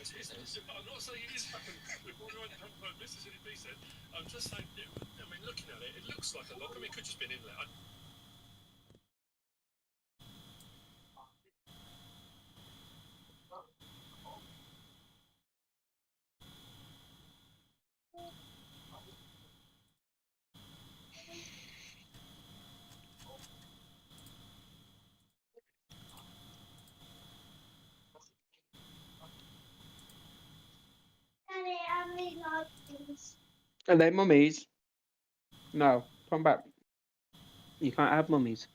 I'm not saying it is happening with one right hand per business in B said. I'm just saying, I mean, looking at it, it looks like a lock. I mean, it could just be an inlet. Are they mummies? No, come back. You can't have mummies.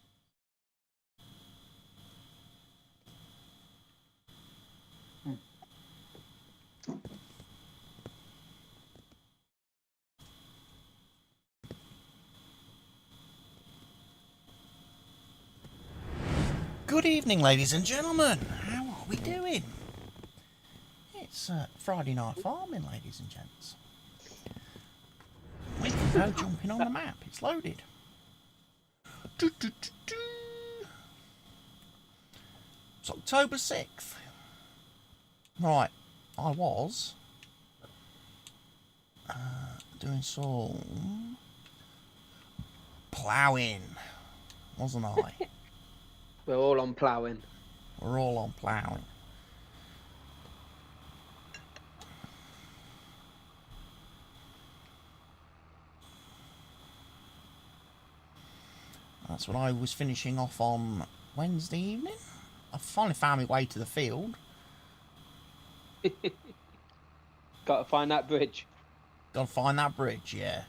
Good evening, ladies and gentlemen. How are we doing? It's Friday night farming, ladies and gents. We can go jumping on the map. It's loaded. It's October 6th. Right, I was doing some ploughing, wasn't I? We're all on ploughing. We're all on ploughing. That's what I was finishing off on Wednesday evening. I finally found my way to the field. Got to find that bridge. Gotta find that bridge, yeah.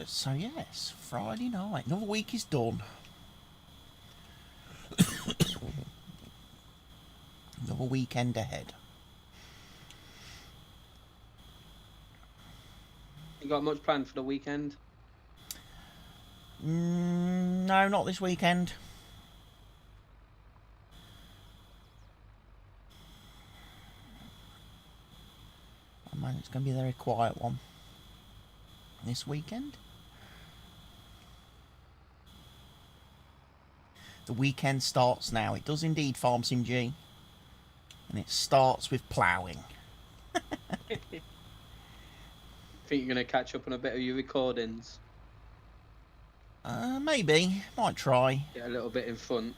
So yes, Friday night. Another week is done. Another weekend ahead. You got much planned for the weekend? No, not this weekend. Oh man, it's going to be a very quiet one. This weekend. The weekend starts now. It does indeed, Farm Sim G. And it starts with ploughing. Think you're going to catch up on a bit of your recordings? Maybe. Might try. Get a little bit in front.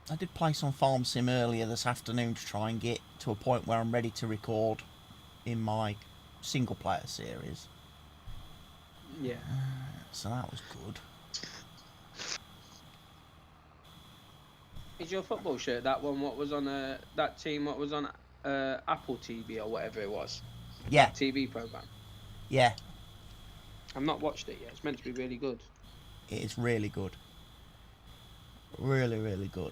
I did play some Farm Sim earlier this afternoon to try and get to a point where I'm ready to record in my single player series. Yeah. So that was good. Is your football shirt that one? What was on that team? What was on Apple TV or whatever it was? Yeah. That TV program. Yeah. I've not watched it yet. It's meant to be really good. It is really good. Really, really good.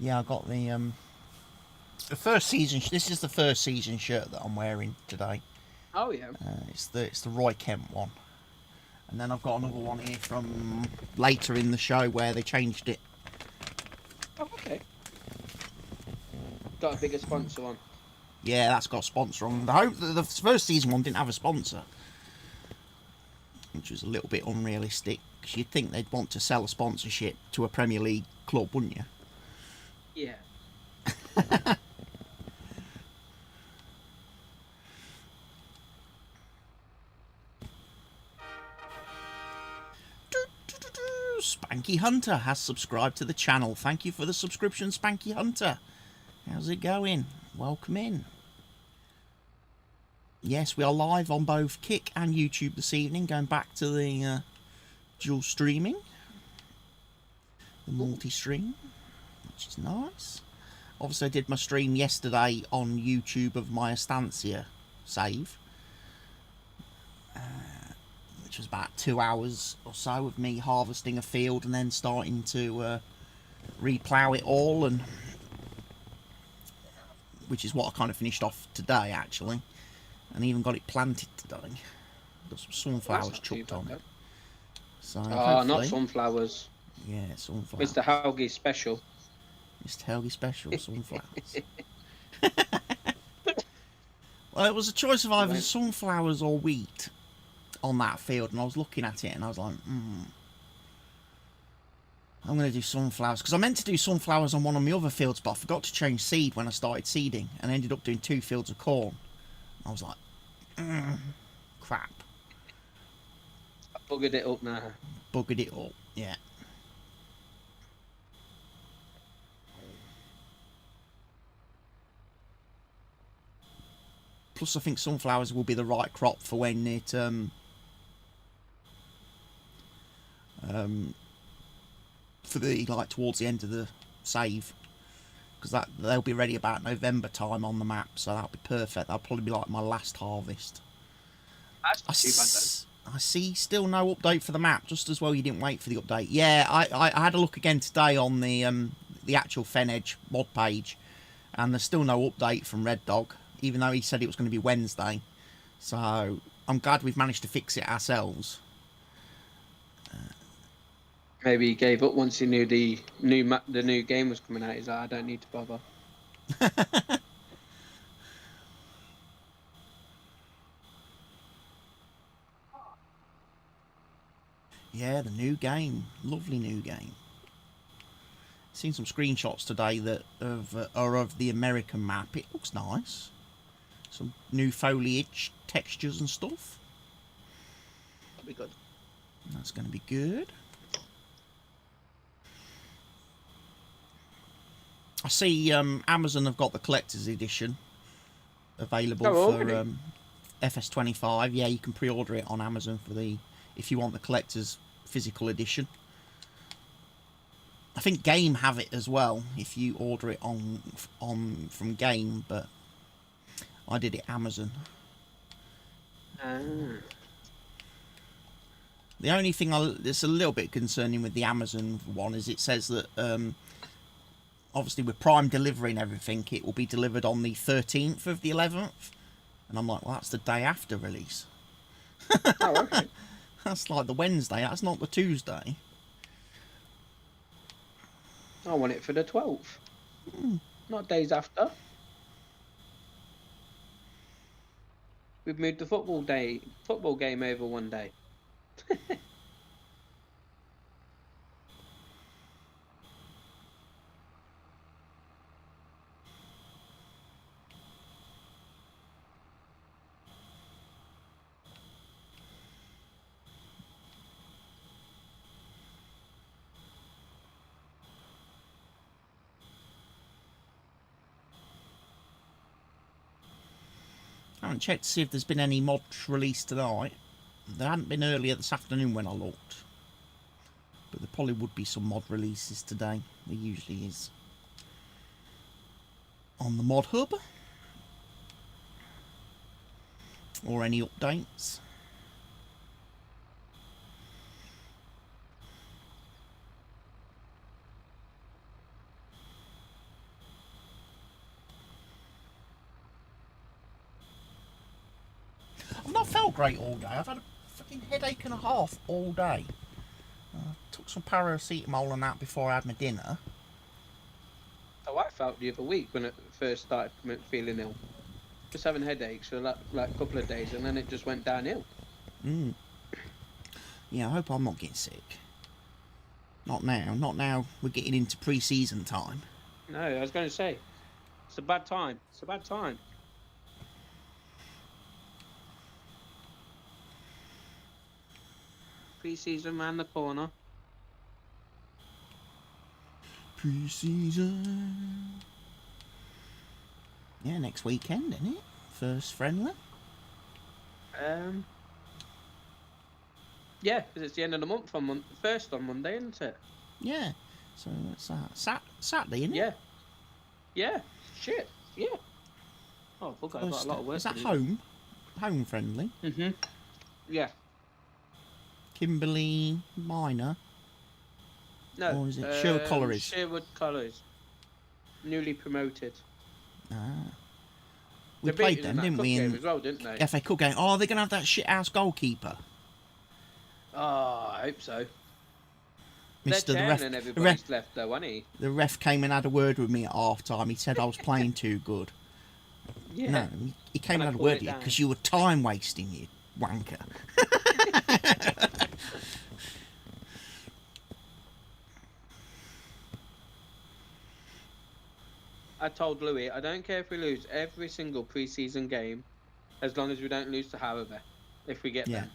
Yeah, I got the first season. This is the first season shirt that I'm wearing today. Oh yeah. It's the Roy Kent one, and then I've got another one here from later in the show where they changed it. Oh, okay. Got a bigger sponsor on. Yeah, that's got a sponsor on. The first season one didn't have a sponsor, which was a little bit unrealistic. Because you'd think they'd want to sell a sponsorship to a Premier League club, wouldn't you? Yeah. Spanky Hunter has subscribed to the channel. Thank you for the subscription, Spanky Hunter. How's it going? Welcome in. Yes, we are live on both Kick and YouTube this evening, going back to the dual streaming, the multi-stream, which is nice. Obviously, I did my stream yesterday on YouTube of my Estancia save, which was about 2 hours or so of me harvesting a field and then starting to replough it all, and which is what I kind of finished off today, actually, and even got it planted today. Got some sunflowers chucked on it. So not sunflowers. Yeah, sunflowers. Mr. Helgi special. Mr. Helgi special sunflowers. Well, it was a choice of either sunflowers or wheat on that field, and I was looking at it and I was like, I'm going to do sunflowers, because I meant to do sunflowers on one of my other fields, but I forgot to change seed when I started seeding and ended up doing 2 fields of corn. I was like, crap. I buggered it up now. Buggered it up, yeah. Plus, I think sunflowers will be the right crop for when it for the towards the end of the save, because they'll be ready about November time on the map, so that'll be perfect. That'll probably be like my last harvest. That's not too bad, though. I see still no update for the map. Just as well you didn't wait for the update. Yeah, I had a look again today on the actual Fen Edge mod page, and there's still no update from Red Dog, even though he said it was going to be Wednesday. So I'm glad we've managed to fix it ourselves. Maybe he gave up once he knew the new game was coming out. He's like, I don't need to bother. Yeah, the new game, lovely new game. Seen some screenshots today that are of the American map. It looks nice. Some new foliage textures and stuff. That'll be good. That's going to be good. I see Amazon have got the collector's edition available for FS22. Yeah, you can pre-order it on Amazon if you want the collector's physical edition. I think Game have it as well if you order it from Game, but I did it Amazon. The only thing that's a little bit concerning with the Amazon one is it says that obviously with Prime delivery and everything, it will be delivered on the 13th of the 11th, and I'm like, well, that's the day after release. Oh, okay. That's like the Wednesday, that's not the Tuesday. I want it for the 12th. Not days after. We've moved the football game over one day. I haven't checked to see if there's been any mods released tonight. There hadn't been earlier this afternoon when I looked. But there probably would be some mod releases today. There usually is. On the mod hub. Or any updates. I've not felt great all day. I've had a fucking headache and a half all day. Took some paracetamol and that before I had my dinner. Oh, I felt the other week when it first started feeling ill. Just having headaches for like a couple of days, and then it just went downhill. Yeah, I hope I'm not getting sick. Not now. Not now we're getting into pre-season time. No, I was going to say, It's a bad time. It's a bad time. Pre-season round the corner. Pre-season. Yeah, next weekend, isn't it? First friendly. Yeah, because it's the end of the month on first on Monday, isn't it? Yeah. So that's Saturday, isn't it? Yeah. Yeah. Shit. Yeah. Oh, fuck! I've got a lot of work. Is that to do. home? Home friendly. Yeah. Kimberley Minor. No. Or is it Sherwood Collieries? Sherwood Collieries. Newly promoted. Ah. We They played beat us them, that didn't cup we? game In as well, didn't they? FA Cup game. Oh, they're gonna have that shit house goalkeeper. Oh, I hope so. Mr. The ref, and everybody's left though, hasn't he? the ref came and had a word with me at half time. He said I was playing too good. Yeah. No, he came And I and had a pulled word it with you down. because you were time wasting, you wanker. I told Louis, I don't care if we lose every single pre-season game, as long as we don't lose to Harrowby. If we get Yeah. them.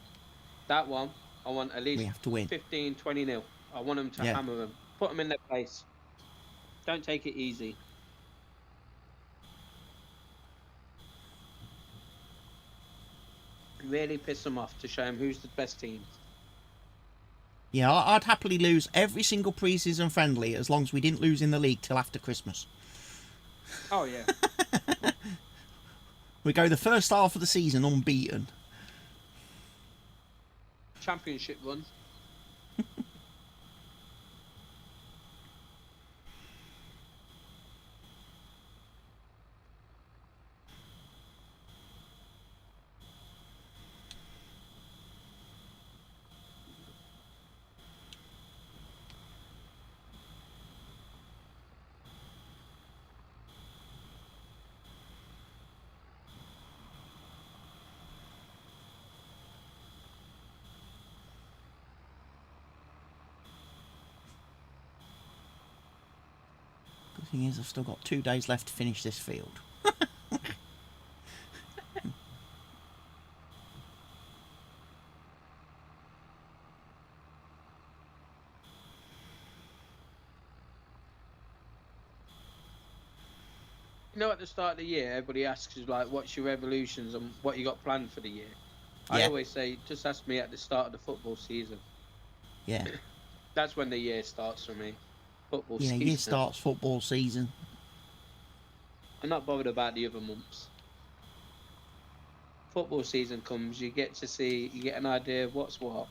That one, I want at least We have to win. 15, 20 nil. I want them to Yeah. hammer them. Put them in their place. Don't take it easy. Really piss them off to show them who's the best team. Yeah, I'd happily lose every single pre-season friendly as long as we didn't lose in the league till after Christmas. Oh, yeah. We go the first half of the season unbeaten. Championship run. The thing is, I've still got 2 days left to finish this field. You know, at the start of the year, everybody asks you, like, what's your evolutions and what you got planned for the year? I Yeah. always say, just ask me at the start of the football season. Yeah. That's when the year starts for me. Football Yeah, season. year starts football season. I'm not bothered about the other months. Football season comes, you get an idea of what's what.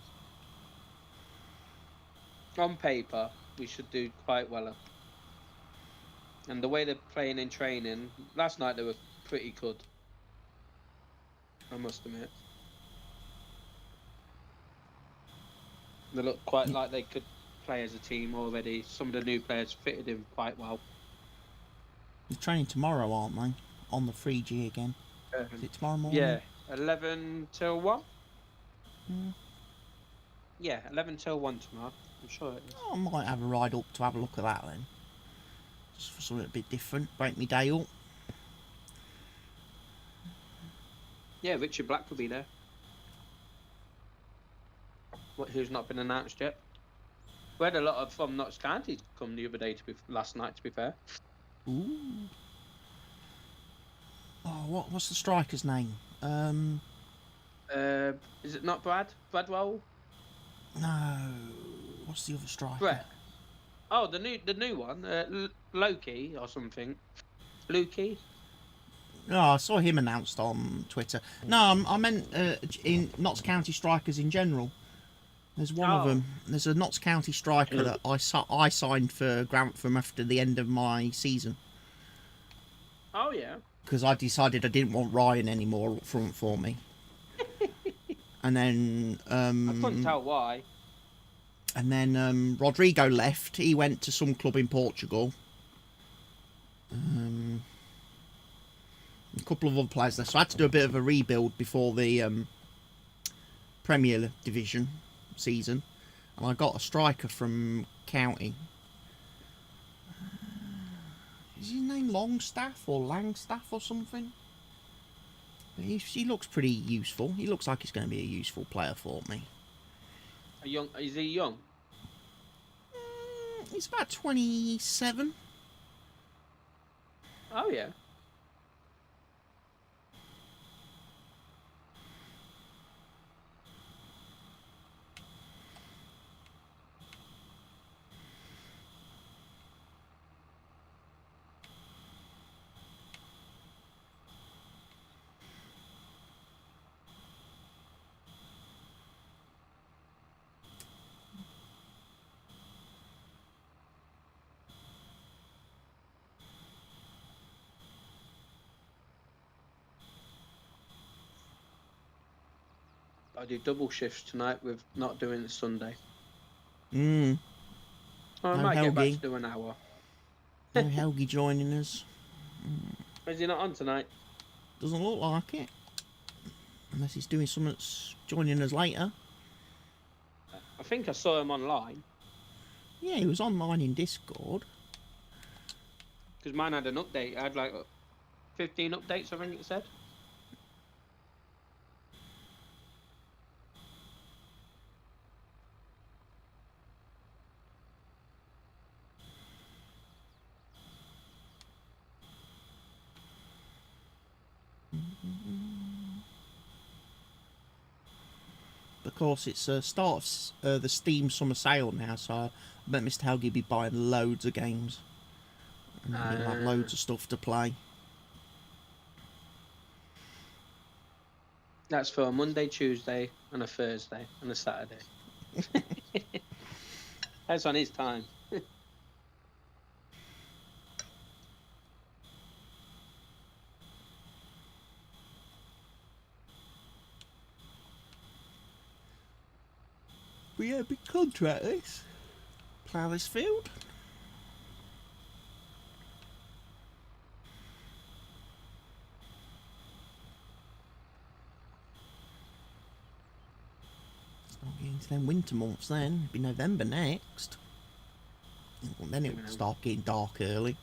On paper, we should do quite well. And the way they're playing in training, last night they were pretty good. I must admit. They look quite like they could play as a team already. Some of the new players fitted in quite well. They're training tomorrow, aren't they? On the 3G again. Is it tomorrow morning? Yeah, 11 till 1? Mm. Yeah, 11 till 1 tomorrow. I'm sure it is. Oh, I might have a ride up to have a look at that then. Just for something a bit different. Break me day up. Yeah, Richard Black will be there. Who's not been announced yet. We had a lot of from Notts County come the other day, last night, to be fair. Ooh. Oh, what's the striker's name? Is it not Bradwell? No. What's the other striker? Brett. Oh, the new one, Loki or something. Lukey. No, I saw him announced on Twitter. No, I meant in Notts County strikers in general. There's one of them. There's a Notts County striker that I signed for Grantham after the end of my season. Oh yeah. Because I decided I didn't want Ryan anymore up front for me. And then I couldn't tell why. And then Rodrigo left. He went to some club in Portugal. A couple of other players there. So I had to do a bit of a rebuild before the Premier Division season. And I got a striker from County. is his name Longstaff or Langstaff or something? But he looks pretty useful. He looks like he's going to be a useful player for me. Is he young? He's about 27. Oh yeah. I do double shifts tonight with not doing it Sunday. Mm. I No might get back Helgi. to do an hour. No Helgi joining us. Is he not on tonight? Doesn't look like it. Unless he's doing something that's joining us later. I think I saw him online. Yeah, he was online in Discord. Because mine had an update. I had like 15 updates, I think it said. Of course, it's start of the Steam summer sale now, so I bet Mr. Helgi be buying loads of games. And he'll have loads of stuff to play. That's for a Monday, Tuesday, and a Thursday, and a Saturday. That's on his time. But yeah, big contract this. Plough this field. Start getting into them winter months then. It'll be November next. And then it'll start getting dark early.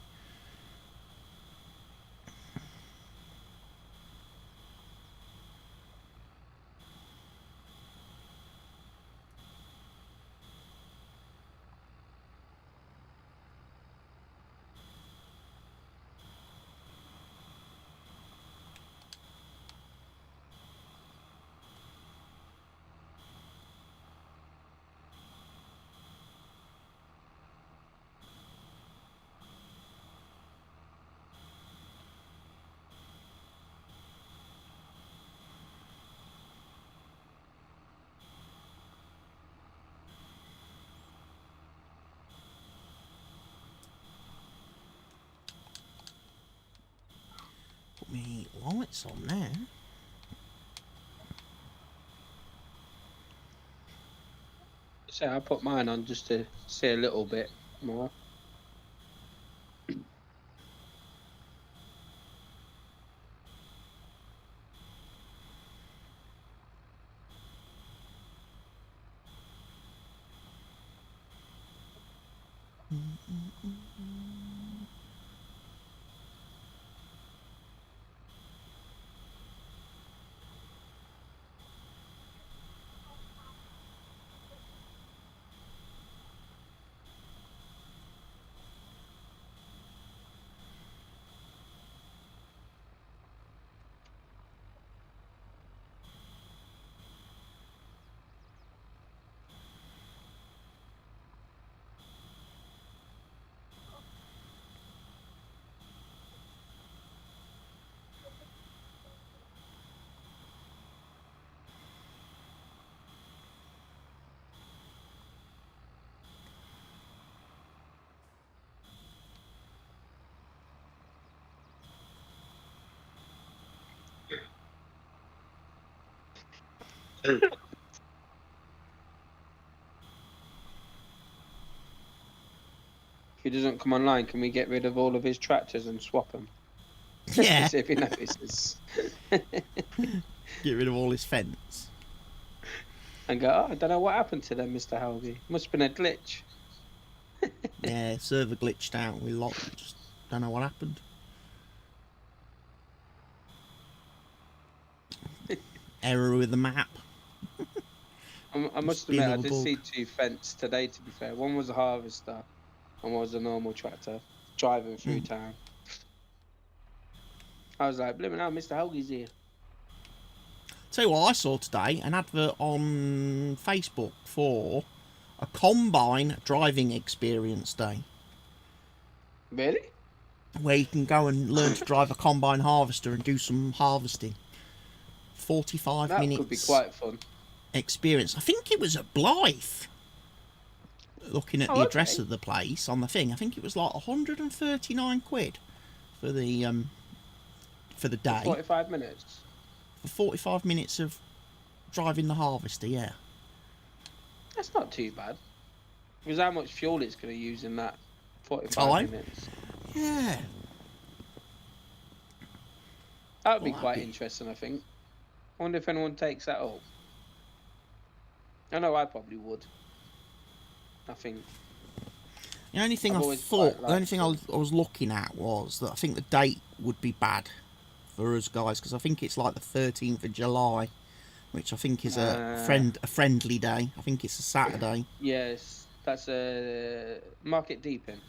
Put me lights on there. So I put mine on just to see a little bit more. If he doesn't come online, can we get rid of all of his tractors and swap them? Yeah. See if he notices. Get rid of all his fence. And go, oh, I don't know what happened to them, Mr. Helgi. Must have been a glitch. Yeah, server glitched out. We locked. Just Don't know what happened. Error with the map. I must Being admit, I a did bug. see 2 fence today, to be fair. One was a harvester and one was a normal tractor driving through town. I was like, blimey, now Mr. Helgie's here. Tell you what I saw today, an advert on Facebook for a combine driving experience day, Really? where you can go and learn to drive a combine harvester and do some harvesting. 45 That minutes could be quite fun. experience. I think it was at Blythe. Looking at the address okay. of the place on the thing, I think it was like 139 quid for the day. 45 minutes. For 45 minutes of driving the harvester, yeah. That's not too bad. Because how much fuel it's going to use in that 45 Time? minutes. Yeah. That would be Well, quite that'd be- interesting, I think. I wonder if anyone takes that up. I know I probably would. I think. The only thing I've I always thought, quite the only liked thing I was looking at was that I think the date would be bad for us guys, because I think it's like the 13th of July, which I think is a friendly day. I think it's a Saturday. Yes, that's a Market Deeping,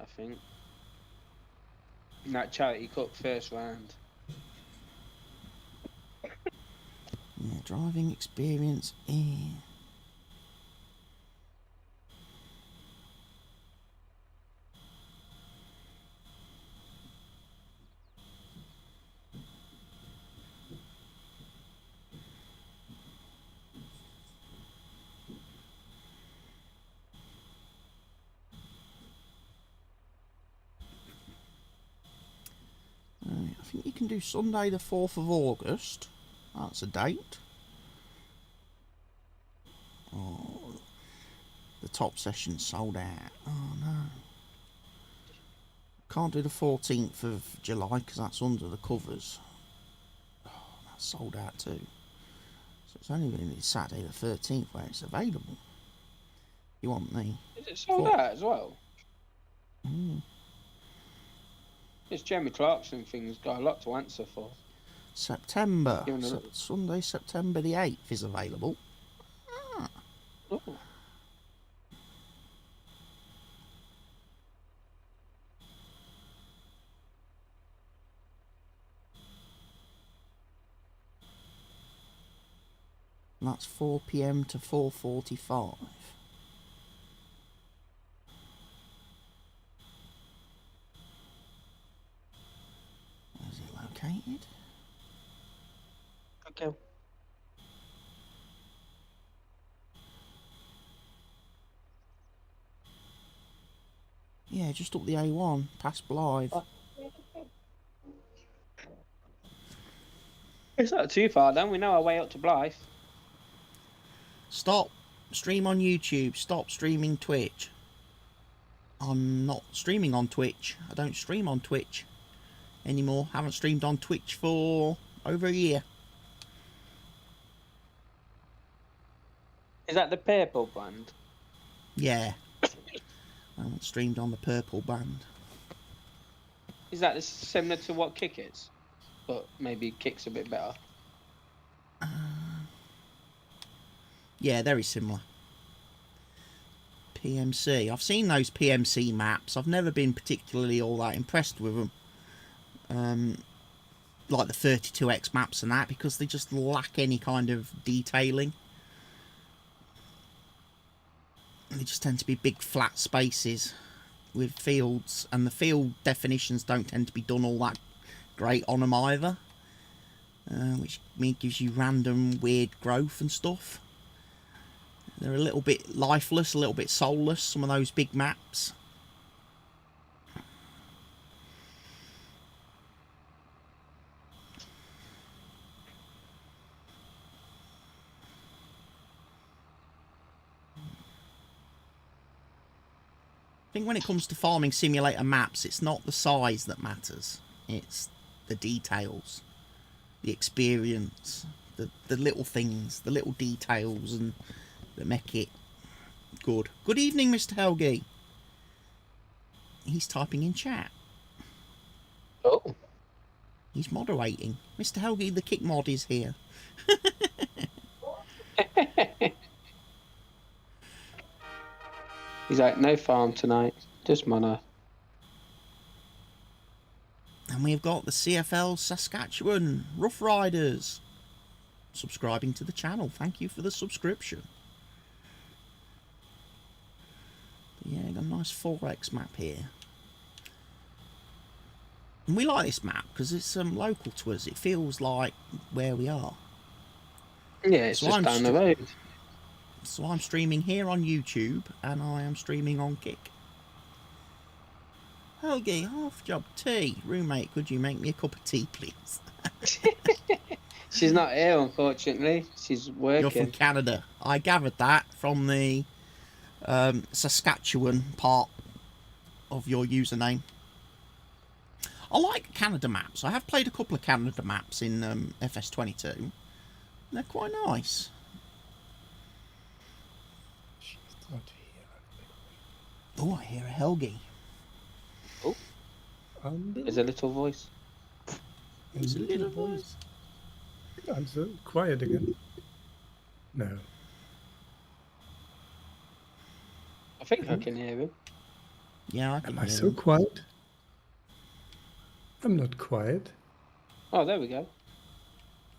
I think. In that Charity Cup first round. Yeah, driving experience. I think you can do Sunday the 4th of August. That's a date. Oh, the top session's sold out. Oh no. Can't do the 14th of July because that's under the covers. Oh, that's sold out too. So it's only going to be Saturday the 13th where it's available. You want me? Is it sold out as well? Mm. This Jeremy Clarkson thing's got a lot to answer for. September. Give it a- Sunday, September the 8th is available. Ah. Oh. And that's 4 PM to 4:45. Where's it located? Okay. Yeah, just up the A1, past Blythe. Oh. It's not too far then, we know our way up to Blythe. Stop. Stream on YouTube. Stop streaming Twitch. I'm not streaming on Twitch. I don't stream on Twitch anymore. Haven't streamed on Twitch for over a year. Is that the purple band? Yeah. I haven't streamed on the purple band. Is that similar to what Kick is? But maybe Kick's a bit better. Yeah, very similar. PMC. I've seen those PMC maps. I've never been particularly all that impressed with them. Like the 32X maps and that, because they just lack any kind of detailing. They just tend to be big flat spaces with fields, and the field definitions don't tend to be done all that great on them either, which gives you random weird growth and stuff. They're a little bit lifeless, a little bit soulless, some of those big maps. I think when it comes to farming simulator maps, it's not the size that matters. It's the details, the experience, the little things, the little details, and that make it good. Good evening, Mr. Helgi. He's typing in chat. Oh. He's moderating. Mr. Helgi, the kick mod is here. He's like, no farm tonight, just mono. And we've got the CFL Saskatchewan Rough Riders subscribing to the channel. Thank you for the subscription. But yeah, got a nice 4X map here. And we like this map because it's local to us. It feels like where we are. Yeah, it's just down the road. So I'm streaming here on YouTube and I am streaming on Kick. Helgi, half job tea. Roommate, could you make me a cup of tea, please? She's not here, unfortunately. She's working. You're from Canada. I gathered that from the Saskatchewan part of your username. I like Canada maps. I have played a couple of Canada maps in FS22. They're quite nice. She's not here. Oh, I hear a Helgi. Oh, there's a little voice. There's a little voice. I'm so quiet again. No. I think I can hear him. Yeah, I can Am I hear so him. quiet? I'm not quiet. Oh, there we go.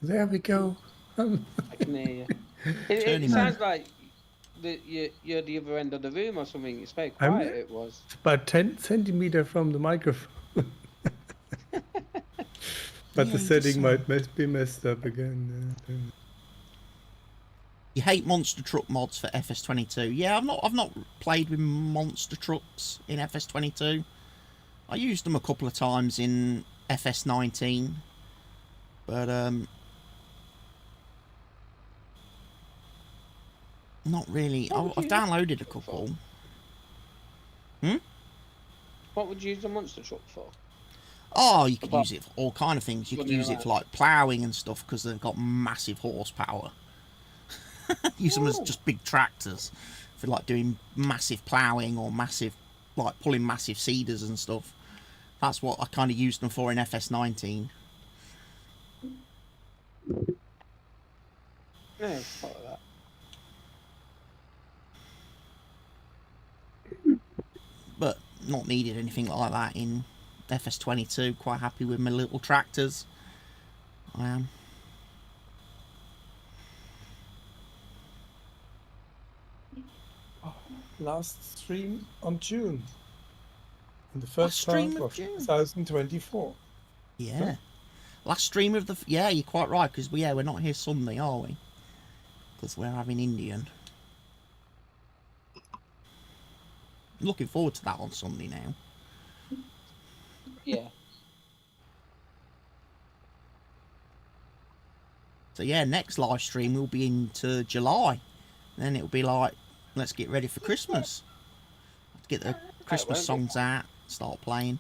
There we go. I can hear you. It sounds like you're the other end of the room or something. It's very quiet. It was. It's about 10 centimeters from the microphone. But Yeah, the you setting just, might be messed up again. You hate monster truck mods for FS22. Yeah, I've not played with monster trucks in FS22. I used them a couple of times in FS19, but not really. I've downloaded a couple. What would you use a monster truck for? Oh, you could use it for all kind of things. You could What do you use it like? for like ploughing and stuff because they've got massive horsepower. Use them as just big tractors for like doing massive ploughing or massive, like pulling massive seeders and stuff. That's what I kind of used them for in FS19. No, it's not like that. But not needed anything like that in FS22. Quite happy with my little tractors. I am. Last stream on June. In the Last first stream half of of June. 2024. Yeah. Huh? Last stream of the... Yeah, you're quite right, because we're not here Sunday, are we? Because we're having Indian. Looking forward to that on Sunday now. Yeah. So yeah, next live stream will be into July. Then it'll be like, let's get ready for Christmas. Get the Christmas songs out, start playing.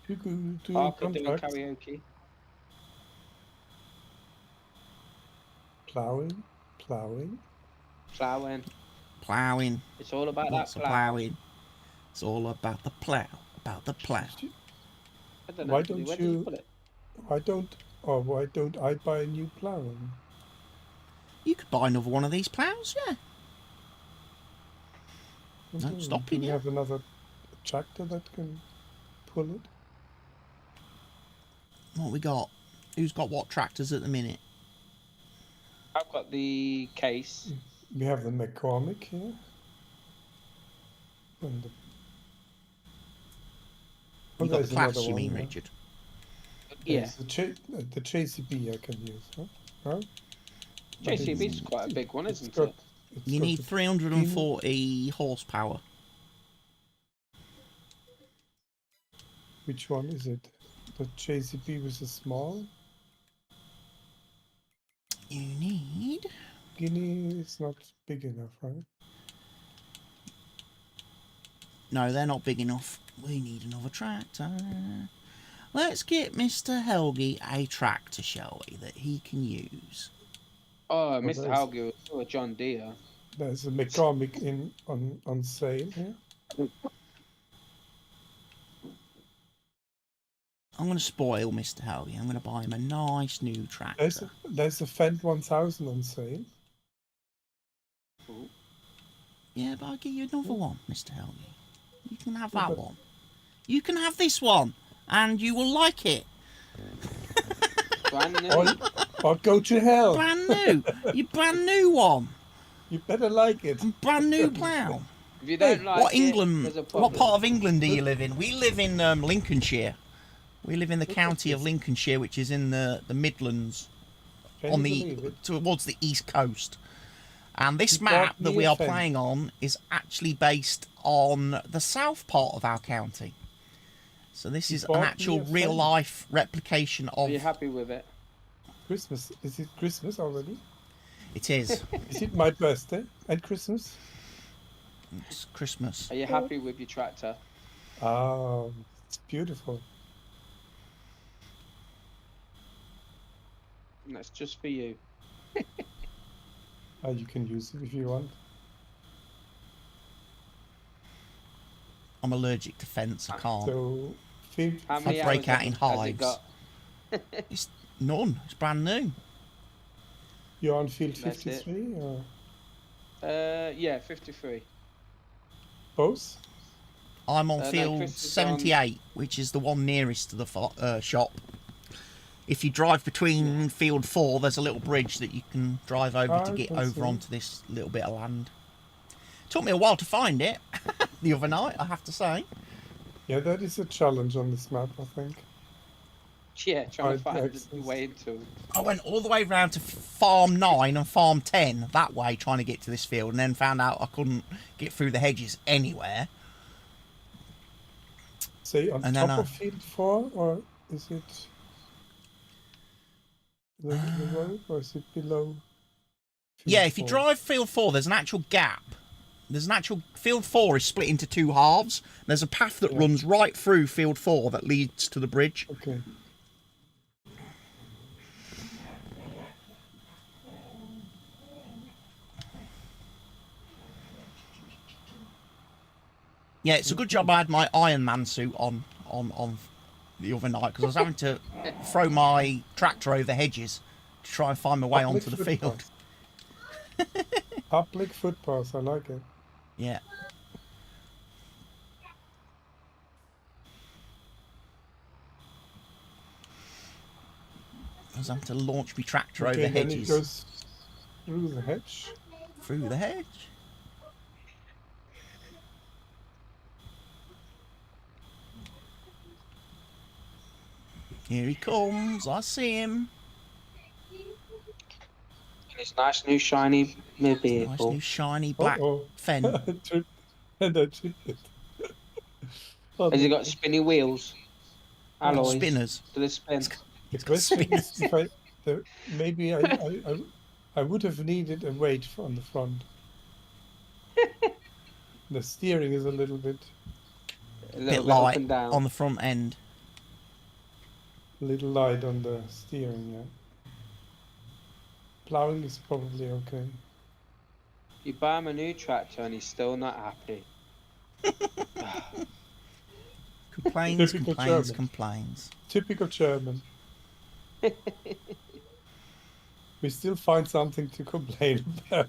You could do Parker doing contracts, karaoke. plowing. Ploughing. It's all about Lots that of plough. ploughing. It's all about the plough. About the plough. I don't know. Why Where don't did you- you put it? Why don't I buy a new plow? You could buy another one of these ploughs, yeah. Do stopping you you. have another tractor that can pull it? What we got? Who's got what tractors at the minute? I've got the case. We have the McCormick here. And You got the there's another class, you one, mean, huh? Richard? Yeah. There's the JCB I can use, huh? No? But JCB's quite a big one, it's isn't got- it? it's You got need the 340 horsepower. Which one is it? The JCB with the small? You need... Guinea is not big enough, right? No, they're not big enough. We need another tractor. Let's get Mr. Helgi a tractor, shall we, that he can use. Oh, Well, Mr. there's- Halgill was a John Deere. There's a mechanic in on sale here. I'm going to spoil Mr. Helge. I'm going to buy him a nice new tractor. There's a Fend 1000 on sale. Yeah, but I'll give you another one, Mr. Helge. You can have Yeah, that but- one. You can have this one, and you will like it. Brand new. Or go to hell. Brand new. Your brand new one. You better like it. Brand new plough. If you don't like What it, England? there's a What problem. part of England do you live in? We live in Lincolnshire. We live in the county of Lincolnshire, which is in the Midlands, Can on you the believe it? towards the east coast. And this You map bought that me we a are Fen. playing on is actually based on the south part of our county. So this You is an bought me actual a Fen. real life replication Are of. you happy with it? Christmas. Is it Christmas already? It is. Is it my birthday and Christmas? It's Christmas. Are you happy with your tractor? It's beautiful. And that's just for you. You can use it if you want. I'm allergic to fence. I can't. So, fif- How many I'd break hours out in has it hives. got? It's none. It's brand new. you're on field That's it. 53 or Yeah, 53. both? I'm on No, field Chris is on- 78, which is the one nearest to the shop. If you drive between field 4, there's a little bridge that you can drive over to I get can over see. onto this little bit of land. Took me a while to find it the other night, I have to say. Yeah, that is a challenge on this map, I think. Yeah, trying to Find find access. the way into it. I went all the way round to farm 9 and farm 10 that way trying to get to this field, and then found out I couldn't get through the hedges anywhere. Say on And then top I- of field 4, or is it the road, or is it below? Yeah, field if you 4? drive field 4, there's an actual gap. There's an actual field 4 is split into 2 halves. There's a path that Yeah. runs right through field 4 that leads to the bridge. Okay. Yeah, it's a good job I had my Iron Man suit on the other night, because I was having to throw my tractor over hedges to try and find my way Public onto the field. footpath. Public footpath, I like it. Yeah. I was having to launch my tractor over Then it hedges. goes through the hedge. Through the hedge. Here he comes. I see him. And it's nice new shiny Nice vehicle. new shiny black Uh-oh. Fen. And I tripped it. Oh, Has it no. got spinny wheels? Alloys. Spinners. To the spin. The got question is spinners. if maybe I would have needed a weight on the front. The steering is a little bit A Bit little bit up light and down. on the front end. light on the steering, yeah. Plowing is probably okay. You buy him a new tractor and he's still not happy. Complains, Typical complains, German. complains. Typical German. We still find something to complain about,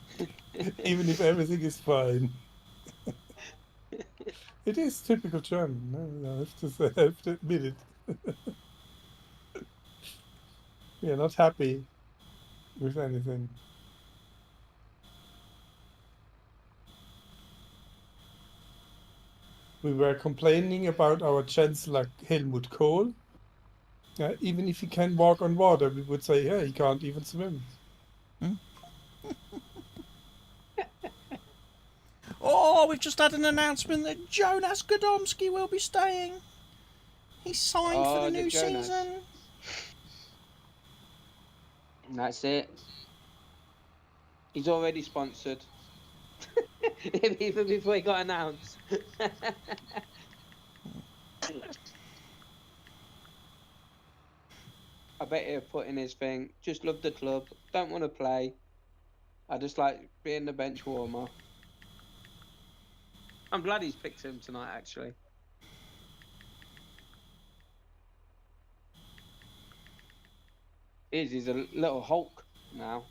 even if everything is fine. It is typical German. I have to say, I have to admit it. We are not happy with anything. We were complaining about our Chancellor Helmut Kohl. Even if he can walk on water, we would say, yeah, he can't even swim. Oh, we've just had an announcement that Jonas Godomski will be staying. He's signed for Oh, the the new Jonas. season. And that's it. He's already sponsored. Even before he got announced. I bet he'll put in his thing. Just love the club. Don't want to play. I just like being the bench warmer. I'm glad he's picked him tonight, actually. He's a little Hulk now.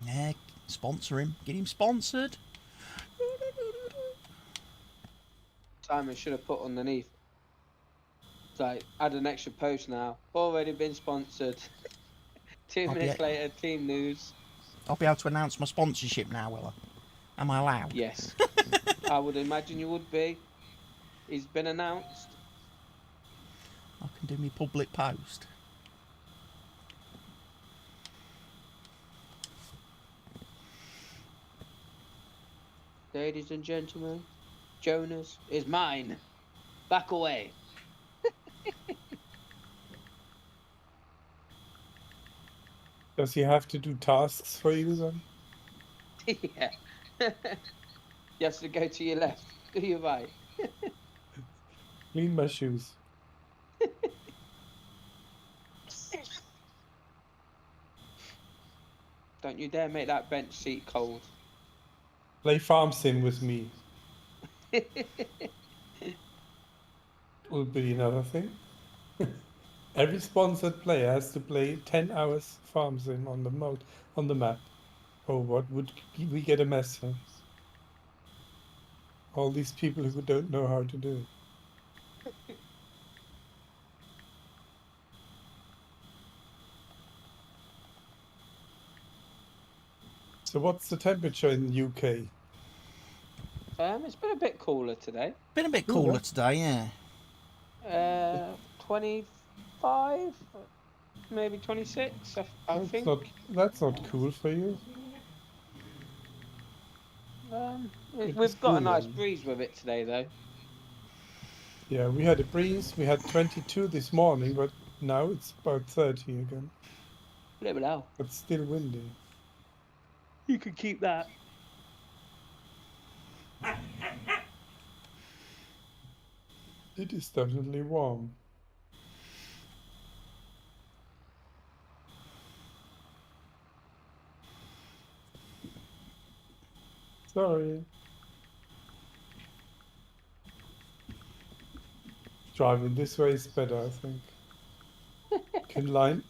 Yeah, sponsor him. Get him sponsored. Simon should have put underneath. It's like, add an extra post now. Already been sponsored. 2 minutes later, team news. I'll be able to announce my sponsorship now, will I? Am I allowed? Yes. I would imagine you would be. He's been announced. I can do me public post. Ladies and gentlemen, Jonas is mine. Back away. Does he have to do tasks for you then? Yeah. You have to go to your left, to your right. Clean my shoes. Don't you dare make that bench seat cold. Play farm sim with me. Will be another thing. Every sponsored player has to play 10 hours farm sim on the map. Oh, what would we get a mess here? All these people who don't know how to do it. So what's the temperature in the UK? It's been a bit cooler today. Been a bit cooler today, yeah. 25, maybe 26, I think. That's not cool for you. We've got a nice breeze with it today, though. Yeah, we had a breeze. We had 22 this morning, but now it's about 30 again. Little hell. But still windy. You can keep that. It is definitely warm. Sorry. Driving this way is better, I think.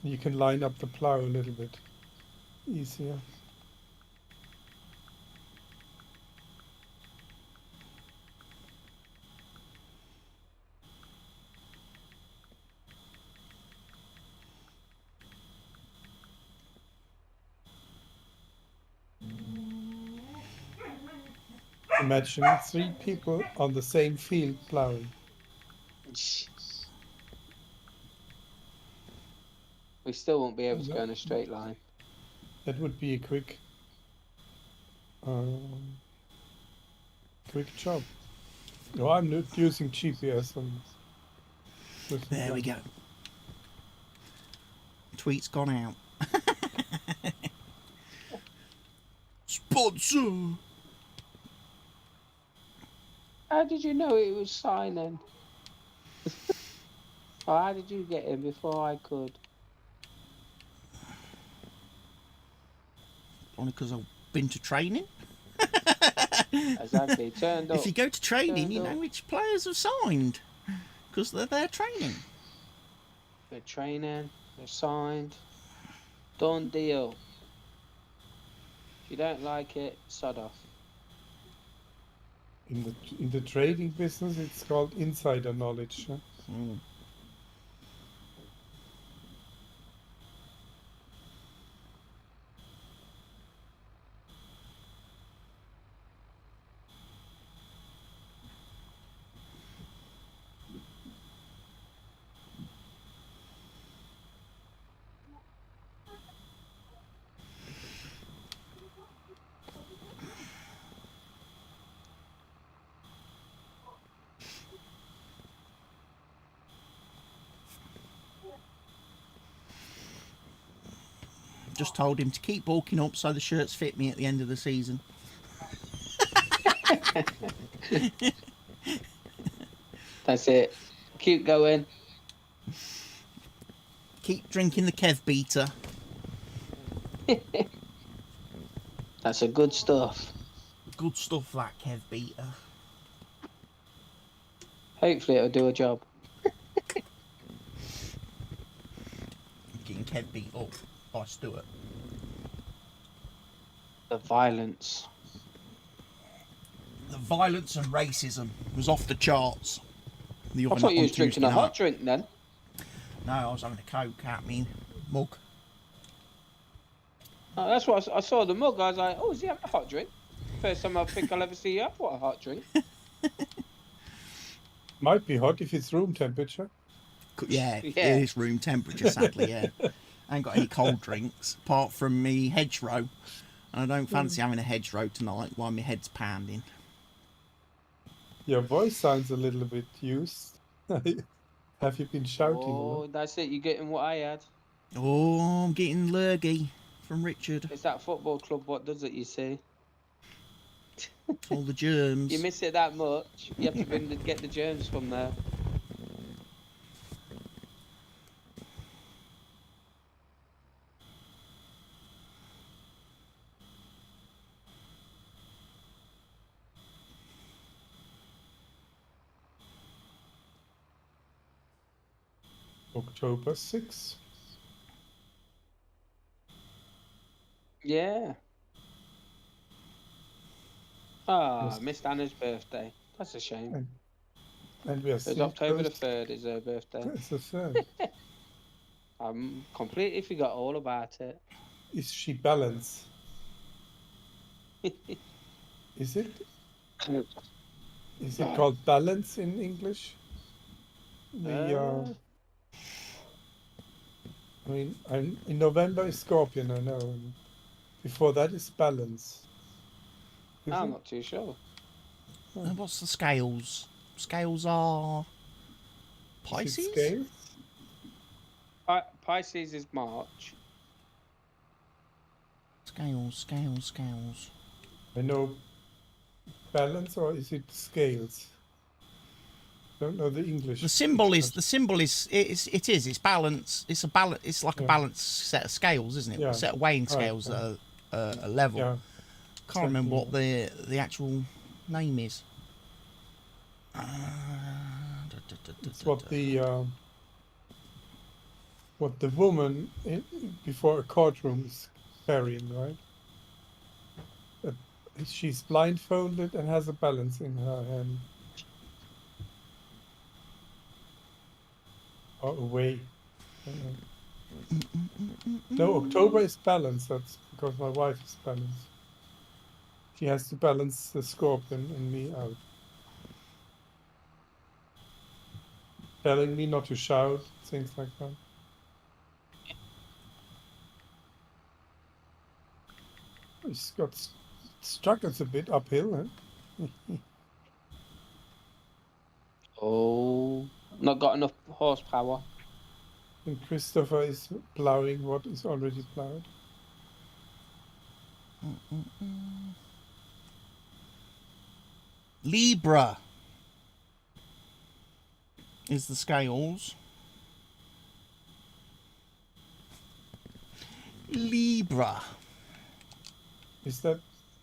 You can line up the plow a little bit easier. Imagine 3 people on the same field plowing. We still won't be able to go in a straight line. That would be a quick job. No, I'm not using GPS on this. There we go. Tweet's gone out. Sponsor! How did you know it was signing? Or how did you get in before I could? Only because I've been to training. Exactly. Turned up. If you go to training, you know which players have signed. Because they're there training. They're training. They're signed. Done deal. If you don't like it, sod off. In the trading business, it's called insider knowledge. Huh? Mm. Just told him to keep bulking up so the shirts fit me at the end of the season. That's it. Keep going. Keep drinking the Kev beater. That's a good stuff. Good stuff, that Kev beater. Hopefully it'll do a job. Getting Kev beat up by Stuart. The violence. The violence and racism was off the charts. The I other thought night you on was drinking Tuesday a hot night. drink then. No, I was having a Coke out me mug. Oh, that's what I saw the mug. I was like, oh, is he having a hot drink? First time I think I'll ever see you have what a hot drink. Might be hot if it's room temperature. Yeah, Yeah. it is room temperature, sadly, yeah. I ain't got any cold drinks, apart from me hedgerow. And I don't fancy having a hedgerow tonight while my head's pounding. Your voice sounds a little bit used. Have you been shouting a Oh, lot? that's it. You're getting what I had. Oh, I'm getting lurgy from Richard. It's that football club. What does it? You see, It's all the germs. you miss it that much. You have to get the germs from there. October 6th. Yeah. Ah, Yes. missed Anna's birthday. That's a shame. And we are It's still October the close. 3rd is her birthday. It's the 3rd. I completely forgot all about it. Is she balanced? Is it? Is it called balance in English? I mean, in November is Scorpion, I know. And before that is balance. Is I'm it? not too sure. And what's the scales? Scales are Is Pisces? it scales? Pisces is March. Scales. I know balance, or is it scales? Don't know the English. The symbol is it's balance. It's a balance. It's like a Yeah. balanced set of scales, isn't it? Yeah. A set of weighing Right, scales yeah. that are level. Yeah. Can't remember what Exactly. the actual name is. It's what the woman before a courtroom is carrying, right? She's blindfolded and has a balance in her hand. Or away. I don't know. No, October is balance. That's because my wife is balanced. She has to balance the scorpion and me out. Telling me not to shout, things like that. It's got struggles a bit uphill, huh? Oh, not got enough horsepower. And Christopher is plowing what is already plowed. Libra is the scales. Libra. Is that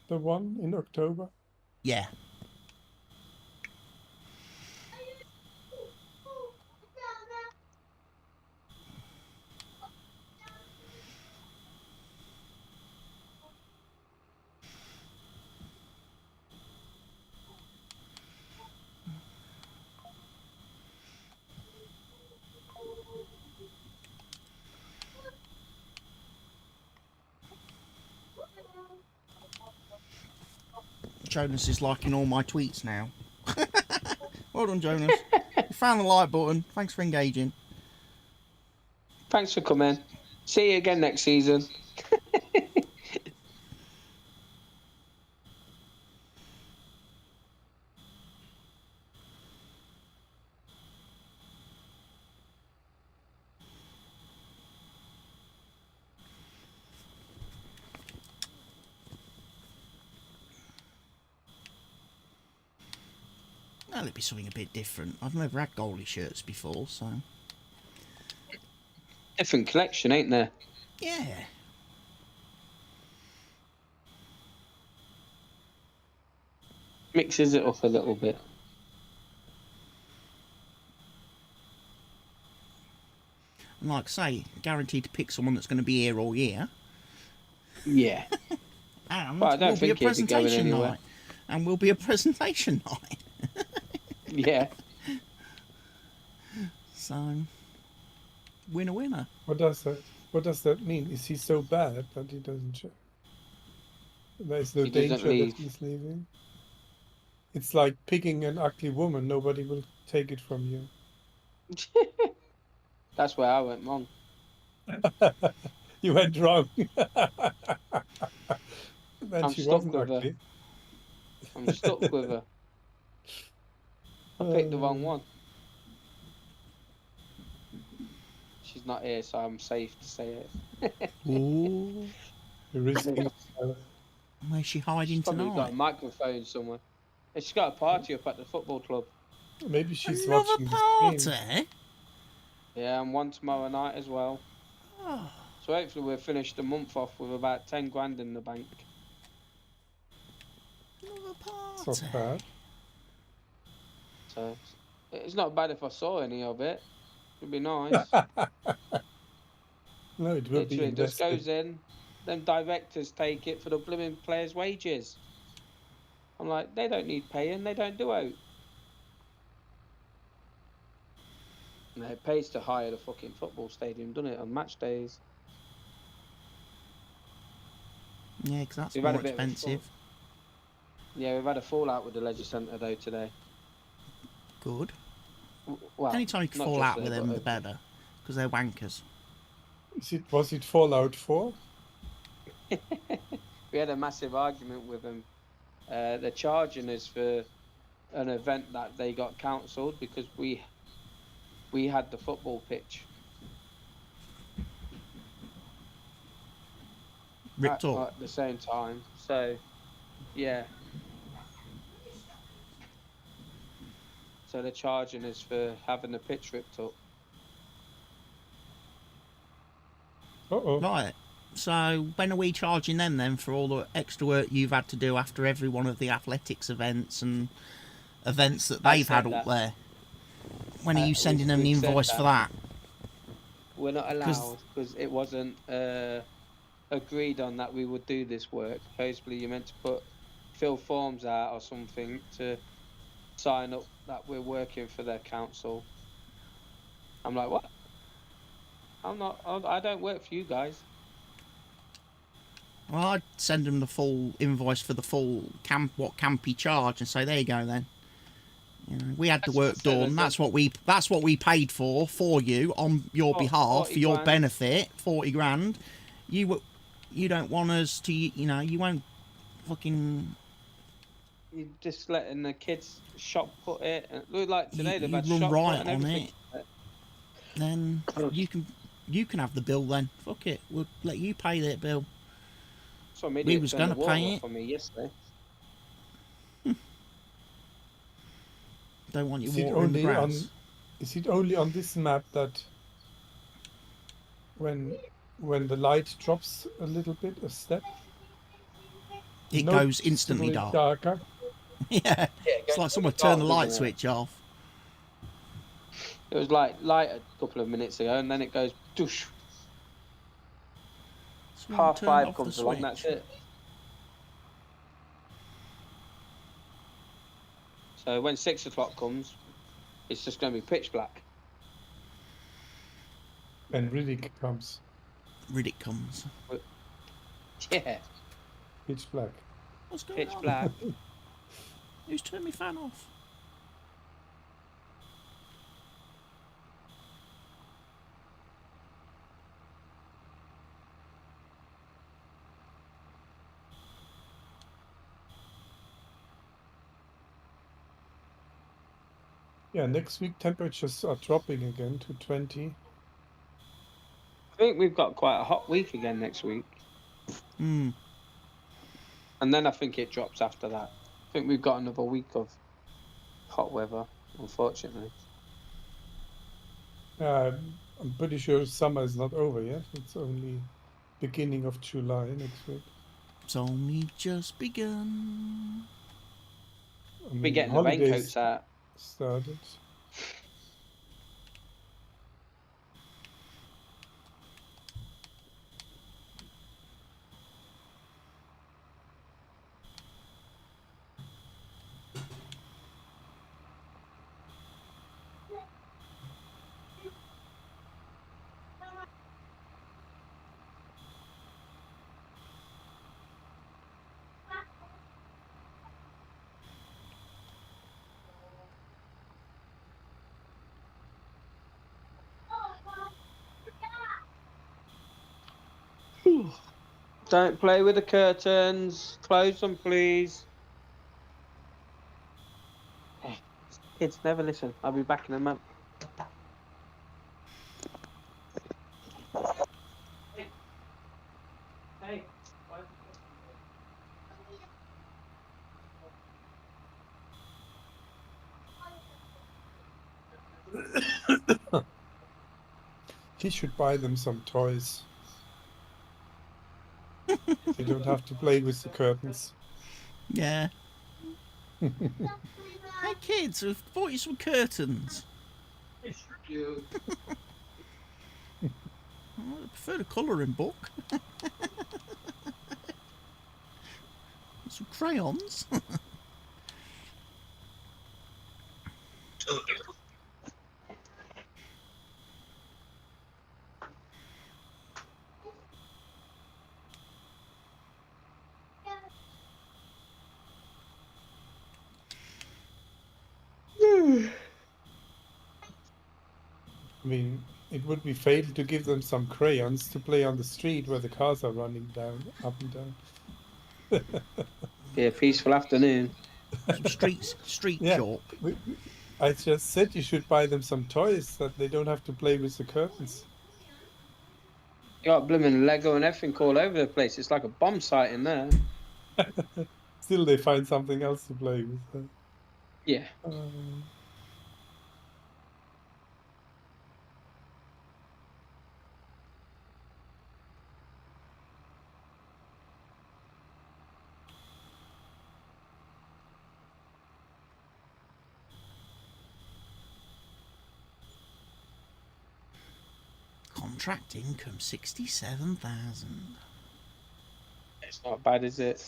the one in October? Yeah. Jonas is liking all my tweets now. Well done, Jonas. You found the like button. Thanks for engaging. Thanks for coming. See you again next season. Well, it'd be something a bit different. I've never had goalie shirts before, so Different collection, ain't there? yeah. Mixes it up a little bit. And like I say, guaranteed to pick someone that's going to be here all year. Yeah. And Well, I don't will be a think he'd be going presentation anywhere. night. And will be a presentation night. Yeah. So, winner, winner. What does that mean? Is he so bad that he doesn't show? There's no He doesn't danger leave. that he's leaving. It's like picking an ugly woman. Nobody will take it from you. That's where I went wrong. You went wrong. Then I'm she stuck wasn't with her. ugly. I'm stuck with her. I picked the wrong one. She's not here, so I'm safe to say it. Ooh. Risky. Where's she hiding Probably got a tonight? microphone somewhere. And she's got a party up at the football club. Maybe she's Another watching the stream. party? Yeah, and one tomorrow night as well. Oh, So hopefully we'll finish the month off with about 10 grand in the bank. another It's party. not bad. So it's not bad if I saw any of it. It'd be nice. No, it will be Literally, it just invested. goes in. Then directors take it for the blooming players' wages. I'm like, they don't need paying. They don't do out. No, it pays to hire the fucking football stadium, doesn't it, on match days? Yeah, because that's We've had more a bit of a expensive. Yeah, we've had a fallout with the Leisure Centre though today. Good. Well, Anytime you can not fall just out with there, them, but the better. Because they're wankers. Was it Fallout 4? we had a massive argument with them. They're charging us for an event that they got cancelled because we had the football pitch Ripped up. at the same time. So, yeah. So they're charging us for having the pitch ripped up. Uh-oh. Right. So when are we charging them then for all the extra work you've had to do after every one of the athletics events and events that they've had said up that. there? When are you sending them the we've said invoice for that? We're not allowed because it wasn't agreed on that we would do this work. Supposedly you're meant to fill forms out or something to sign up that we're working for their council. I'm like, what? I don't work for you guys. Well, I'd send them the full invoice for the full camp, what campy charge, and say, there you go then. You know, we had the work done. That's what we paid for you on your behalf, for your benefit. 40 grand. You don't want us to, you won't fucking. You're just letting the kids shop put it. And look like today they've had run shop right put and on everything. it. Then you can have the bill then. Fuck it. We'll let you pay that bill. Some We idiot was turned gonna the water pay off it. for me yesterday. Don't want you Is it watering the only on? grass. Is it only on this map that when the light drops a little bit, a step, It goes instantly noticeably dark. darker? Yeah. It's like someone turned the light switch off. It was like light a couple of minutes ago, and then it goes doosh. Someone turned 5:30 off comes the along. That's switch. it. So when 6 o'clock comes, it's just going to be pitch black. And Riddick comes, Riddick comes. Yeah, pitch black. What's going pitch on? black. Who's turned my fan off? Yeah, next week temperatures are dropping again to 20. I think we've got quite a hot week again next week, Hmm. and then I think it drops after that. I think we've got another week of hot weather, unfortunately. I'm pretty sure summer is not over yet. It's only beginning of July next week. It's only just begun. I We're mean, getting the holidays raincoats out. started. Don't play with the curtains. Close them, please. Oh, kids never listen. I'll be back in a month. Hey. He should buy them some toys. They don't have to play with the curtains. Yeah. Hey kids, I've bought you some curtains. You. I prefer the colouring book. Some crayons. I mean, it would be fatal to give them some crayons to play on the street where the cars are running down, up and down. Be a peaceful afternoon. Some street Yeah. chalk. I just said you should buy them some toys that they don't have to play with the curtains. You got blooming Lego and everything all over the place. It's like a bomb site in there. Still, they find something else to play with. Yeah. Contract income 67,000. It's not bad, is it?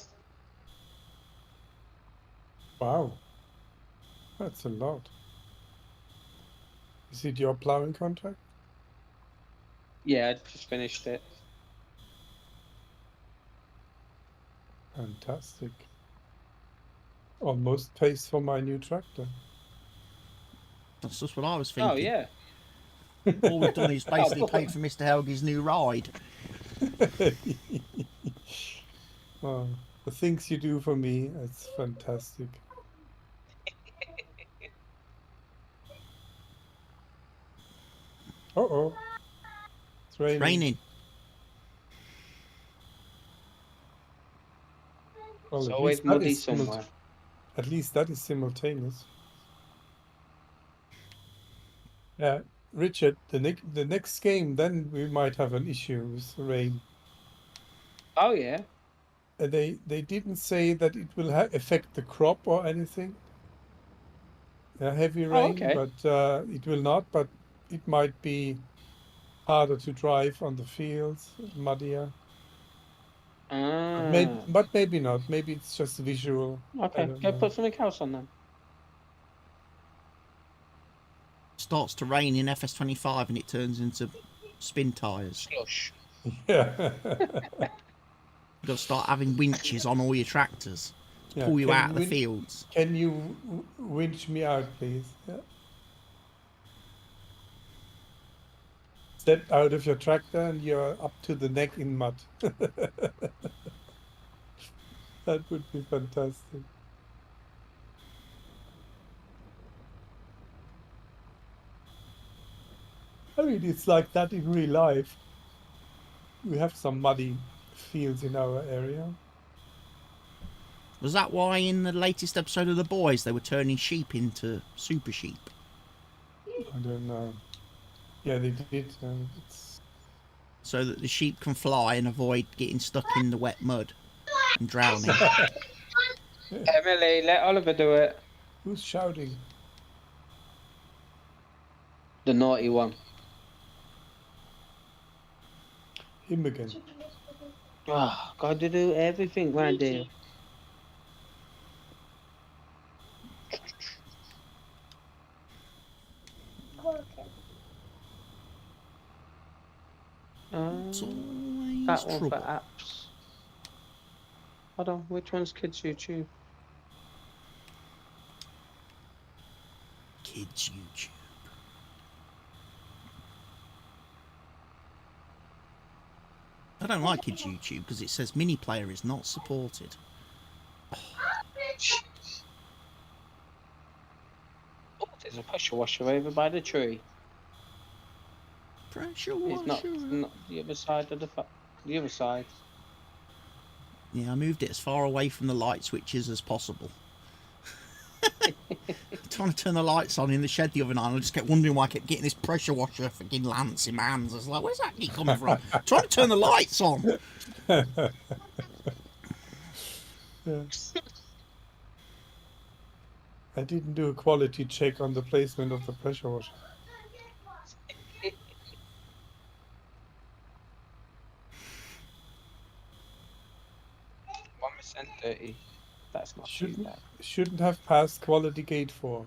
Wow, that's a lot. Is it your plowing contract? Yeah, I just finished it. Fantastic. Almost pays for my new tractor. That's just what I was thinking. Oh, yeah. All we've done is basically paid for Mr. Helge's new ride. Oh, the things you do for me, it's fantastic. Uh-oh. It's raining. Raining. Well, It's at always least that muddy is somewhere. At least that is simultaneous. Yeah, Richard, the next game, then we might have an issue with rain. Oh, yeah. They didn't say that it will affect the crop or anything. Heavy rain, okay. but it will not. But it might be harder to drive on the fields, muddier. But maybe not. Maybe it's just visual. Okay, go put something else on then. Starts to rain in FS25 and it turns into spin tyres. Slush. Yeah. You've got to start having winches on all your tractors to pull you out of the fields. Can you winch me out, please? Yeah. Step out of your tractor and you're up to the neck in mud. That would be fantastic. I mean, it's like that in real life. We have some muddy fields in our area. Was that why in the latest episode of The Boys they were turning sheep into super sheep? I don't know. Yeah, they did. It's So that the sheep can fly and avoid getting stuck in the wet mud and drowning. Emily, let Oliver do it. who's shouting? The naughty one. Him again. Oh, got to do everything round here. It's always That one trouble. for apps. Hold on, which one's Kids YouTube? Kids YouTube. I don't like Kids YouTube because it says mini player is not supported. Oh, there's a pressure washer over by the tree. Pressure It's washer. not the other side of the other side. Yeah, I moved it as far away from the light switches as possible. Trying to turn the lights on in the shed the other night, and I just kept wondering why I kept getting this pressure washer fucking lance in my hands. I was like, where's that keep coming from? Trying to turn the lights on. Yeah. I didn't do a quality check on the placement of the pressure washer. 1% dirty. That's not too bad. Shouldn't have passed quality gate 4.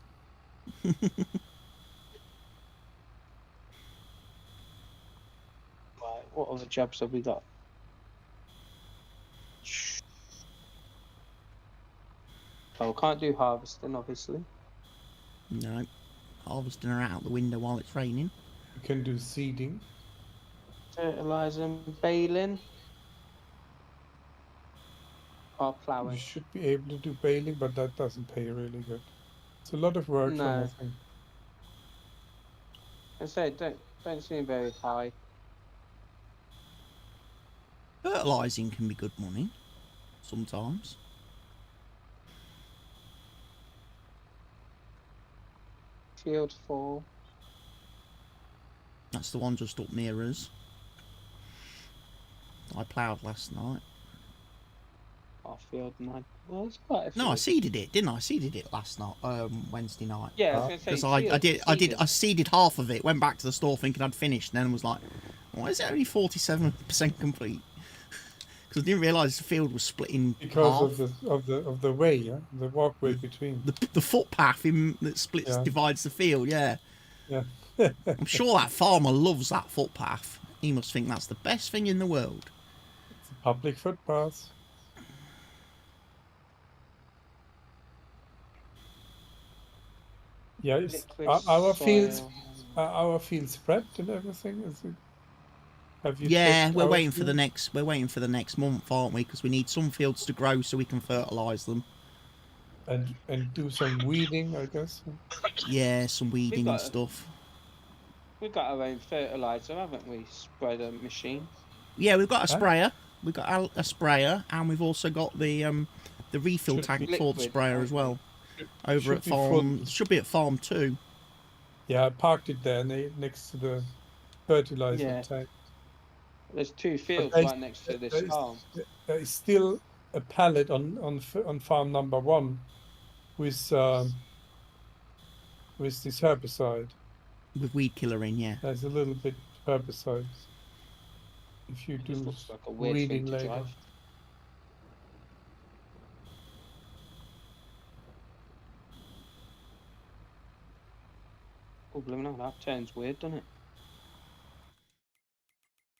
Right, what other jobs have we got? Oh, we can't do harvesting, obviously. No, harvesting her out the window while it's raining. You can do seeding. Fertilising, baling. Or You ploughing. should be able to do baling, but that doesn't pay really good. It's a lot of work for No. nothing. I say don't seem very high. Fertilising can be good money sometimes. Field 4. That's the one just up near us. I ploughed last night. Or field 9. Well, it's quite a few. No, I seeded it, didn't I? I seeded it last night, Wednesday night. Yeah, I was going to say. Because I seeded half of it. Went back to the store thinking I'd finished, and then was like, "Why is it only 47% complete?" Because I didn't realise the field was split in Because half. of the way, yeah, the walkway between. The footpath that splits Yeah. divides the field. Yeah, Yeah. I'm sure that farmer loves that footpath. He must think that's the best thing in the world. It's a public footpath. Yeah, it's, Liquid our fields. soil. Our fields prepped and everything. Is it? Have you? Yeah, checked we're our waiting for the fields? next. We're waiting for the next month, aren't we? Because we need some fields to grow so we can fertilise them. And do some weeding, I guess. Yeah, some weeding and got- stuff. We've got our own fertiliser, haven't we? Spreader machine. Yeah, we've got a Huh? sprayer. We've got a sprayer, and we've also got the refill Should tank be for the liquid, sprayer aren't as well. Should Over at be farm, full. should be at farm 2. Yeah, I parked it there next to the fertilizer Yeah. tank. There's 2 fields there right next to this there is- farm. There is still a pallet on farm number 1 with this herbicide. With weed killer in, yeah. There's a little bit herbicide. If you It just do looks like a weird weeding thing to later. drive. Oh, blooming hell, that turns weird, doesn't it?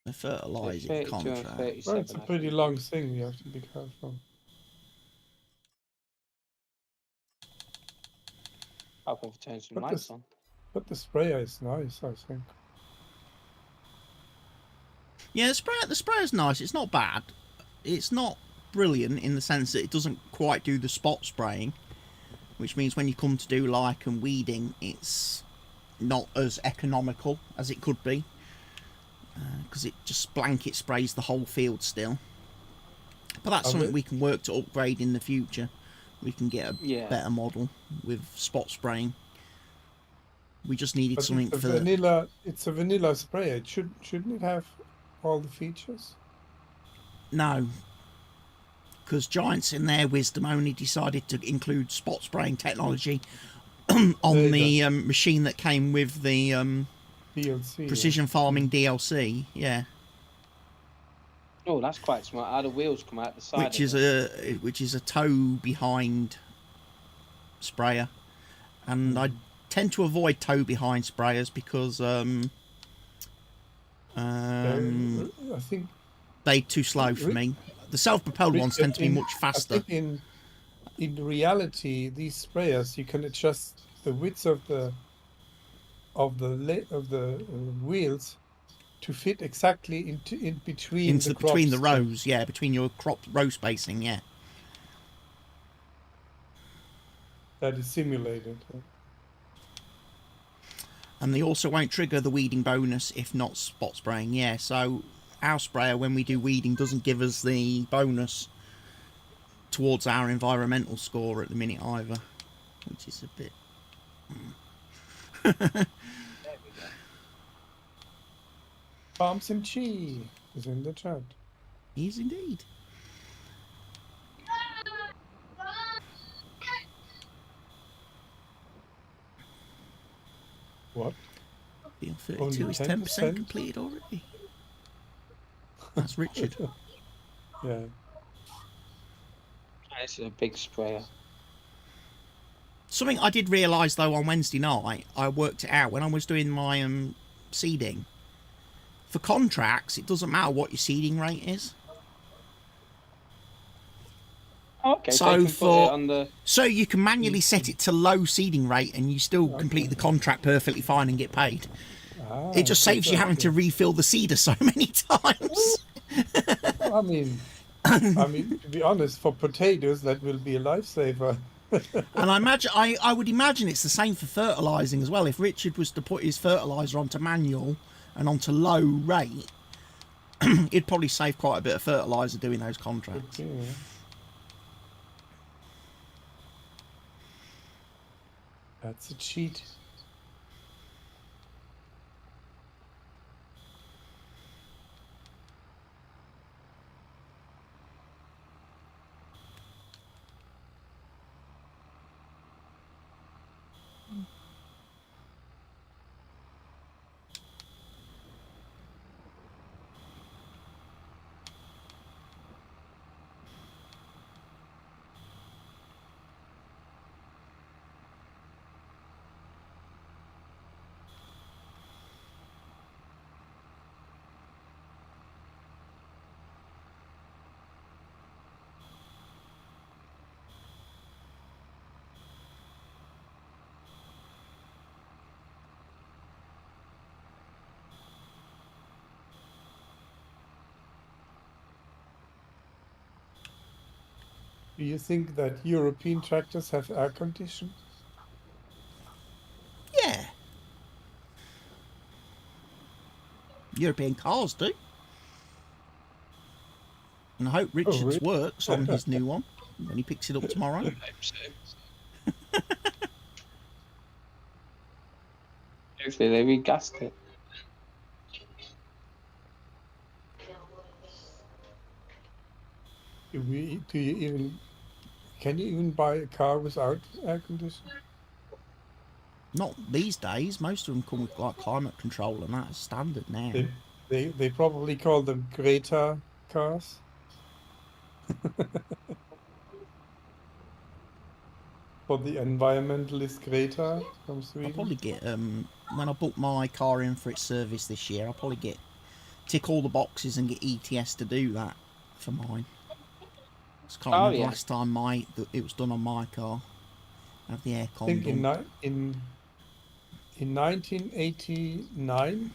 The fertilising 32 and contract. 37. Well, it's a I pretty think. long thing. You have to be careful. I'll have to turn some But lights this- on. But the sprayer is nice, I think. Yeah, the sprayer's nice. It's not bad. It's not brilliant in the sense that it doesn't quite do the spot spraying, which means when you come to do like and weeding, it's not as economical as it could be, because it just blanket sprays the whole field still. But that's Are something they- we can work to upgrade in the future. We can get a Yeah. better model with spot spraying. We just needed But something it's a for vanilla. It's a vanilla sprayer. Shouldn't it have all the features? no, because Giants in their wisdom only decided to include spot spraying technology on the machine that came with the DLC. precision farming DLC. Yeah, Oh, that's quite smart. How the wheels come out the side. which is a toe behind sprayer, and I tend to avoid toe behind sprayers because I think they're too slow for me. The self-propelled ones tend to be much faster. I think in reality, these sprayers you can adjust the width of the wheels to fit exactly in between the crops. Between the rows, yeah, between your crop row spacing, yeah. That is simulated. And they also won't trigger the weeding bonus if not spot spraying, yeah. So our sprayer, when we do weeding, doesn't give us the bonus towards our environmental score at the minute either, which is a bit. There we go. Farms and Chi is in the chat. Is indeed. What? Field 32 Only is 10% 10%? completed already. That's Richard. Yeah. It's a big sprayer. Something I did realise though on Wednesday night, I worked it out when I was doing my seeding. For contracts, it doesn't matter what your seeding rate is. Okay, So you can put for- it on the. So you can manually set it to low seeding rate and you still complete the contract perfectly fine and get paid. It just saves you having to refill the seeder so many times. I mean, to be honest, for potatoes, that will be a lifesaver. And I would imagine it's the same for fertilising as well. If Richard was to put his fertiliser onto manual and onto low rate, he'd probably save quite a bit of fertiliser doing those contracts. Okay. That's a cheat. Do you think that European tractors have air conditioning? Yeah. European cars do. And I hope Richard's really? works on his new one when he picks it up tomorrow. Hopefully they regassed it. Can you even buy a car without air conditioning? Not these days. Most of them come with like climate control and that's standard now. They probably call them Greta cars. For the environmentalist Greta from I'll Sweden. probably get when I book my car in for its service this year, I'll probably tick all the boxes and get ETS to do that for mine. I can't remember the last time it was done on my car. Have the aircon I think done. in 1989,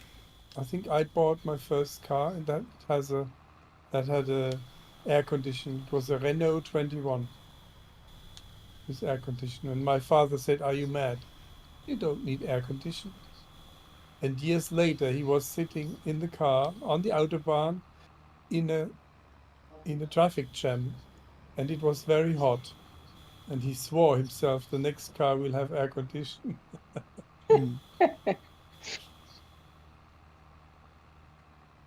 I think I bought my first car, and that had a air condition. It was a Renault 21 with air conditioning. And my father said, "Are you mad? You don't need air conditioning." And years later, he was sitting in the car on the autobahn in a in a traffic jam, and it was very hot, and he swore himself the next car will have air conditioning. Mm.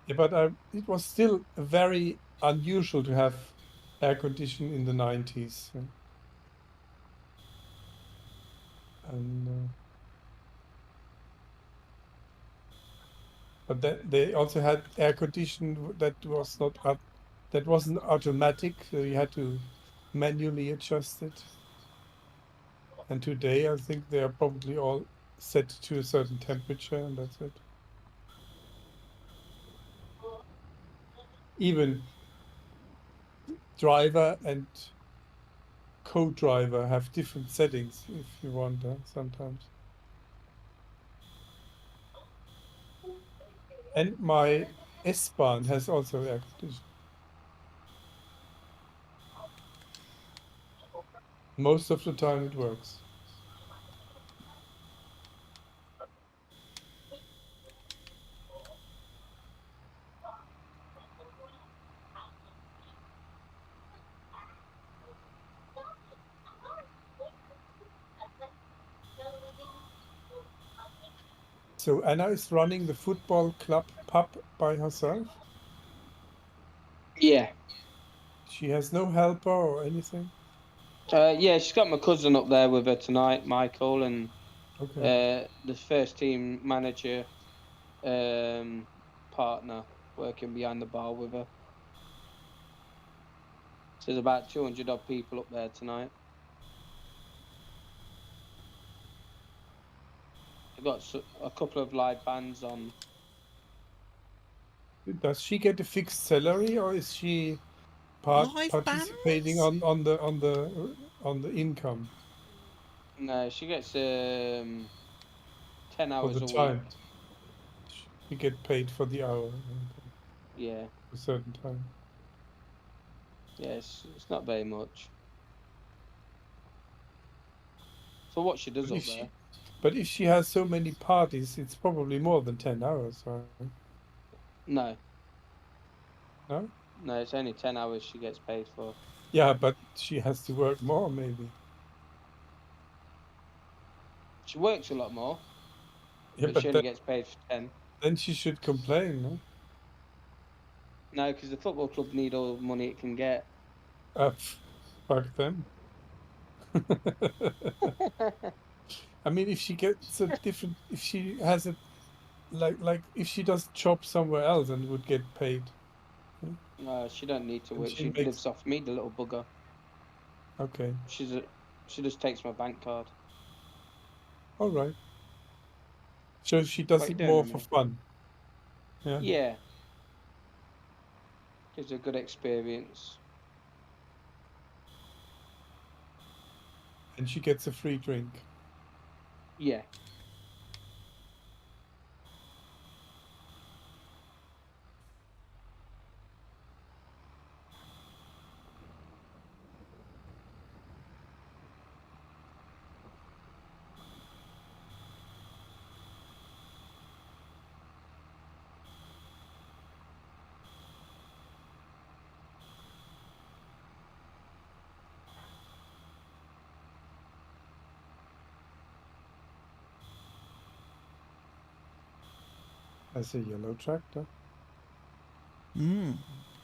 Yeah, but it was still very unusual to have air conditioning in the 90s. And but they also had air conditioning that was not that wasn't automatic, so you had to manually adjust it. And today, I think they are probably all set to a certain temperature, and that's it. Even driver and co-driver have different settings if you want, sometimes. And my S-Bahn has also air conditioning. Most of the time it works. So Anna is running the football club pub by herself. Yeah. She has no helper or anything. Yeah, she's got my cousin up there with her tonight, Michael, and Okay. the first team manager partner working behind the bar with her. So there's about 200 odd people up there tonight. They've got a couple of live bands on. Does she get a fixed salary, or is she Live participating bands? on the income No, she gets 10 for hours the a week. time? She get paid for the hour. Okay. Yeah. A certain time. Yes, it's not very much for what she does But up if there. if she has so many parties, it's probably more than 10 hours, right? No, No? no, it's only 10 hours she gets paid for. Yeah, but she has to work more, maybe. She works a lot more, Yeah, but she but only gets paid for 10. then she should complain, no? No, because the football club need all the money it can get. Fuck them. I mean, if she gets a different, if she has a, like if she does job somewhere else and would get paid, No, she don't need to and work. she She makes, lives off me, the little bugger. okay, She just takes my bank card. all right. So she does What are you it doing, more for Remy? fun. Yeah. Yeah, gives a good experience. And she gets a free drink. Yeah. As a yellow tractor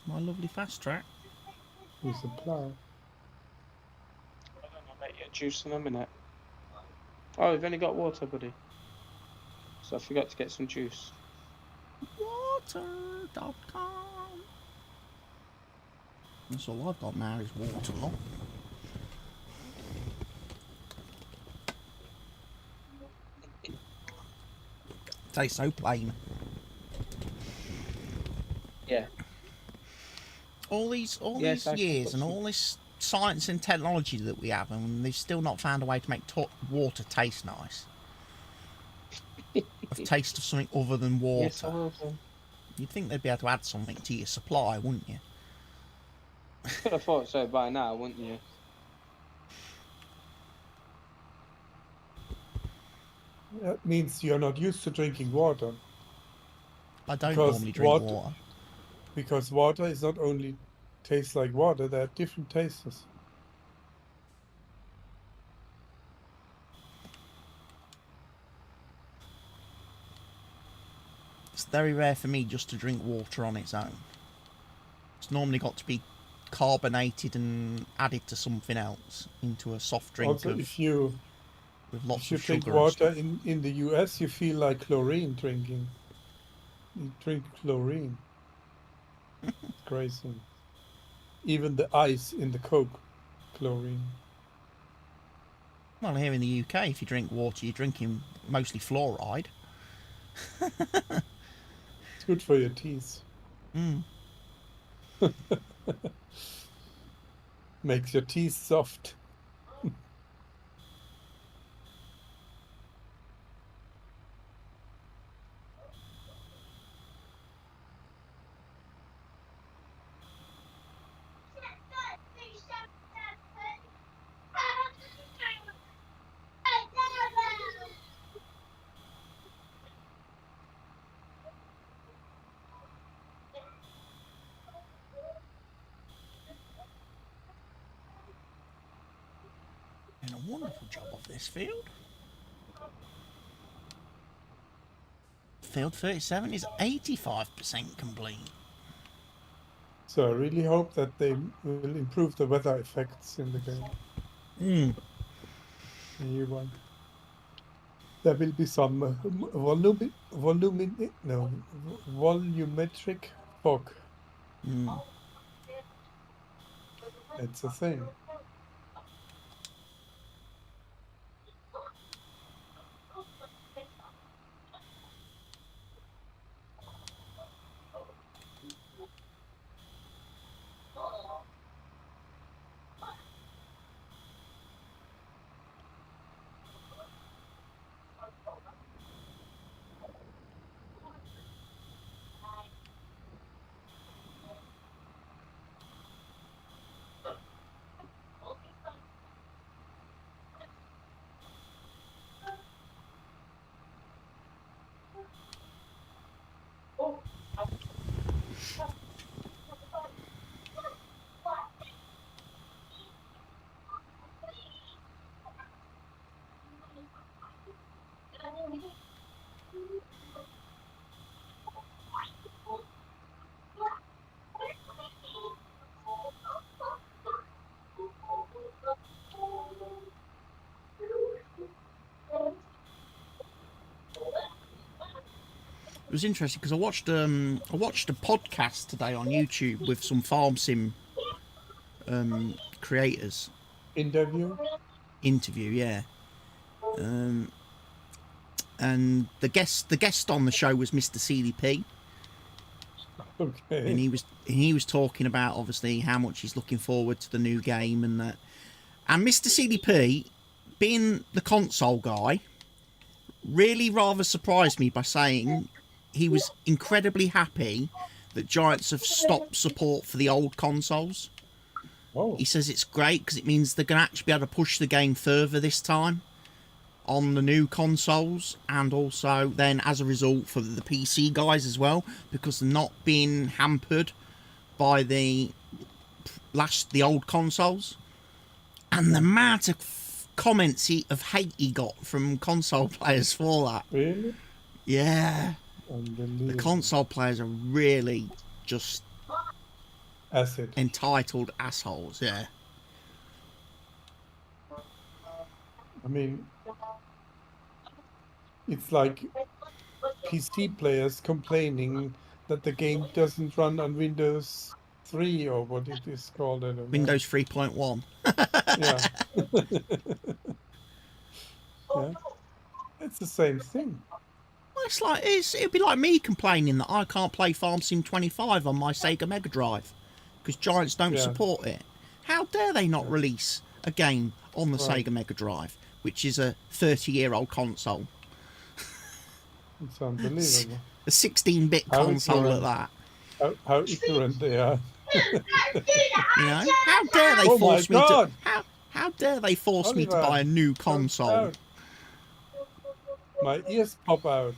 My lovely fast track. with a plow. I don't know, mate. Get juice in a minute. Oh, we've only got water, buddy. So I forgot to get some juice. Water.com. That's all I've got now is water. Tastes so plain. Yeah. All these Yes, I can years put and some. all this science and technology that we have, and they've still not found a way to make water taste nice. Of taste of something other than water. Yes, I will do. You'd think they'd be able to add something to your supply, wouldn't you? Could have thought so by now, wouldn't you? That means you're not used to drinking water. I don't Because normally drink water. Because water is not only tastes like water. There are different tastes. It's very rare for me just to drink water on its own. It's normally got to be carbonated and added to something else, into a soft drink Also, if you with lots if you of drink sugar and water stuff. in the US, you feel like chlorine drinking. You drink chlorine. It's crazy. Even the ice in the Coke, chlorine. Well, here in the UK, if you drink water, you're drinking mostly fluoride. It's good for your teeth. Mm. Makes your teeth soft. Doing a wonderful job of this field. Field 37 is 85% complete. So I really hope that they will improve the weather effects in the game. Mm. The new one. There will be some volumetric fog. Mm. It's a thing. It was interesting because I watched a podcast today on YouTube with some farm sim creators Interview. interview, yeah. And the guest on the show was Mr. CDP, Okay. and he was talking about obviously how much he's looking forward to the new game and that. And Mr. CDP, being the console guy, really rather surprised me by saying he was incredibly happy that Giants have stopped support for the old consoles. Oh. He says it's great because it means they're going to actually be able to push the game further this time on the new consoles, and also then as a result for the PC guys as well, because they're not being hampered by the old consoles. And the amount of comments of hate he got from console players for that. Really? Yeah. Unbelievable. The console players are really just Acid. entitled assholes, yeah. I mean, it's like PC players complaining that the game doesn't run on Windows 3 or what it is called. I don't know. Windows 3.1. Yeah. Yeah. It's the same thing. Well, it's like it'd be like me complaining that I can't play Farm Sim 25 on my Sega Mega Drive because Giants don't Yeah. support it. How dare they not release a game on the Right. Sega Mega Drive, which is a 30-year-old console, It's unbelievable. a 16-bit How console at ignorant. that? How ignorant they are. You know, how dare they Oh my force me to? God! How dare they force me to Oliver, buy a new don't console? shout. My ears pop out.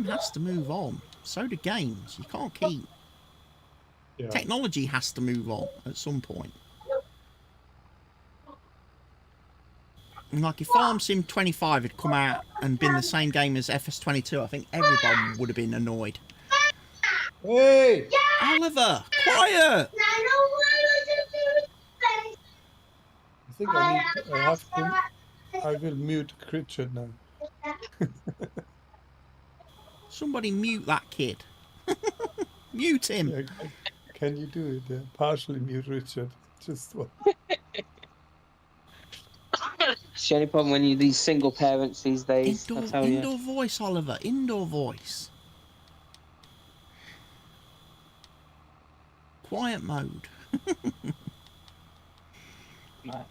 Time has to move on. So do games. You can't keep. Yeah. Technology has to move on at some point. And like if Farm Sim 25 had come out and been the same game as FS22, I think everyone would have been annoyed. Hey! Oliver, quiet! I think I will mute Richard now. Somebody mute that kid. Mute him. Yeah, can you do it? Yeah. Partially mute Richard. Just one. It's the only problem when you these single parents these days. I tell you. Indoor voice, Oliver. Indoor voice. Quiet mode. Right.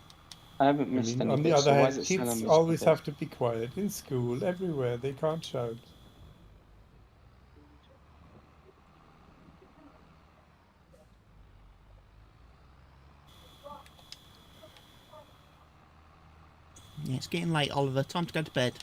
I haven't I missed mean, any on the bits, other so why is hand, it still kids on always speaker? have to be quiet in school, everywhere. They can't shout. Yeah, it's getting late, Oliver. Time to go to bed.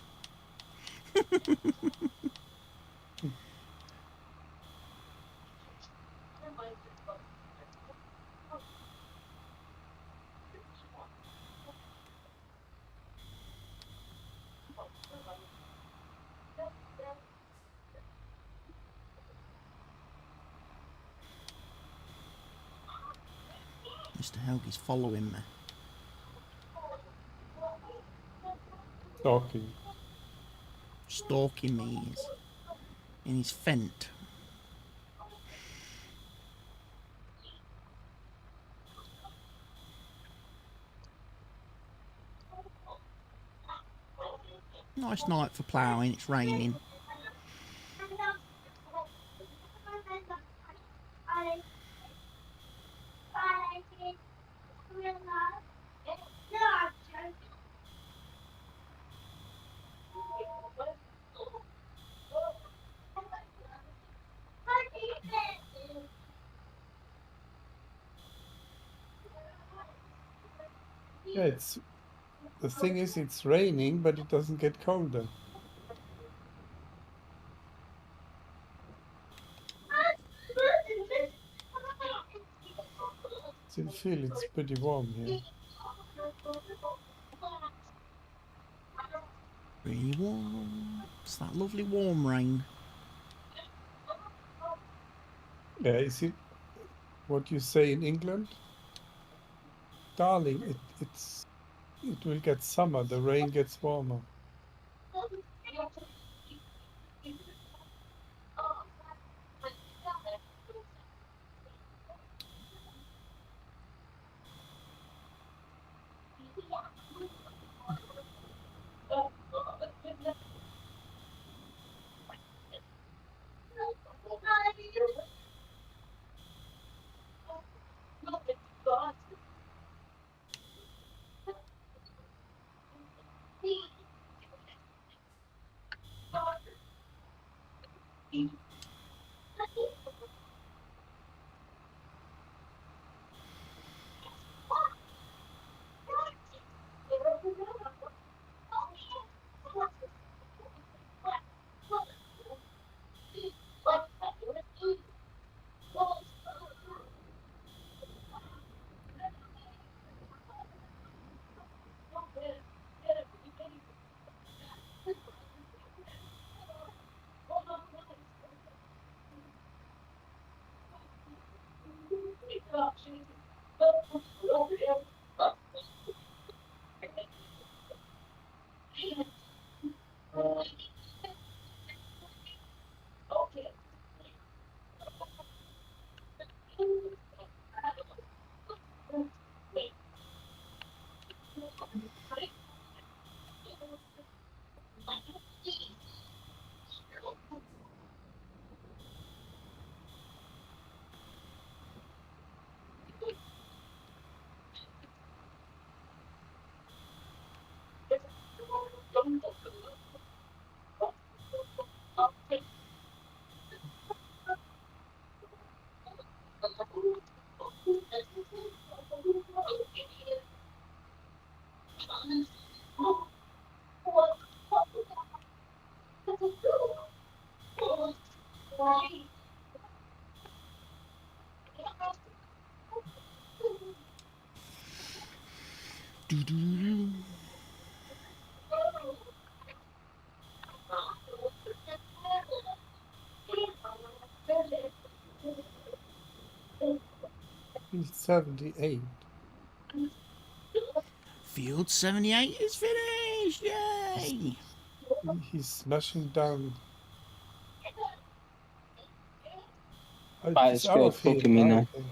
Mr. Helgi's following me. Talking. Stalking me in his Fent. Nice night for ploughing. It's raining. Yeah, the thing is, it's raining, but it doesn't get colder. Still feel it's pretty warm here. Really warm. It's that lovely warm rain. Yeah, is it what you say in England? Darling, it will get summer, the rain gets warmer. Do-do-do-do. Field 78. Field 78 is finished! Yay! He's smashing down. Right, It's it's our good. field Cooking me now, I now. think.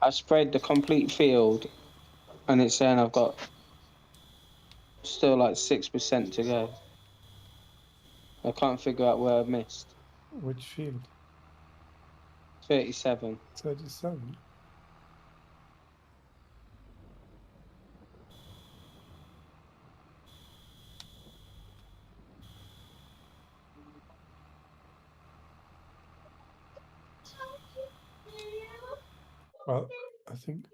I sprayed the complete field, and it's saying I've got still like 6% to go. I can't figure out where I missed. Which field? 37. 37. Well, I think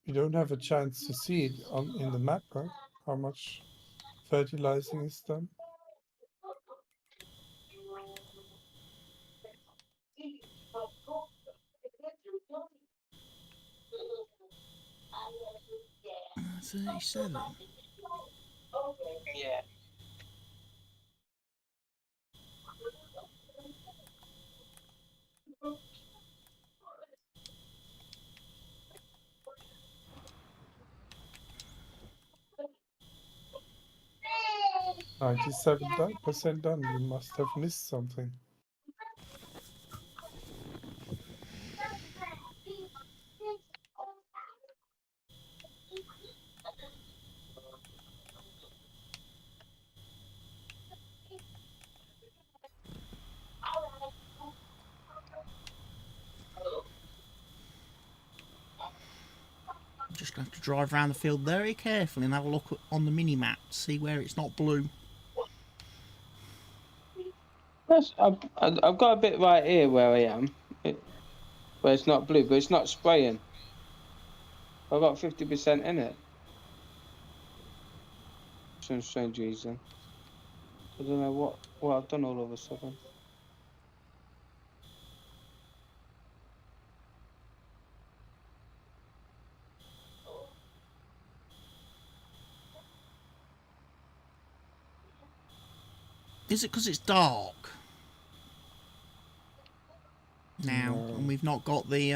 you don't have a chance to see it on in the map, right? How much fertilizing is done? Uh, 37. Yeah. Percent done. You must have missed something. I'm just going to have to drive around the field very carefully and have a look on the mini map to see where it's not blue. Yes, I've got a bit right here where I am, where it's not blue, but it's not spraying. I've got 50% in it. For some strange reason. I don't know what I've done all of a sudden. Is it because it's dark now No. and we've not got the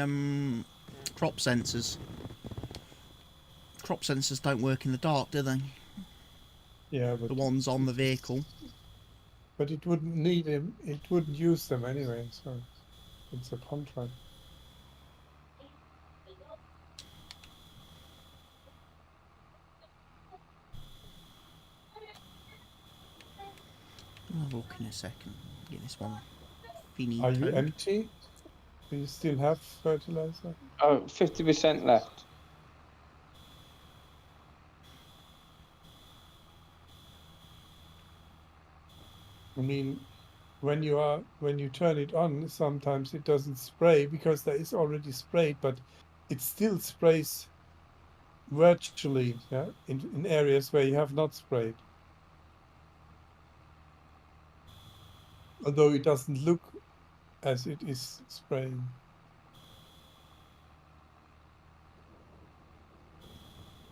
crop sensors? Crop sensors don't work in the dark, do they? Yeah, but The ones on the vehicle. But it wouldn't need him. It wouldn't use them anyway. So it's a contract. I'll have a look in a second. Get this one. Finito. Are you empty? Do you still have fertilizer? Oh, 50% left. I mean, when you turn it on, sometimes it doesn't spray because there is already sprayed, but it still sprays virtually, yeah, in areas where you have not sprayed. Although it doesn't look as it is spraying.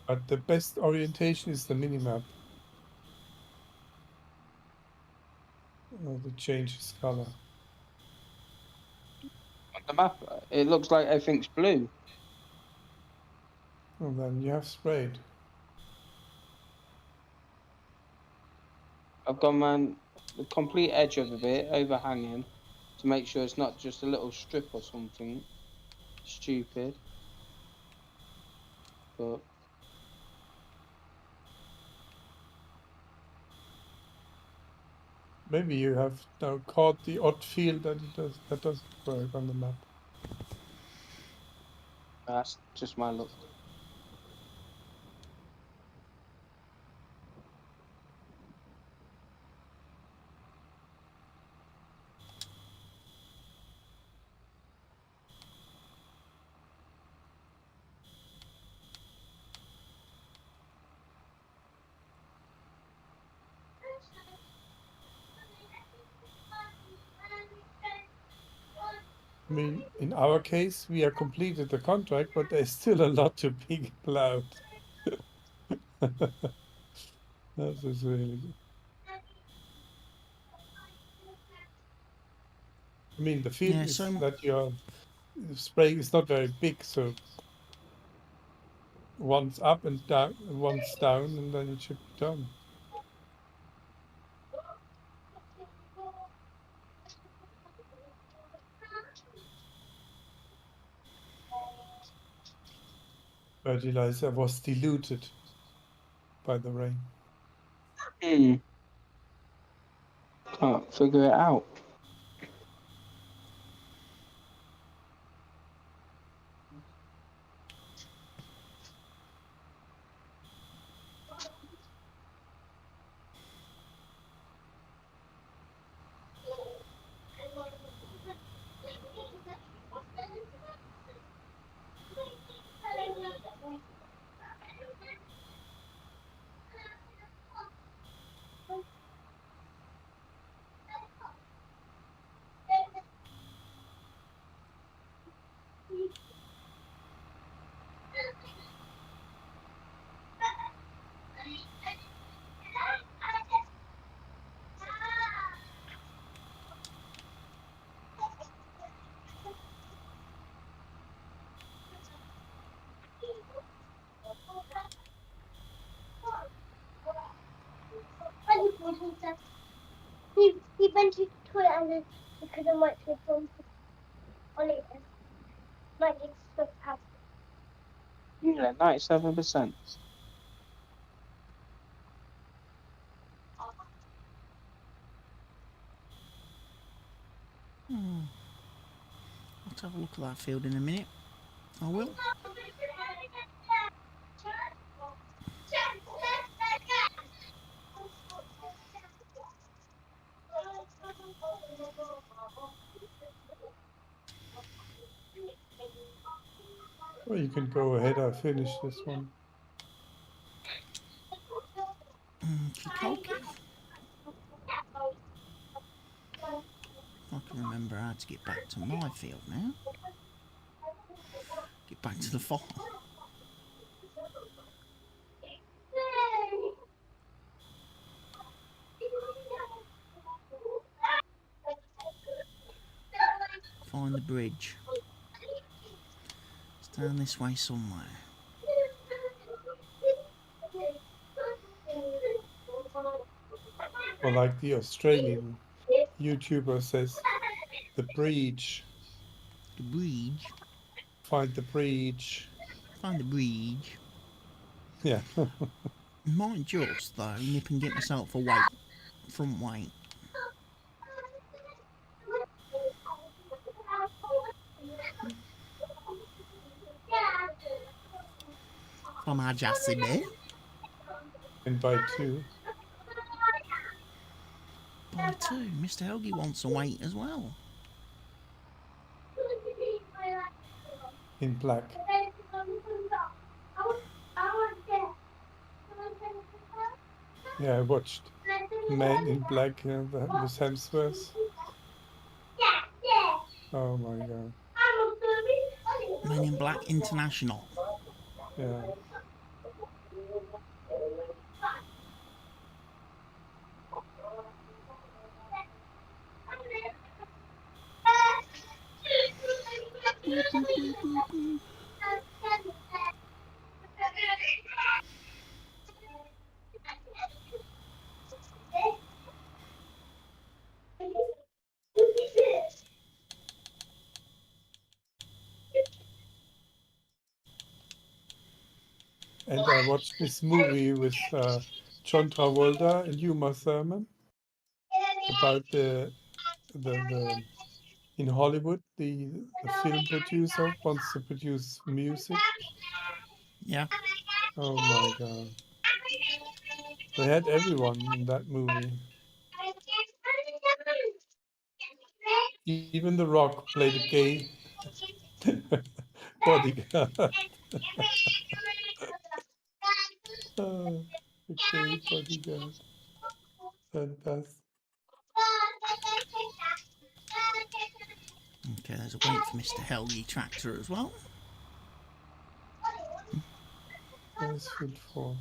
But the best orientation is the minimap. That changes color. On the map, it looks like everything's blue. And then you have sprayed. I've gone round the complete edge of it, overhanging, to make sure it's not just a little strip or something stupid. But Maybe you have now caught the odd field that doesn't work on the map. that's just my luck. I mean, in our case, we are completed the contract, but there's still a lot to be plowed. That is really good. I mean, the field Yeah, is so that you're spraying is not very big, so one's up and down, one's down, and then it should be done. Fertilizer was diluted by the rain. Can't figure it out. He went to the toilet and then he couldn't wipe his bum on it. Like it's so fast. Yeah, 97%. let's have a look at that field in a minute. I will. Well, you can go ahead. I finished this one. Okie I can remember how to get back to my field now. Get back to the farm. Find the bridge. It's down this way somewhere. Or like the Australian YouTuber says, the breach. The bridge. Find the breach. Find the bridge. Yeah. Might just, though, nip and get myself a weight. Front weight. From our Jassy Bear. And by two. By two. Mr. Helgi wants a weight as well. In black. Yeah, I watched Man in Black with Hemsworth. Oh my god. Men in Black International. Yeah. And I watched this movie with John Travolta and Uma Thurman about the in Hollywood the film producer wants to produce music. Yeah. Oh my god. They had everyone in that movie. Even The Rock played a gay bodyguard. Oh, a gay bodyguard. Fantastic. Okay, there's a wait for Mr. Helgi tractor as well. There's field form.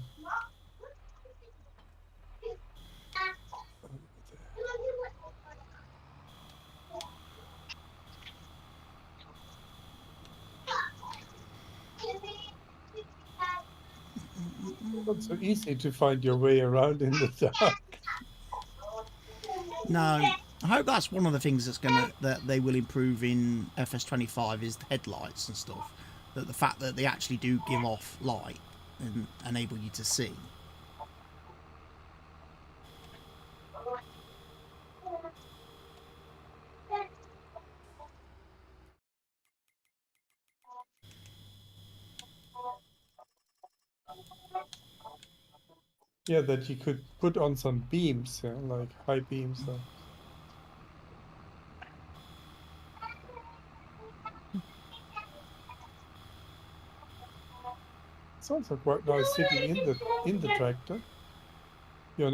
Not so easy to find your way around in the dark. No, I hope that's one of the things that they will improve in FS25 is the headlights and stuff. That the fact that they actually do give off light and enable you to see. Yeah, that you could put on some beams, yeah, like high beams. It's also quite nice sitting in the tractor. You're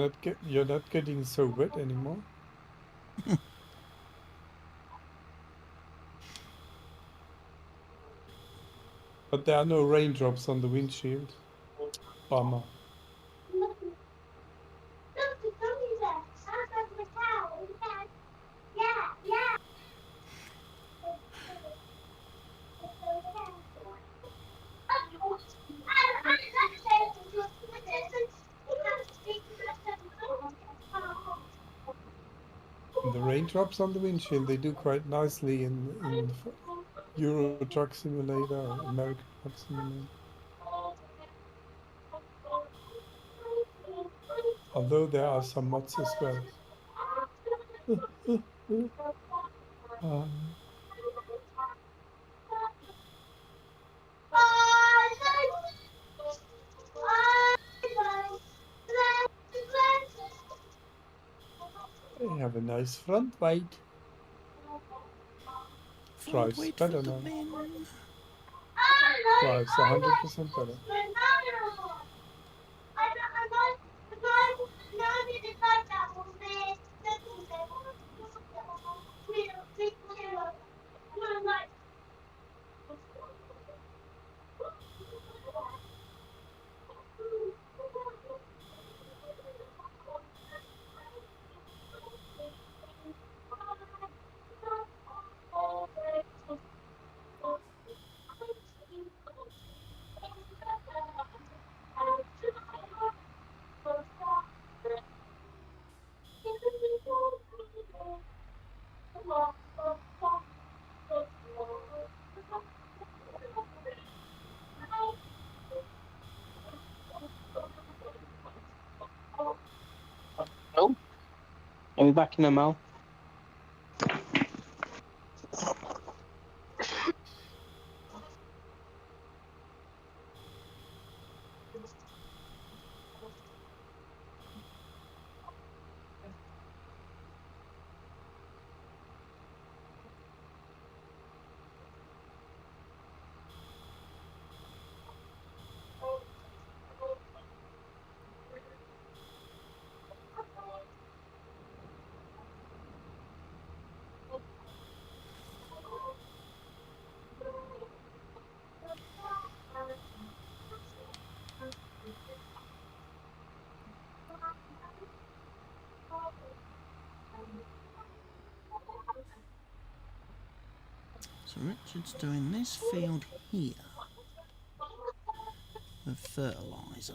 not getting so wet anymore. But there are no raindrops on the windshield. Bummer. And the raindrops on the windshield, they do quite nicely in Euro Truck Simulator or American Truck Simulator. Although there are some mods as well. They have a nice front weight. Front Drives weight for better the now. win. Drives 100% better. Oh, are we back in the mouth? So Richard's doing this field here of fertiliser.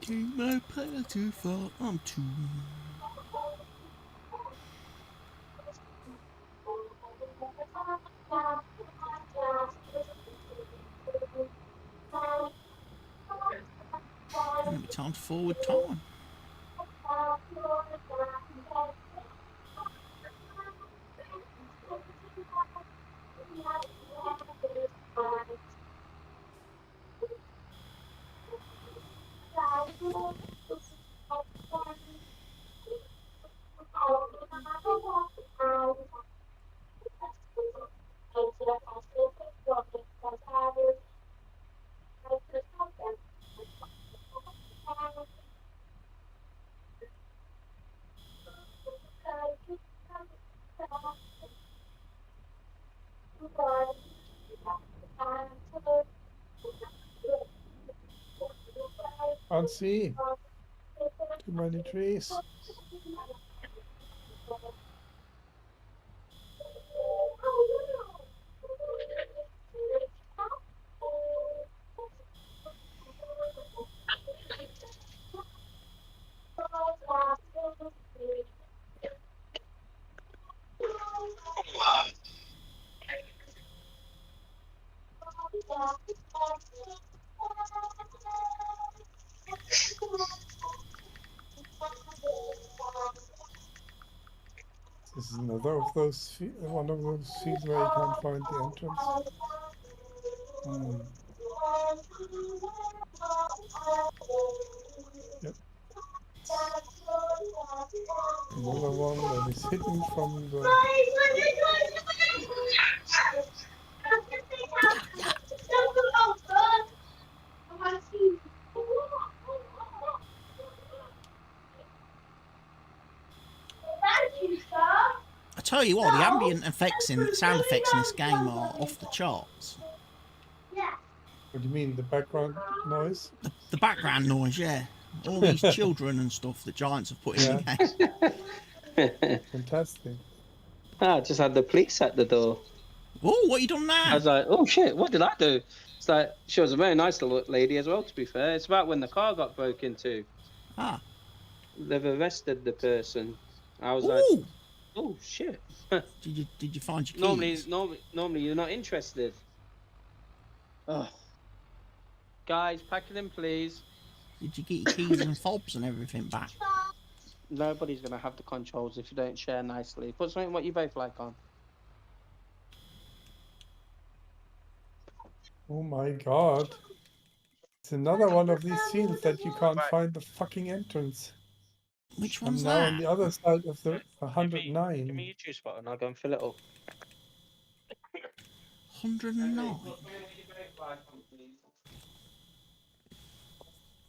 Keep my player too far, I'm too. And it'll be time to forward time. Can't see. Too many trees. This is another of those one of those fields where you can't find the entrance. Yep. Another one that is hidden from the. I tell you what, the ambient effects sound effects in this game are off the charts. What do you mean, the background noise? The background noise, yeah. All these children and stuff that Giants have put in the game. Fantastic. I just had the police at the door. Oh, what you done I now? was like, oh shit, what did I do? It's like, she was a very nice little lady as well, to be fair. It's about when the car got broke into. Ah. They've arrested the person. I was Ooh. like, oh shit. Did you find your keys? Normally you're not interested. Oh. Guys, pack it in, please. Did you get your keys and fobs and everything back? Nobody's gonna have the controls if you don't share nicely. Put something what you both like on. Oh my god. It's another one of these fields that you can't find the fucking entrance. Which I'm one's now that? on the other side of the Give 109. me your juice bottle and I'll go and fill it up. 109.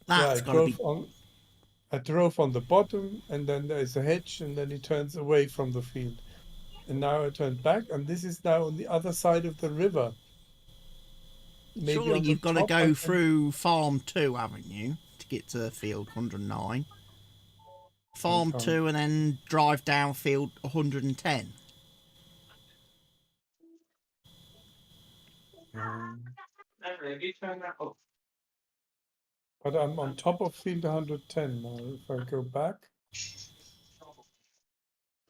Yeah, That's gotta be. I drove on the bottom, and then there's a hedge, and then it turns away from the field. And now I turned back, and this is now on the other side of the river. Maybe Surely on the you've got to top I go can- through Farm 2, haven't you, to get to Field 109? Farm can't. 2 and then drive down Field 110. Have you turned that up? But I'm on top of field 110 now. If I go back,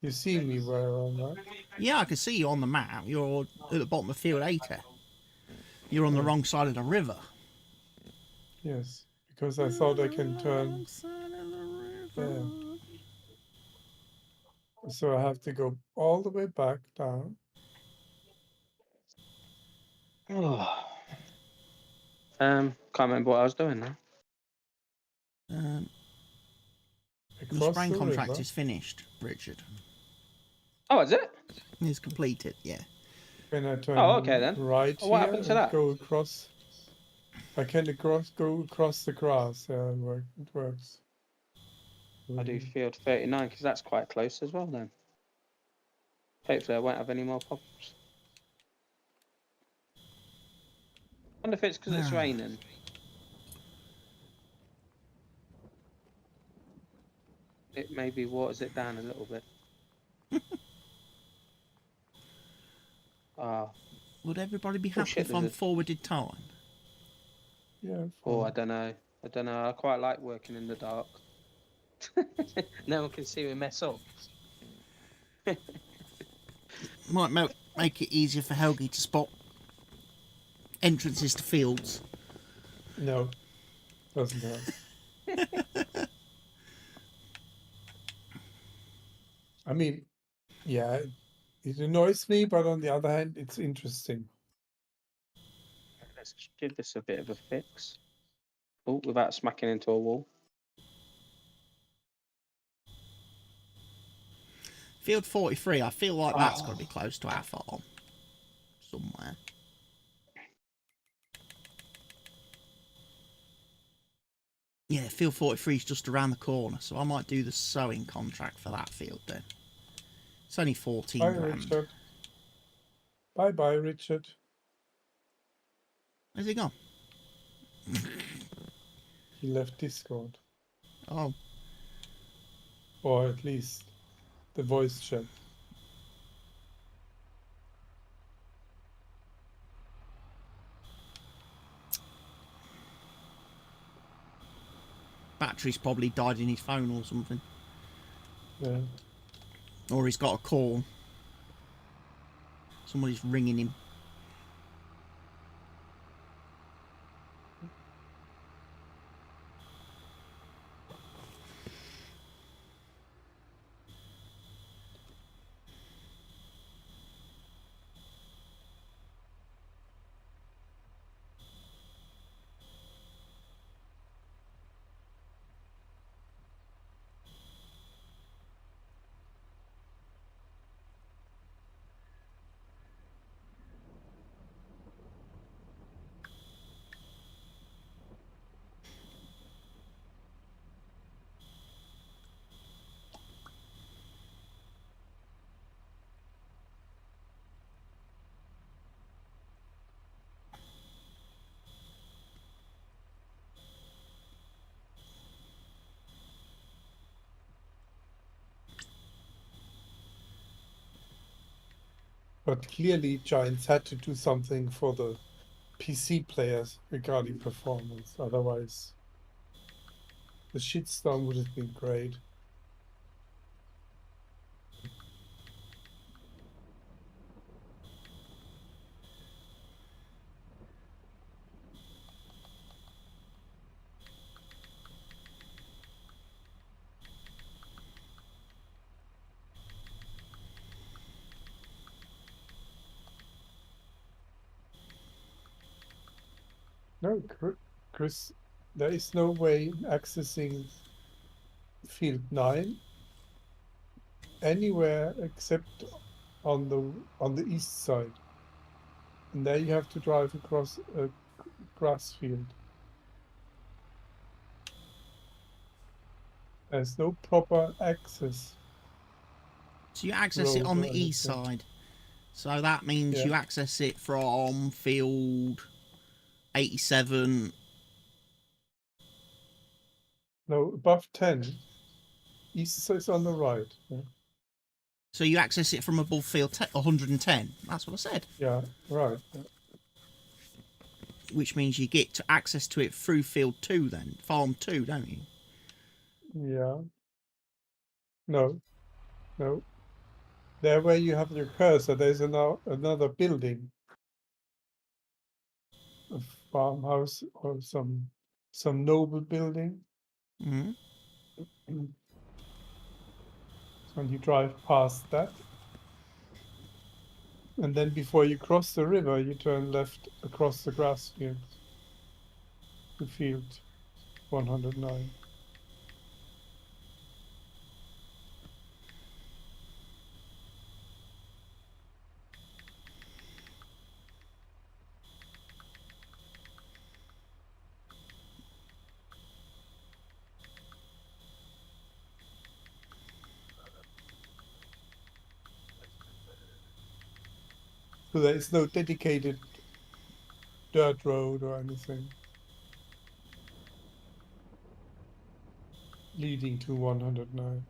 you see me where I'm at. Yeah, I can see you on the map. You're at the bottom of Field 80. You're on the wrong side of the river. Yes, because I thought I can turn. Yeah. So I have to go all the way back down. Can't remember what I was doing now. The Across spraying the contract river. is finished, Richard. Oh, is it? It's completed, yeah. When I turn okay then. right What here happened to and that? go across. I can go across the grass. Yeah, it works. I do field 39 because that's quite close as well then. Hopefully I won't have any more problems. wonder if it's because it's raining. It maybe waters it down a little bit. Would everybody be Oh, happy shit, if I'm there's a- forwarded time? Yeah. Oh, I fine. don't know. I don't know. I quite like working in the dark. No one can see me mess up. Might make it easier for Helgi to spot entrances to fields. No, doesn't help. I mean, yeah, it annoys me, but on the other hand, it's interesting. Let's give this a bit of a fix. Oh, without smacking into a wall. Field 43, I feel like that's got to be close to our farm. Somewhere. Yeah, field 43 is just around the corner, so I might do the sowing contract for that field then. It's only 14 Bye, grand. Richard. Bye, Richard. Where's he gone? He left Discord, Oh, or at least the voice chat. battery's probably died in his phone or something. Yeah. Or he's got a call. Somebody's ringing him. But clearly, Giants had to do something for the PC players regarding performance. Otherwise, the shitstorm would have been great. No, Chris, there is no way accessing field 9 anywhere except on the east side. And there you have to drive across a grass field. There's no proper access. So you access it Road on or the east anything. side. So that means Yeah. you access it from field 87. No, above 10. East is on the right. Yeah, So you access it from above field 110. That's what I said. yeah, right. Which means you get to access to it through field 2 then. Farm 2, don't you? Yeah. No, no. There where you have your cursor, there's another building. A farmhouse or some noble building. Mm-hmm. And you drive past that. And then before you cross the river, you turn left across the grass fields to field 109. So there is no dedicated dirt road or anything leading to 109.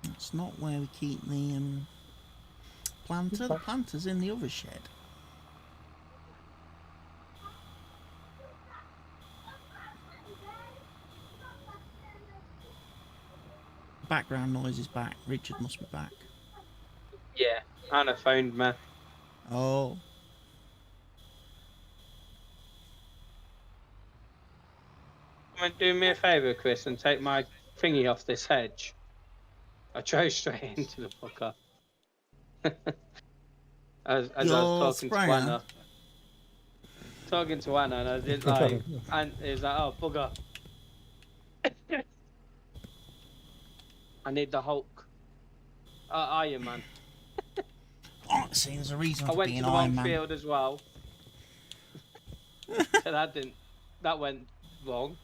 That's not where we keep the planter. The planter's in the other shed. Background noise is back. Richard must be back. Yeah, Anna phoned me. Oh, Come and do me a favour, Chris, and take my thingy off this hedge. I drove straight into the fucker. as I was your talking to sprayer. Anna. And I did like, and it was like, oh, bugger. I need the Hulk. Iron Man. Oh, see, there's a reason I for went being to the wrong Iron Man. field as well. So that went wrong.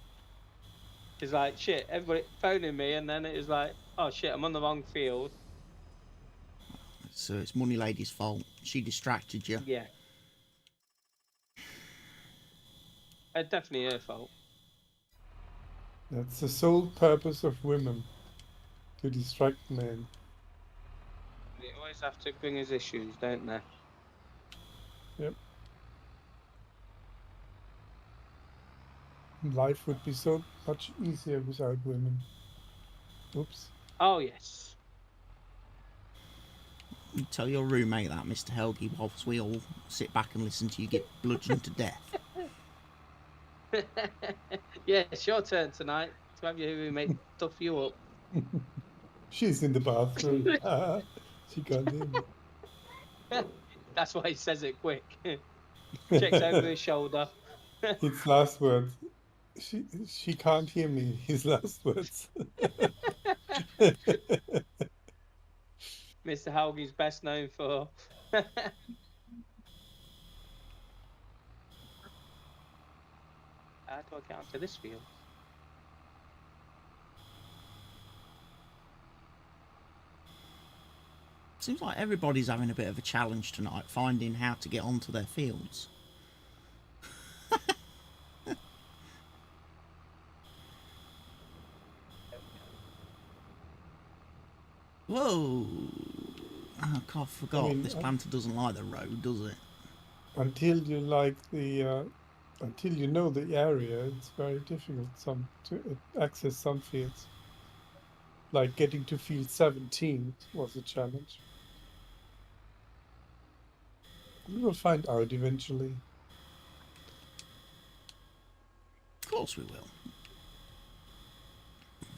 It's like, shit, everybody phoning me, and then it was like, oh shit, I'm on the wrong field. So it's Money Lady's fault. She distracted you. Yeah. It's definitely her fault. That's the sole purpose of women, to distract men. They always have to bring us issues, don't they? Yep. Life would be so much easier without women. Oops. Oh, yes. You tell your roommate that, Mr. Helgi, whilst we all sit back and listen to you get bludgeoned to death. Yeah, it's your turn tonight to have your roommate tough you up. She's in the bathroom. She can't hear me. That's why he says it quick. Checks over his shoulder. His last words. She can't hear me. His last words. Mr. Helgi's best known for. How do I get onto this field? Seems like everybody's having a bit of a challenge tonight, finding how to get onto their fields. Whoa! Oh, God, I forgot. I mean, this planter doesn't like the road, does it? until you like the until you know the area, it's very difficult to access some fields. Like getting to field 17 was a challenge. We will find out eventually. Of course we will.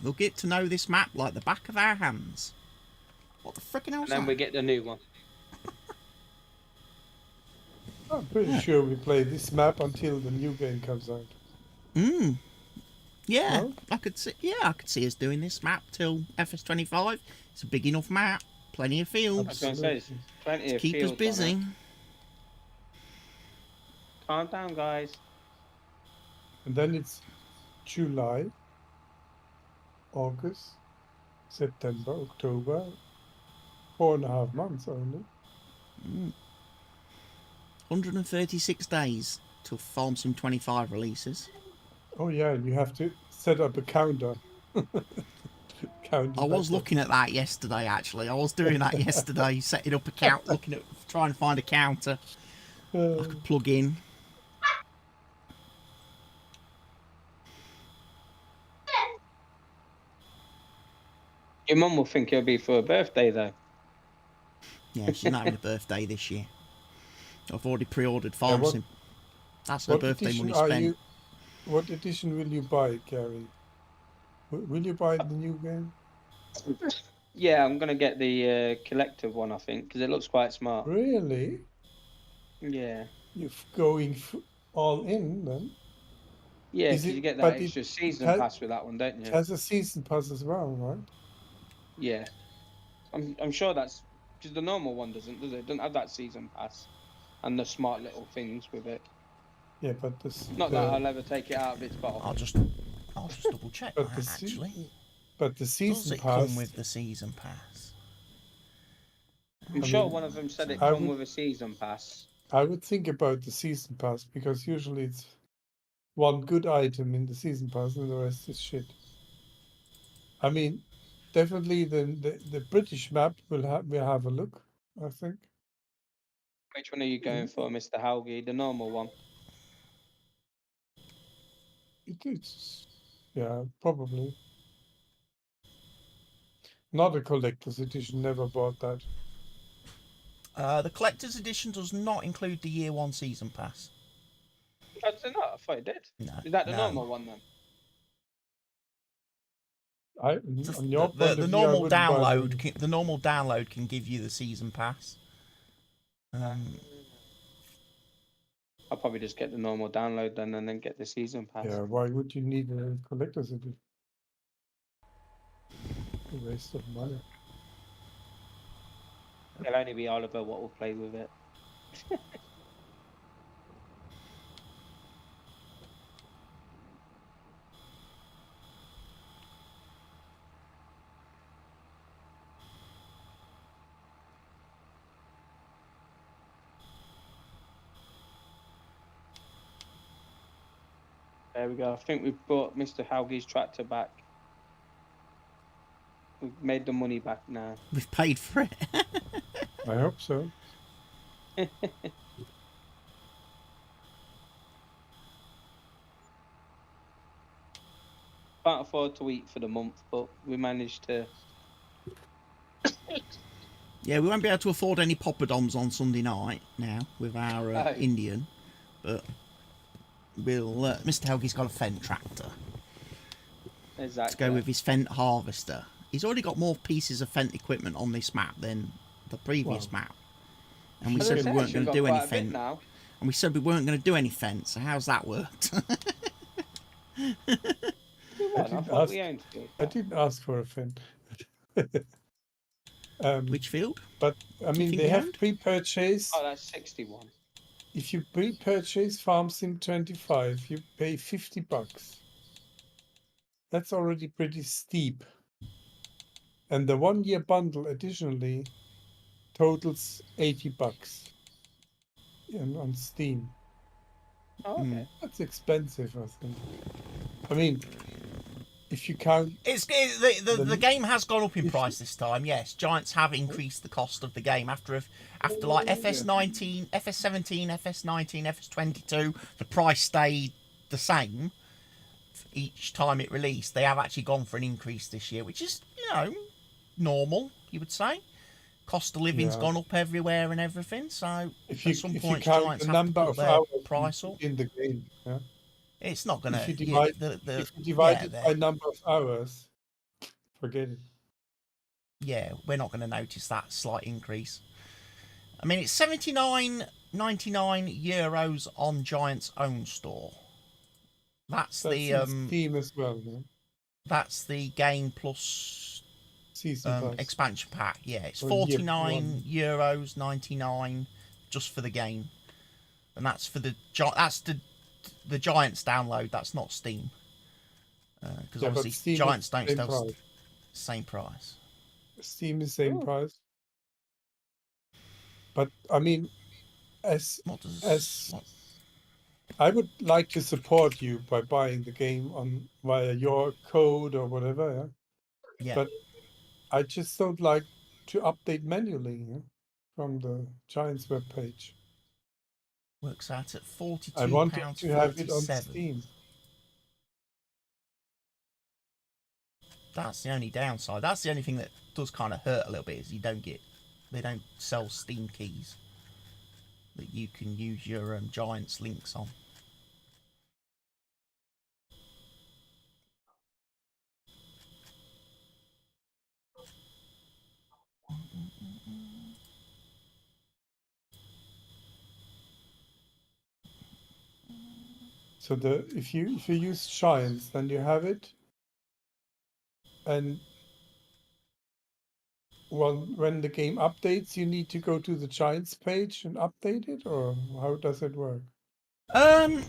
We'll get to know this map like the back of our hands. What the frickin' hell's And then that? we get the new one. I'm pretty sure we play this map until the new game comes out. Yeah, No? I could see. Yeah, I could see us doing this map till FS25. It's a big enough map, plenty of I was fields, going to say, there's plenty of keep us fields on busy. it. Calm down, guys. And then it's July, August, September, October. 4.5 months only. 136 days till Farm Sim 25 releases. Oh yeah, you have to set up a counter. I was looking at that yesterday. Actually, I was doing that yesterday, setting up a count, looking at trying to find a counter I could plug in. Your mum will think it'll be for her birthday, though. Yeah, she's not having a birthday this year. I've already pre-ordered Farm Sim. That's her birthday money spent. What edition will you buy, Gary? Will you buy the new game? Yeah, I'm going to get the collective one, I think, because it looks quite smart. Really? Yeah. You're going all in then? Yeah, Is because you it- get but that it extra season has- pass with that one, don't It you? has a season pass as well, right? Yeah. I'm sure that's because the normal one does it? It doesn't have that season pass and the smart little things with it. Yeah, but this. Not that I'll ever take it out of its box. I'll just double check But that the actually. But the Does season it pass. come with the season pass? I'm sure one of them said it come with a season pass. I would think about the season pass because usually it's one good item in the season pass and the rest is shit. I mean, definitely the British map will have a look, I think. Which one are you going for, Mr. Hauge? The normal one? It's yeah, probably. Not a collector's edition, never bought that. The collector's edition does not include the year 1 season pass. Does it not? I thought it did. No. Is that the normal one then? On your point The of view, I normal wouldn't buy download them. the normal download can give you the season pass. I'll probably just get the normal download then and then get the season pass. Yeah, why would you need a collector's edition? A waste of money. It'll only be Oliver what will play with it. There we go. I think we've brought Mr. Hauge's tractor back. We've made the money back now. We've paid for it. I hope so. Can't afford to eat for the month, but we managed to. Yeah, we won't be able to afford any poppadoms on Sunday night now with our Oh. Indian, but we'll. Mr. Helge's got a Fendt tractor Exactly. to go with his Fendt harvester. He's already got more pieces of Fendt equipment on this map than the previous map, and we As I said we said, weren't she's going to got do any quite a bit Fendt. now. And we said we weren't going to do any Fendt. So how's that worked? I thought we owned field. I didn't ask for a Fendt. Which field? But I Do you mean, think they you have owned? pre-purchase. Oh, that's 61. If you pre-purchase Farm Sim 25, you pay $50. That's already pretty steep. And the 1 year bundle additionally totals $80 on Steam. Oh, okay. That's expensive, I think. I mean, if you count, the game has gone up in price this time. Yes, Giants have increased the cost of the game after like FS19, FS17, FS19, FS22. The price stayed the same each time it released. They have actually gone for an increase this year, which is normal, you would say. Cost of living's gone up everywhere and everything. So if at some you point, count Giants the have to number put of their hours price up. in the game, It's not going if you to. divide, if you divide it by number of hours, forget it. Yeah, we're not going to notice that slight increase. I mean, it's €79.99 on Giant's own store. That's the Steam as well. That's the Game Plus Season Pass. expansion pack. Yeah, it's €49.99 just for the game, and that's for the Giants download. That's not Steam, because obviously Giants don't sell same price. Steam is same price. But I mean, as I would like to support you by buying the game via your code or whatever. Yeah. But I just don't like to update manually from the Giants webpage. Works out at £42.47. I wanted to have it on Steam. That's the only downside. That's the only thing that does kind of hurt a little bit, is they don't sell Steam keys that you can use your Giants links on. So if you use Giants, then you have it, and when the game updates, you need to go to the Giants page and update it, or how does it work? I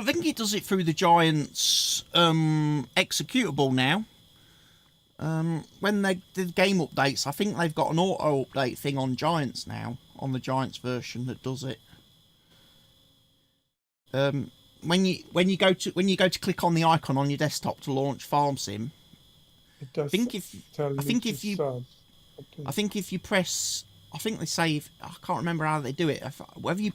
think it does it through the Giants executable now. When they did game updates, I think they've got an auto update thing on Giants now, on the Giants version that does it. When you go to click on the icon on your desktop to launch Farm Sim, it does. I think if you press, I think they say, I can't remember how they do it. Whether you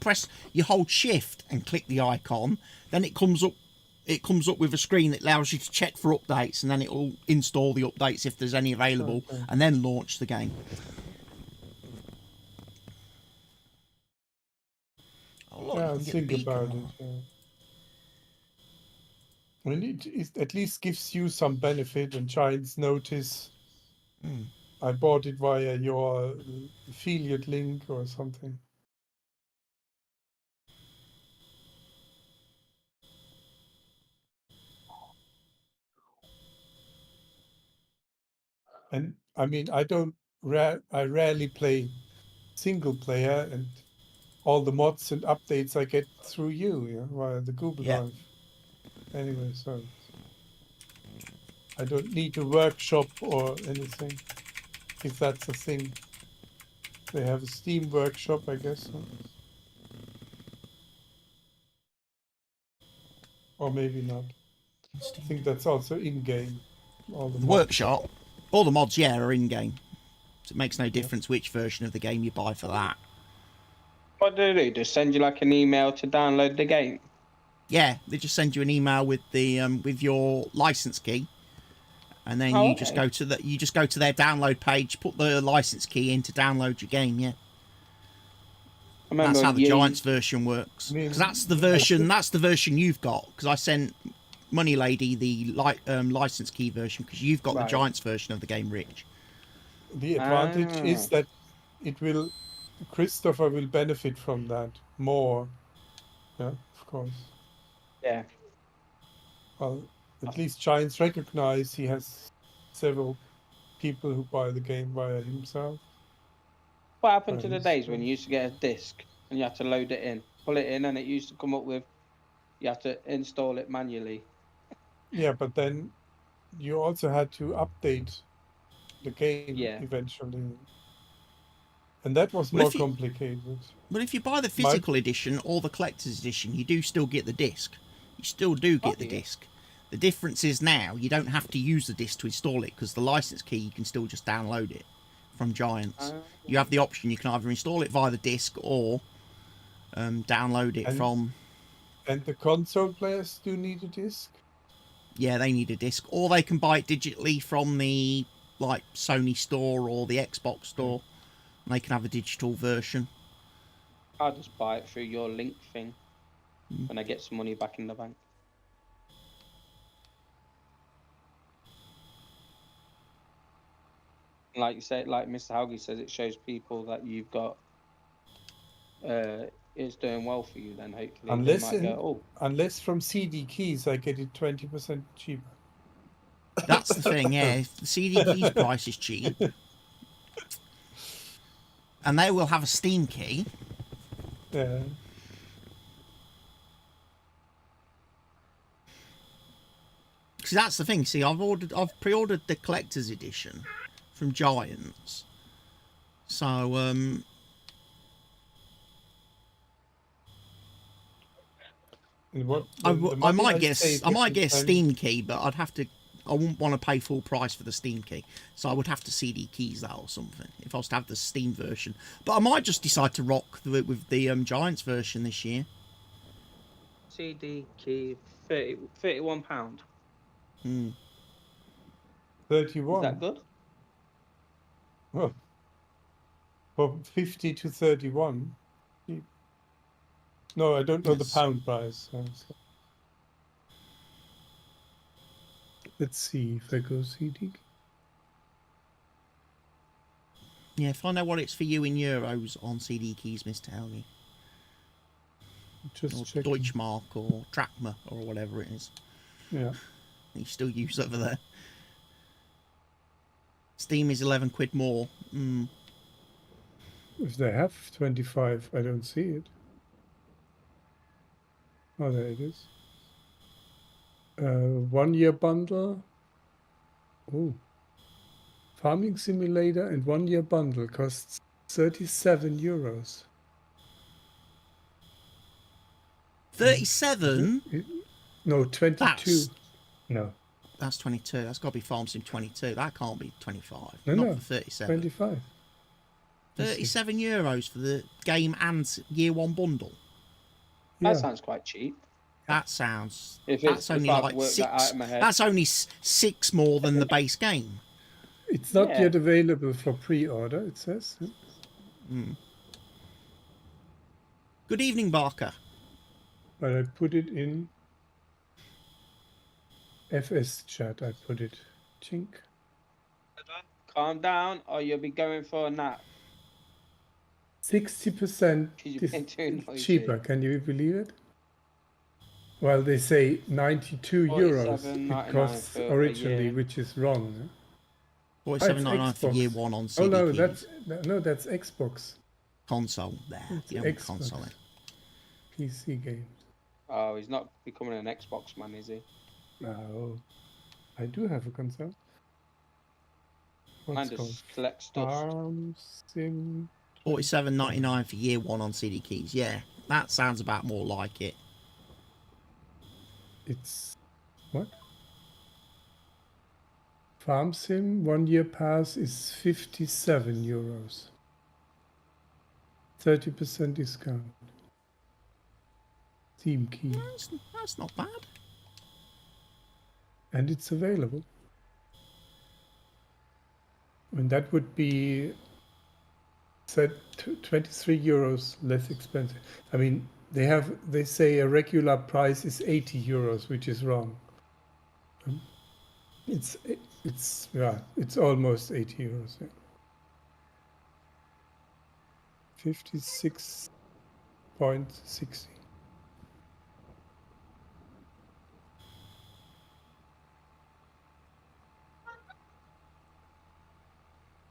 hold Shift and click the icon, then it comes up with a screen that allows you to check for updates, and then it will install the updates if there's any available, and then launch the game. Oh, look, yeah, think about it. Yeah. I mean, it at least gives you some benefit, and Giants notice I bought it via your affiliate link or something. And I mean, I rarely play single player, and all the mods and updates I get through you, via the Google Drive. Anyway, so I don't need to workshop or anything, if that's a thing. They have a Steam workshop, I guess. Or maybe not. I think that's also in-game. The workshop, all the mods, are in-game. So it makes no difference which version of the game you buy for that. What do they do? Just send you like an email to download the game? Yeah, they just send you an email with the with your license key, and then you just go to their download page, put the license key in to download your game. Yeah. That's how the Giants version works. Because that's the version you've got. Because I sent Money Lady the license key version, because you've got the Giants version of the game, Rich. The advantage is that Christopher will benefit from that more. Yeah, of course. Yeah. Well, at least Giants recognize he has several people who buy the game via himself. What happened to the days when you used to get a disc and you had to load it in, pull it in, and it used to come up with, you have to install it manually? Yeah, but then you also had to update the game Yeah. eventually. And that was Well, more if you- complicated. But if you buy the My- physical edition or the collector's edition, you do still get the disc. You still do get the yeah. disc. The difference is now you don't have to use the disc to install it because the license key you can still just download it from Giants. You have the option, you can either install it via the disc or download it from... And the console players do need a disc? Yeah, they need a disc. Or they can buy it digitally from the like Sony store or the Xbox store. And they can have a digital version. I'll just buy it through your link thing when I get some money back in the bank. Like you say, like Mr. Haugie says, it shows people that you've got. It's doing well for you. Then hopefully Unless they might go, unless from CD keys I get it 20% cheaper. That's the thing, yeah. If the CD keys price is cheap, and they will have a Steam key. Yeah. See, that's the thing. See, I've pre-ordered the collector's edition from Giants. So, And what, I the might money get saved I might every get a time- Steam key, but I'd have to. I wouldn't want to pay full price for the Steam key, so I would have to CD keys that or something if I was to have the Steam version. But I might just decide to rock with the Giants version this year. CD key £31. Hmm. 31. Is that good? Oh. From 50 to 31. No, I don't know the Yes. pound price. So. Let's see if I go CD. Yeah, find out what it's for you in euros on CD keys, Mr. Helgi. Just Or checking. Deutschmark or Drachma or whatever it is. Yeah. You still use over there. Steam is 11 quid more. Mm. If they have 25, I don't see it. Oh, there it is. 1 year bundle. Oh. Farming simulator and 1 year bundle costs 37 euros. 37? No, 22. That's- No, That's 22. That's got to be Farm Sim 22. That can't be 25. No, Not no, for 37. 25. Let's see. 37 euros for the game and year one bundle. Yeah. That sounds quite cheap. That sounds. If That's only I've like worked that out 6. in my head. That's only 6 more than the base game. It's not Yeah. yet available for pre-order, it says. Good evening, Barker. But I put it in FS chat. I put it. Chink. Calm down, or you'll be going for a nap. 60% You've been too noisy. cheaper. Can you believe it? Well, they say 92 euros. It 47.99 costs for a originally, year. which is wrong. Huh? 47.99 for Xbox. year one on Oh CD no, keys. that's Xbox Console. There. It's You haven't Xbox. console it. PC games. Oh, he's not becoming an Xbox man, is he? No, I do have a console. Man What's it called? just collects stuff. Farm Sim. 47.99 for year one on CD keys. Yeah, that sounds about more like it. It's what? Farm Sim 1 year pass is 57 euros. 30% discount. Steam key. That's not bad. And it's available. And that would be said 23 euros less expensive. I mean, they say a regular price is 80 euros, which is wrong. It's almost 80 euros. Yeah. 56.60.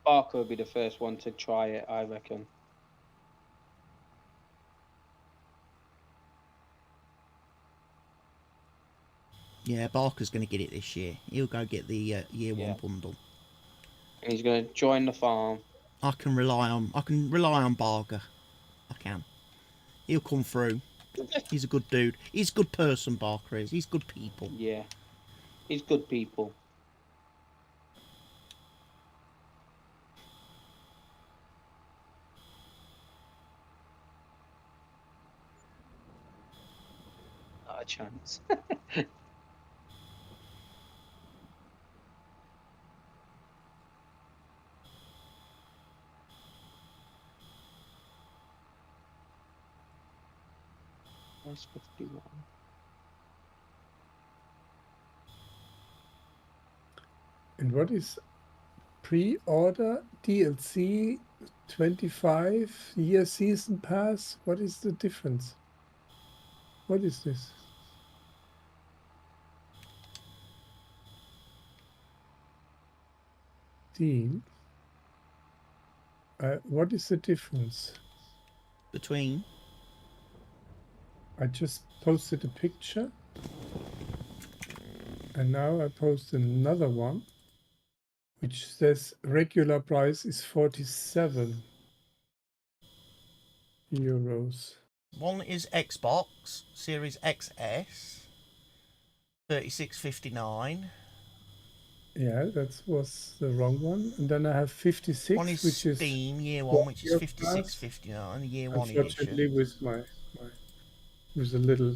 Barker will be the first one to try it, I reckon. Yeah, Barker's going to get it this year. He'll go get the year one bundle. And he's going to join the farm. I can rely on Barger. I can. He'll come through. He's a good dude. He's a good person, Barker is. He's good people. Yeah. He's good people. Not a chance. That's 51. And what is pre-order DLC 25-year season pass? What is the difference? What is this? Dean. What is the difference? Between? I just posted a picture. And now I post another one, which says regular price is 47 euros. One is Xbox Series XS, 36.59. Yeah, that was the wrong one. And then I have 56, One is which is Steam Year One, which is 56.59. Year One unfortunately edition. with my with a little.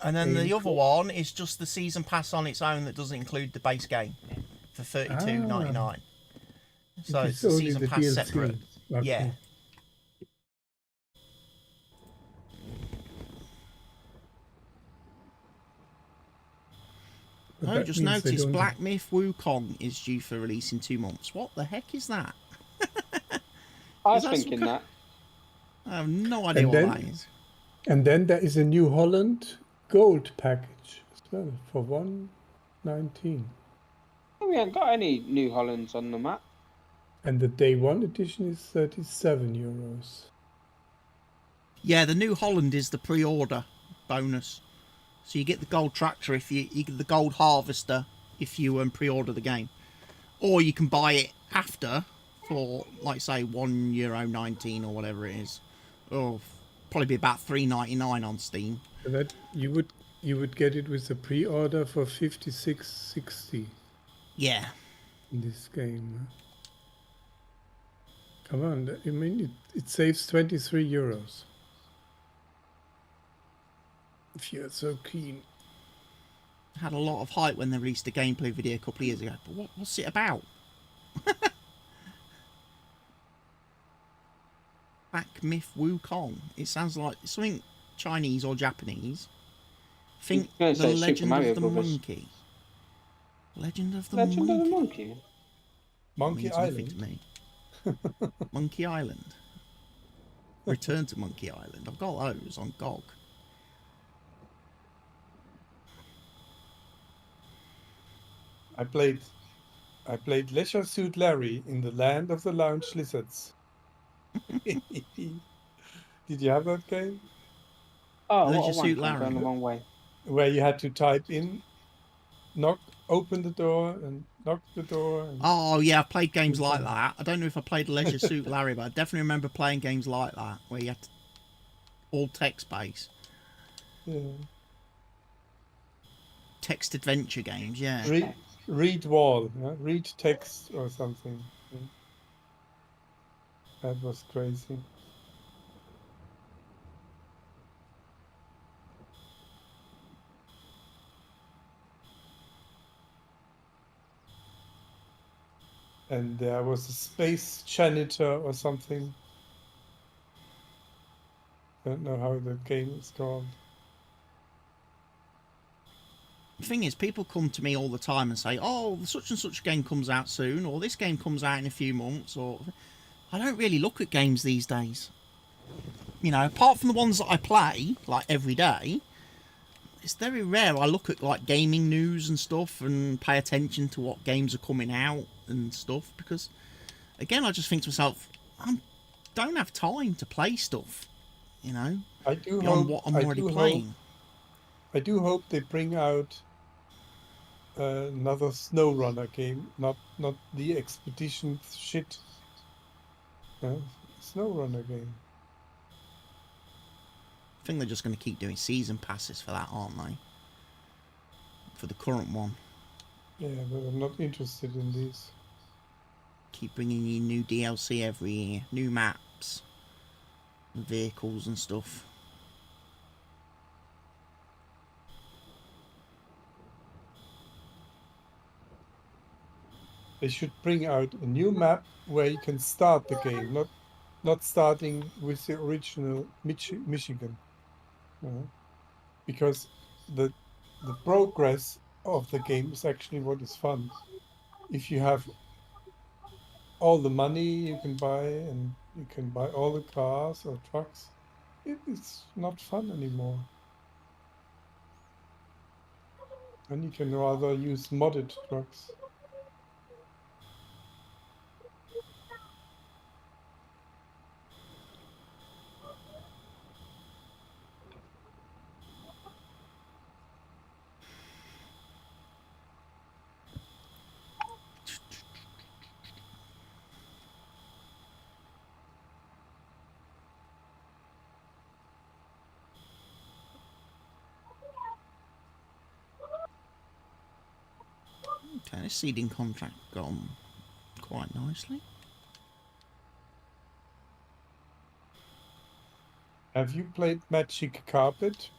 And then the other one is just the season pass on its own that doesn't include the base game for $32.99. So it's the only season the pass DLC. separate. Okay. Yeah. But I that just means they noticed don't- Black Myth Wukong is due for release in 2 months. What the heck is that? I was Is that some thinking ki- that. I have no idea And what then- that is. And then there is a New Holland gold package as well for 119. We haven't got any New Hollands on the map. And the day one edition is 37 euros. Yeah, the New Holland is the pre-order bonus. So you get the gold tractor if you get the gold harvester if you pre-order the game, or you can buy it after for, like, say, €1.19 or whatever it is, or probably be about $3.99 on Steam. So that you would get it with a pre-order for 56.60 Yeah, in this game. Come on, I mean it saves 23 euros. If you're so keen. had a lot of hype when they released a gameplay video a couple of years ago. But what's it about? Black Myth Wukong. It sounds like something Chinese or Japanese. Think gonna the say Super Legend Mario of the Brothers. Monkey. Legend of the Legend Monkey. of the Monkey. Monkey Means nothing Island. to me. Monkey Island. Return to Monkey Island. I've got those on GOG. I played Leisure Suit Larry in the Land of the Lounge Lizards. Did you have that game? Oh, Leisure what a Suit wank, I'm going the Larry. wrong way. Where you had to type in, open the door and knock the door. And Oh, yeah, I've played games like that. I don't know if I played Leisure Suit Larry, but I definitely remember playing games like that, where you had to, all text-based. yeah. Text adventure games, yeah. Read wall, yeah? Read text or something. Yeah. That was crazy. And there was a space janitor or something. Don't know how the game is called. The thing is, people come to me all the time and say, oh, such and such game comes out soon, or this game comes out in a few months, or... I don't really look at games these days. You know, apart from the ones that I play, like, every day, it's very rare I look at, like, gaming news and stuff and pay attention to what games are coming out and stuff, because, again, I just think to myself, I don't have time to play stuff, you know, I do beyond hope, what I'm already playing. I do hope they bring out another SnowRunner game, not the expedition shit. SnowRunner game. I think they're just going to keep doing season passes for that, aren't they? For the current one. Yeah, but I'm not interested in these. Keep bringing you new DLC every year, new maps, vehicles and stuff. They should bring out a new map where you can start the game, not starting with the original Michigan, because the progress of the game is actually what is fun. If you have all the money you can buy and you can buy all the cars or trucks, it's not fun anymore. And you can rather use modded trucks. Okay, this seeding contract gone quite nicely. Have you played Magic Carpet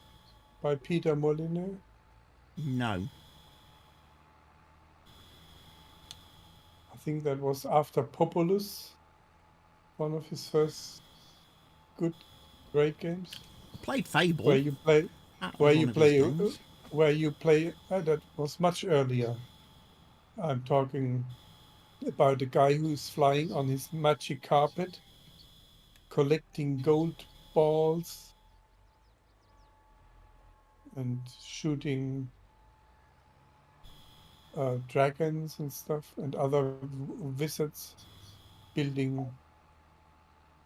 by Peter Molyneux? No. I think that was after Populous, one of his first great games. Played Fable. Where you play, That was one of his games. that was much earlier. I'm talking about a guy who's flying on his magic carpet, collecting gold balls and shooting dragons and stuff, and other wizards, building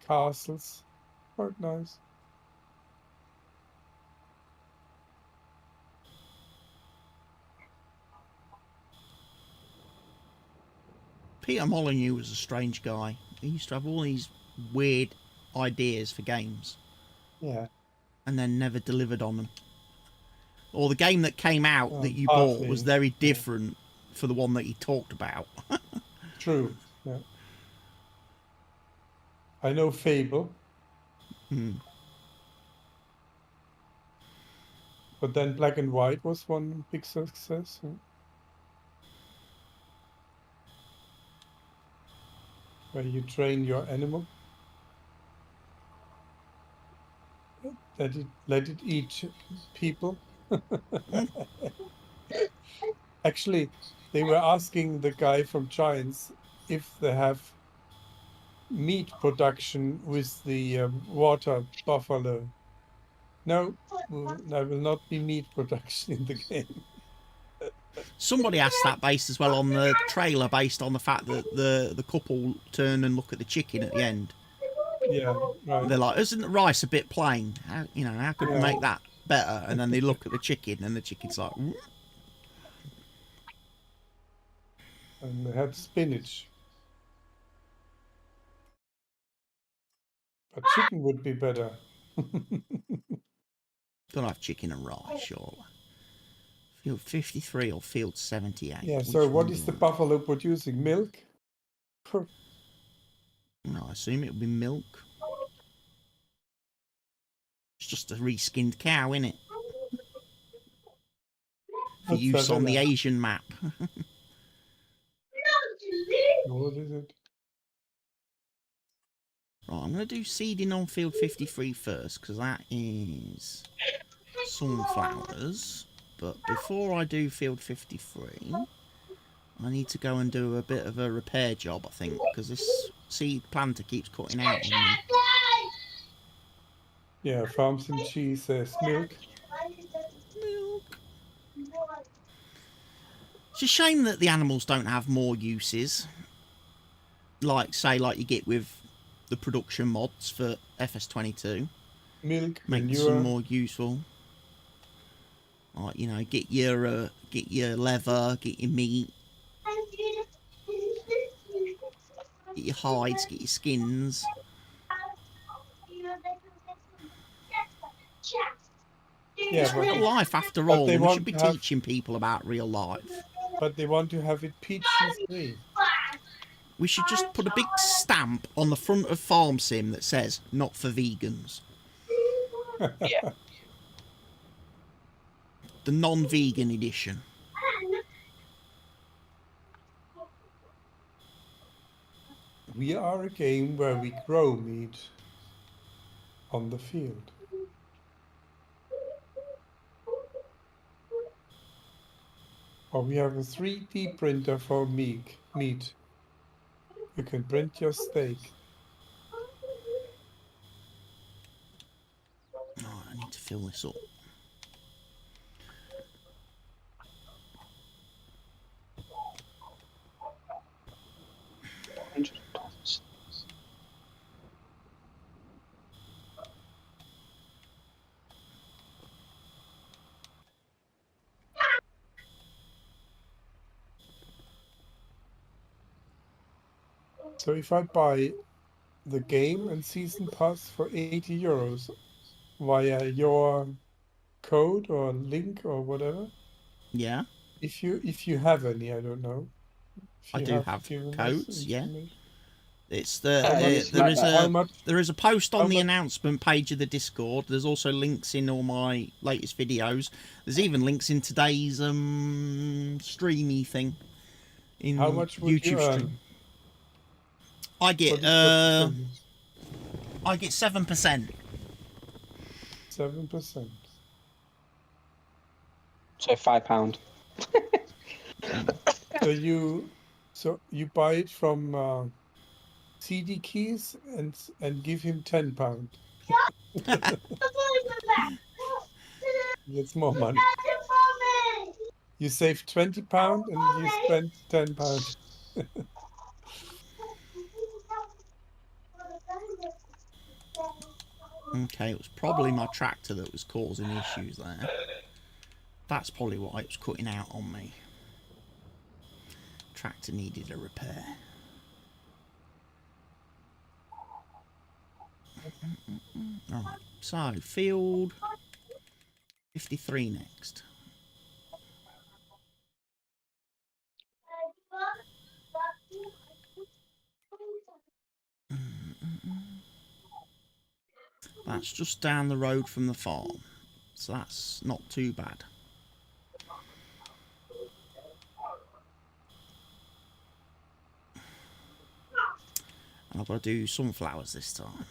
castles. Quite nice. Peter Molyneux was a strange guy. He used to have all these weird ideas for games. Yeah. And then never delivered on them. Or the game that came out that you partly, bought was very different for the one that he talked about. True. Yeah. I know Fable. But then Black and White was one big success. Where you train your animal. Let it eat people. Actually, they were asking the guy from Giants if they have meat production with the water buffalo. No, there will not be meat production in the game. Somebody asked that based as well on the trailer, based on the fact that the couple turn and look at the chicken at the end. Yeah, right. They're like, isn't the rice a bit plain? How could we make that better? And then they look at the chicken, and the chicken's like, "Whoop." And they had spinach. But chicken would be better. Don't have chicken and rice, surely. Field 53 or field 78? Yeah, so what is the buffalo producing? Milk? No, I assume it would be milk. It's just a reskinned cow, innit? For use on the Asian map. What is it? Right, I'm going to do seeding on field 53 first, because that is sunflowers. But before I do field 53, I need to go and do a bit of a repair job, I think, because this seed planter keeps cutting out on me. Yeah, Farms and Cheese says milk. Milk. It's a shame that the animals don't have more uses. Like you get with the production mods for FS22. Milk, Make manure. some more useful. Like, you know, get your leather, get your meat, get your hides, get your skins. Yeah, It's real life after but all, they and we should want be to have, teaching people about real life. but they want to have it peachy free. We should just put a big stamp on the front of Farm Sim that says, not for vegans. Yeah. The non-vegan edition. We are a game where we grow meat on the field. Or we have a 3D printer for meat. You can print your steak. Oh, I need to fill this up. So if I buy the game and season pass for 80 euros via your code or link or whatever, Yeah, if you have any, I don't know. If I you do have have given us codes, yeah. information. It's How much- how much? there is a post how on the much- announcement page of the Discord. There's also links in all my latest videos. There's even links in today's streamy thing in How much would YouTube you stream. earn I for get this representation? 7%. 7%. So £5. So you buy it from CD Keys and give him £10. That's more money. You save £20 and you spend £10. Okay, it was probably my tractor that was causing issues there. That's probably why it was cutting out on me. Tractor needed a repair. Alright, so field 53 next. That's just down the road from the farm, so that's not too bad. And I've got to do sunflowers this time.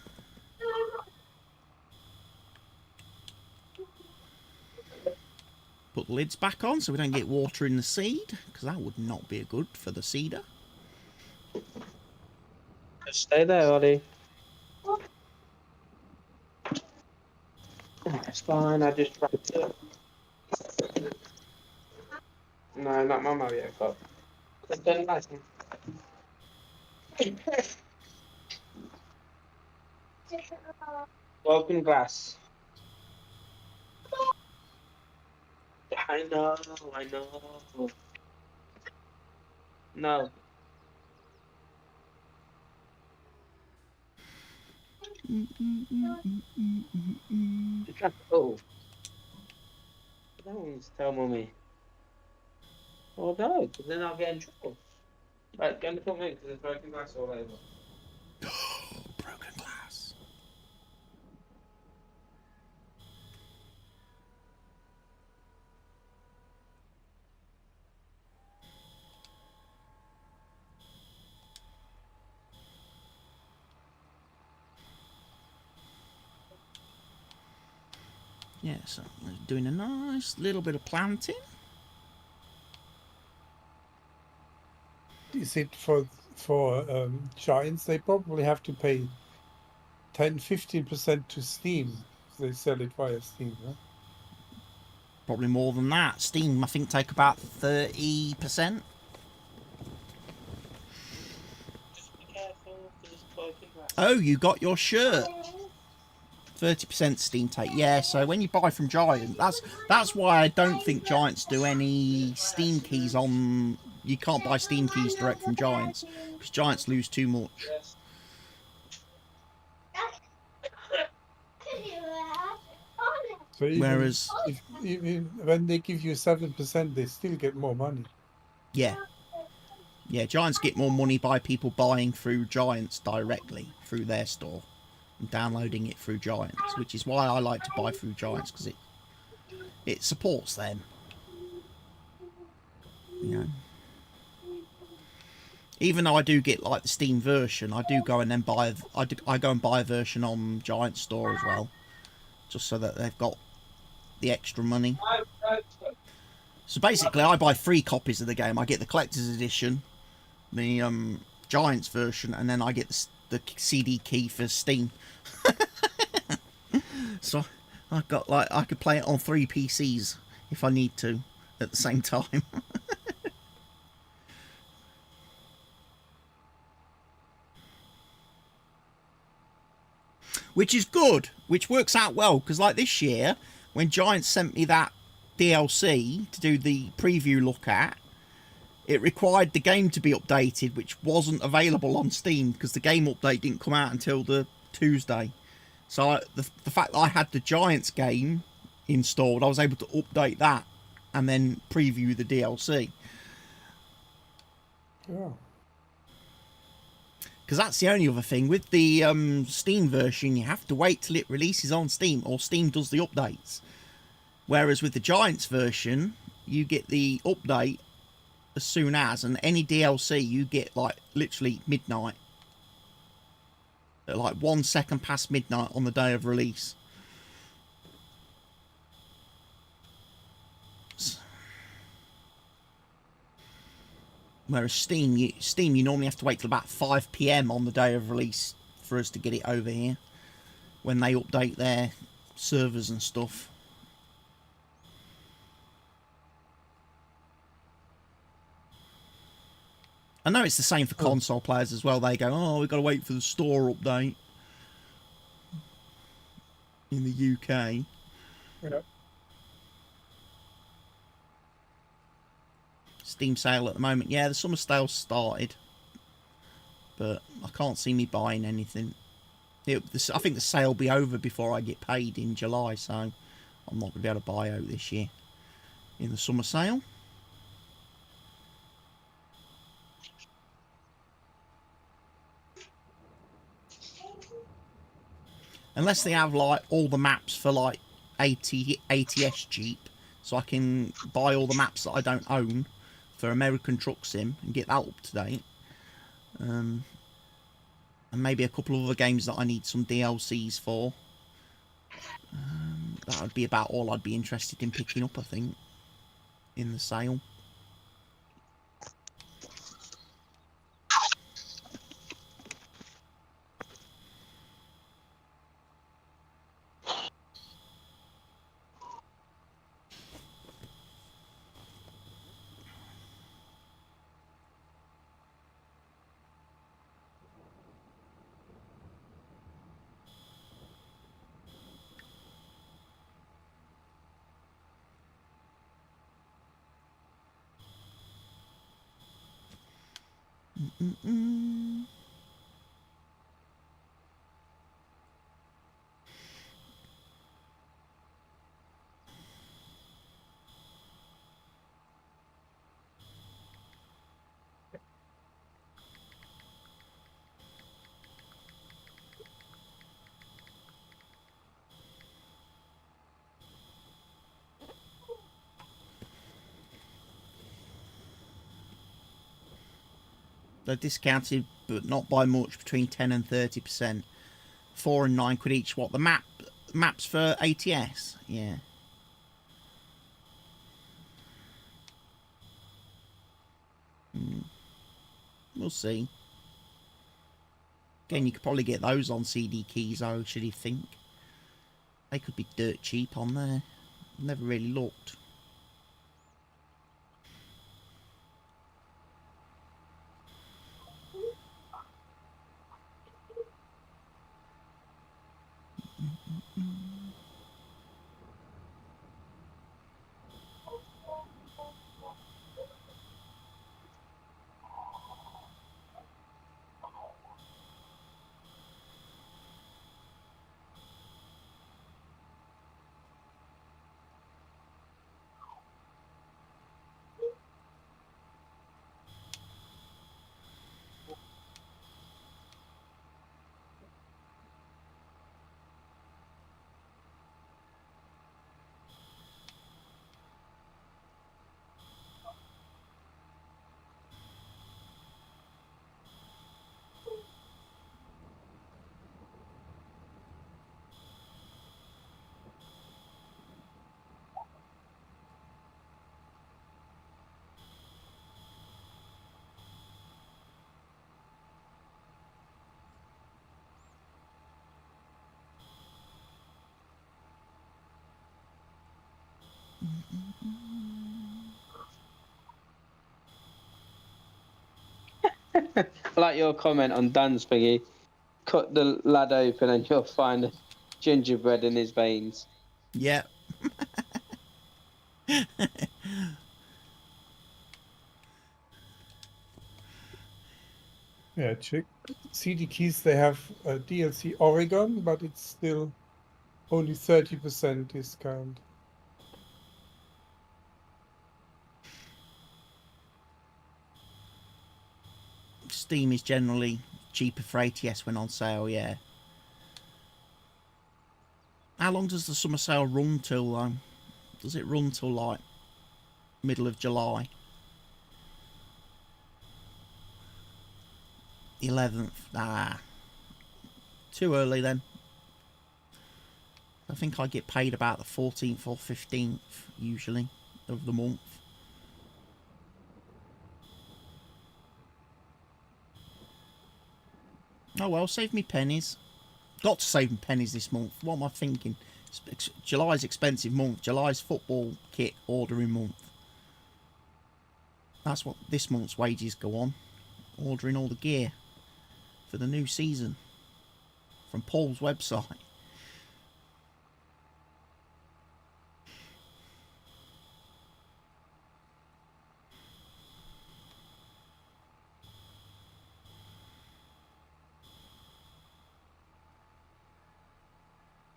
Put the lids back on so we don't get water in the seed, because that would not be good for the seeder. Just stay there, Ollie. It's fine, I just wrapped it up. No, not my Mario Kart. I don't like him. Broken glass. I know. No. Oh. That one's tell mummy. Oh no, because then I'll get in trouble. Right, go and put me because there's broken glass all over. Broken glass. Yeah, so we're doing a nice little bit of planting. Is it for giants? They probably have to pay 10-15% to Steam. They sell it via Steam, huh? Probably more than that. Steam, I think, take about 30%. Just be careful because it's broken glass. Oh, you got your shirt. 30% Steam take. Yeah, so when you buy from Giant, that's why I don't think Giants do any Steam keys on. You can't buy Steam keys direct from Giants because Giants lose too much. Yes. So even Whereas, if even when they give you 7%, they still get more money. yeah, Giants get more money by people buying through Giants directly through their store and downloading it through Giants, which is why I like to buy through Giants because it supports them. You know. Even though I do get like the Steam version, I do go and then buy. I go and buy a version on Giant Store as well, just so that they've got the extra money. So basically, I buy 3 copies of the game. I get the collector's edition, the Giants version, and then I get the CD key for Steam. So I've got like I could play it on 3 PCs if I need to at the same time. Which is good, which works out well, because like this year, when Giants sent me that DLC to do the preview look at, it required the game to be updated, which wasn't available on Steam, because the game update didn't come out until the Tuesday. So the fact that I had the Giants game installed, I was able to update that and then preview the DLC. Yeah. Because that's the only other thing. With the Steam version, you have to wait till it releases on Steam, or Steam does the updates. Whereas with the Giants version, you get the update as soon as, and any DLC you get like literally midnight. At like 1 second past midnight on the day of release. Whereas Steam, you normally have to wait till about 5 PM on the day of release for us to get it over here, when they update their servers and stuff. I know it's the same for console players as well. They go, oh, we've got to wait for the store update in the UK. Yeah. Steam sale at the moment. Yeah, the summer sale started, but I can't see me buying anything. I think the sale will be over before I get paid in July, so I'm not going to be able to buy out this year in the summer sale. Unless they have like all the maps for like ATS cheap, so I can buy all the maps that I don't own for American Truck Sim and get that up to date. And maybe a couple of other games that I need some DLCs for. That would be about all I'd be interested in picking up, I think, in the sale. They're discounted, but not by much, between 10 and 30%. 4 and 9 quid each. What, the maps for ATS? Yeah. We'll see. Again, you could probably get those on CD keys, though, should you think. They could be dirt cheap on there. Never really looked. I like your comment on Dan's thingy. Cut the lad open and you'll find gingerbread in his veins. Yeah. Yeah, check. CD keys, they have DLC Oregon, but it's still only 30% discount. Steam is generally cheaper for ATS when on sale, yeah. How long does the summer sale run till, does it run till, like, middle of July? 11th. Ah. Too early, then. I think I get paid about the 14th or 15th, usually, of the month. Oh well, save me pennies. Got to save me pennies this month. What am I thinking? July's expensive month. July's football kit ordering month. That's what this month's wages go on. Ordering all the gear for the new season from Paul's website.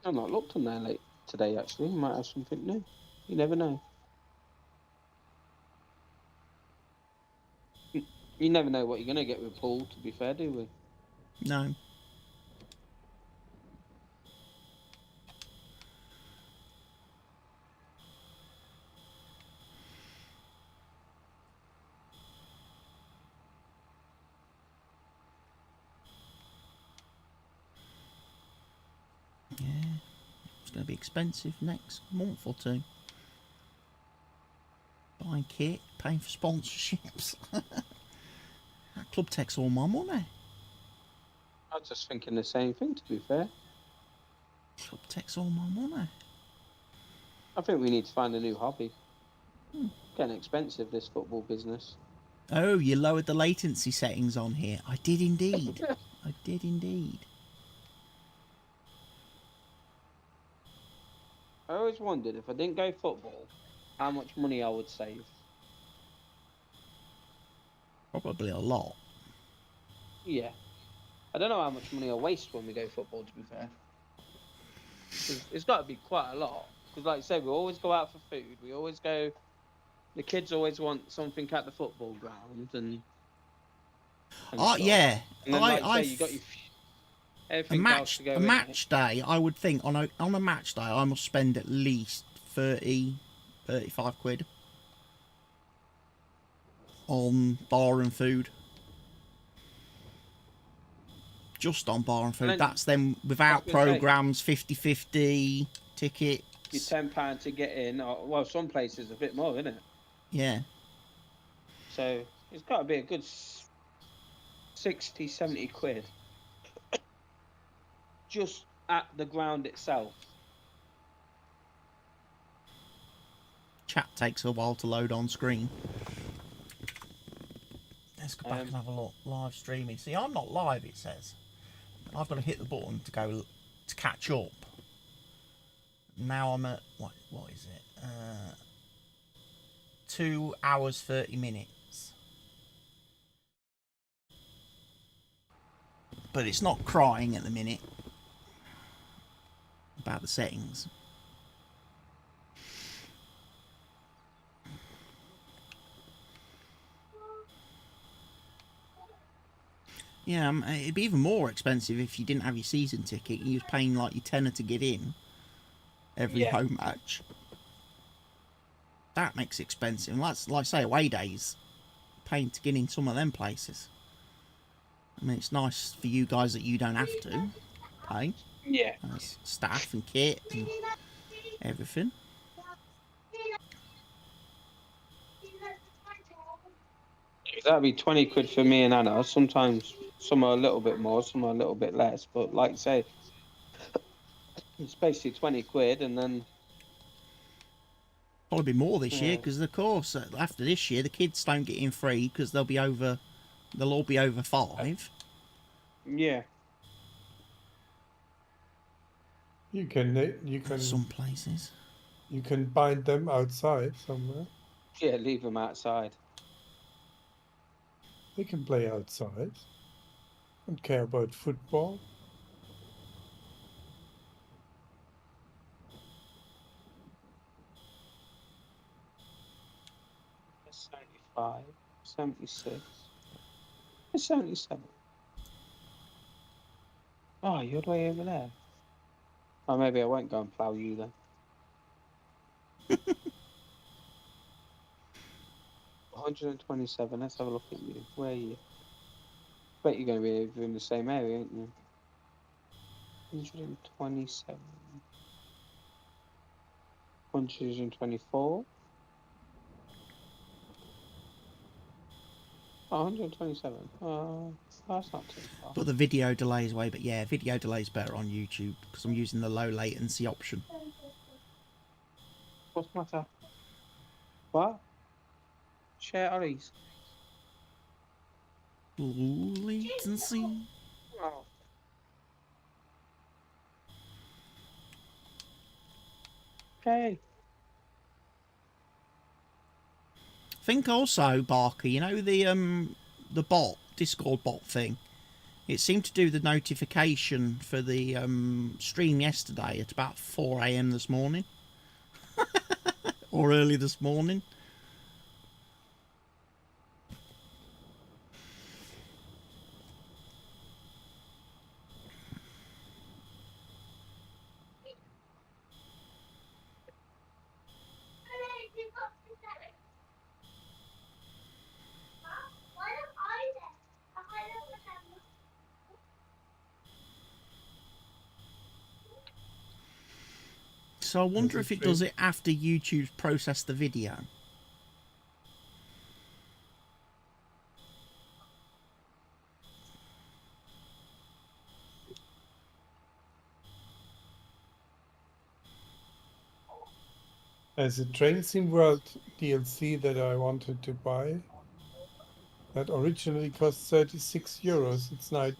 I've not looked on there late today, actually. You might have something new. You never know. You never know what you're going to get with Paul, to be fair, do we? No. Yeah. It's going to be expensive next month or two. Buying kit, paying for sponsorships. That club takes all my money. I was just thinking the same thing, to be fair. Club takes all my money. I think we need to find a new hobby. Getting expensive, this football business. Oh, you lowered the latency settings on here. I did indeed. I did indeed. I always wondered if I didn't go football, how much money I would save. Probably a lot. Yeah. I don't know how much money I waste when we go football, to be fair. It's got to be quite a lot. Because like I said, we always go out for food. We always go... The kids always want something at the football ground and Oh, stuff. yeah. And then, like I say, you got your... Everything else to go a in match day, I would think, on a match day, I must spend at least 30, 35 quid on bar and food. Just on bar and food. Then, that's them without programmes, 50-50 tickets. Your £10 to get in. Or, well, some places a bit more, isn't it? Yeah. So it's got to be a good 60, 70 quid. Just at the ground itself. Chat takes a while to load on screen. Let's go back and have a look. Live streaming. See, I'm not live, it says. I've got to hit the button to go to catch up. Now I'm at what is it? 2 hours 30 minutes. But it's not crying at the minute about the settings. Yeah, it'd be even more expensive if you didn't have your season ticket and you was paying like your tenner to get in every home match. That makes it expensive. And that's like say away days, paying to get in some of them places. I mean, it's nice for you guys that you don't have to pay. Yeah. As staff and kit and everything. That'd be 20 quid for me and Anna. Sometimes some are a little bit more, some are a little bit less. But like I say, it's basically 20 quid and then Probably be more this year Yeah. because, of course, after this year, the kids don't get in free because they'll all be over 5. Yeah. You can Some places. you can bind them outside somewhere. Yeah, leave them outside. They can play outside. Don't care about football. That's 75, 76, 77. Oh, you're the way over there. Oh, maybe I won't go and plough you then. 127. Let's have a look at you. Where are you? Bet you're going to be over in the same area, ain't you? 127. 124. Oh, 127. That's not too far. But the video delay is way, but yeah, video delay is better on YouTube because I'm using the low latency option. What's the matter? What? Share Ollie's. Low latency. Oh. Okay. I think also, Barker, you know the bot, Discord bot thing. It seemed to do the notification for the stream yesterday at about 4 AM this morning. Or early this morning. So I wonder if it does it after YouTube's processed the video. There's a Train Sim World DLC that I wanted to buy. That originally cost €36. It's now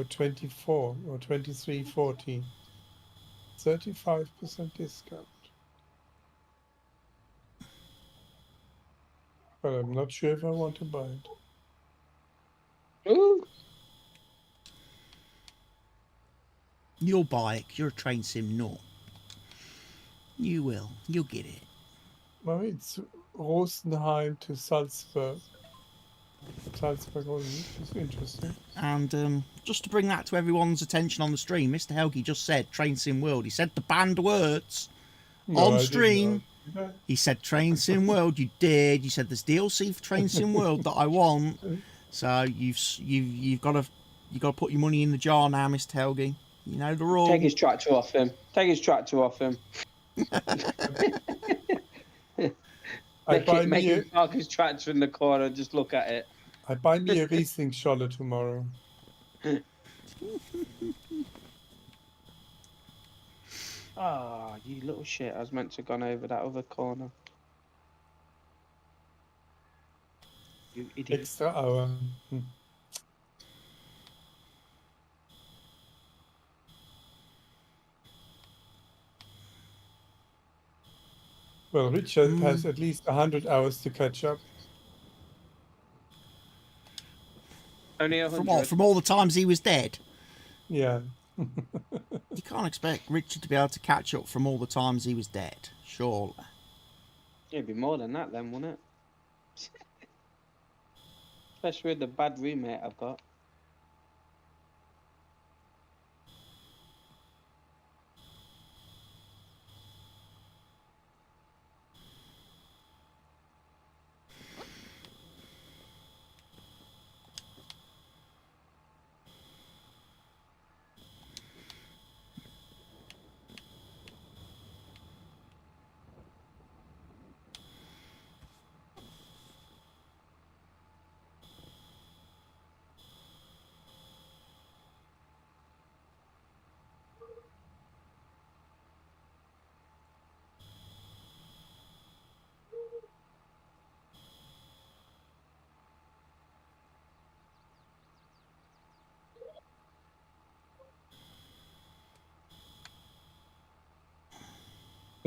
24 or 23.40. 35% discount. But I'm not sure if I want to buy it. Ooh. You'll buy it 'cause you're a train sim nut. You will. You'll get it. Well, it's Rosenheim to Salzburg. Salzburg, it's interesting. And just to bring that to everyone's attention on the stream, Mr. Helgi just said Train Sim World. He said the banned words on stream. He said Train Sim World. You did. You said there's DLC for Train Sim World that I want. So you've got to put your money in the jar now, Mr. Helgi. You know the rule. Take his tractor off him. Take his tractor off him. Make him park his tractor in the corner and just look at it. I buy me a Riesling Scholle tomorrow. Oh, you little shit. I was meant to have gone over that other corner. You idiot. Extra hour. Well, Richard has at least 100 hours to catch up. Only 100. From what? From all the times he was dead? Yeah. You can't expect Richard to be able to catch up from all the times he was dead, surely. It'd be more than that then, wouldn't it? Especially with the bad roommate I've got.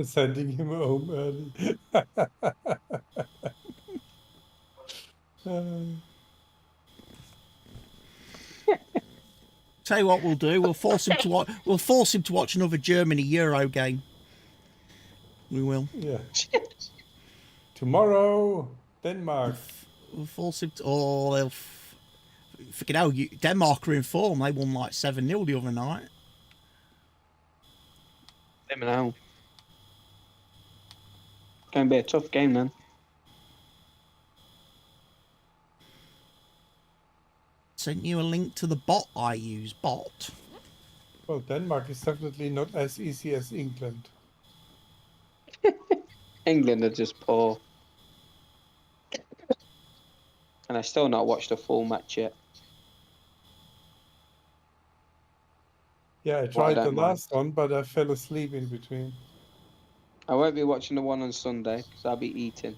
Sending him home early. Tell you what we'll do. We'll force him to watch. We'll force him to watch another Germany Euro game. We will. Yeah. Tomorrow, Denmark. We'll force him to. Oh, they'll. Freaking hell! Denmark are in form. They won like 7-0 the other night. Let me know. Going to be a tough game, man. Sent you a link to the bot I use. Bot. Well, Denmark is definitely not as easy as England. England are just poor. And I still not watched a full match yet. Yeah, I Well, I tried the don't mind. last one, but I fell asleep in between. I won't be watching the one on Sunday because I'll be eating.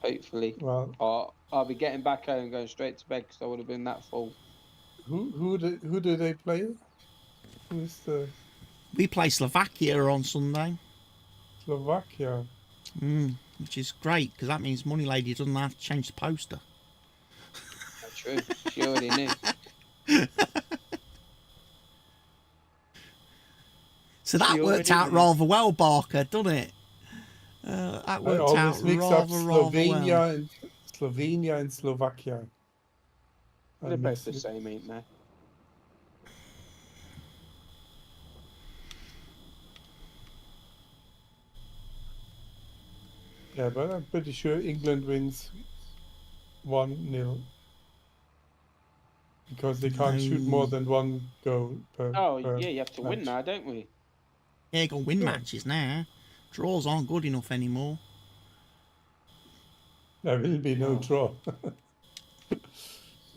Hopefully. Well, Or I'll be getting back home and going straight to bed because I would have been that full. who do they play? Who is the We play Slovakia on Sunday. Slovakia? Which is great because that means Money Lady doesn't have to change the poster. That's true. She already knew. So that You worked already out knew. rather well, Barker, doesn't it? That I worked out always mix up rather well. Slovenia and Slovakia. They're both the same, ain't they? Yeah, but I'm pretty sure England wins 1-0 because they can't shoot more than one goal per. Oh, per yeah, you have to win match. now, don't we? Yeah, you got to win Yeah. matches now. Draws aren't good enough anymore. There will be no draw.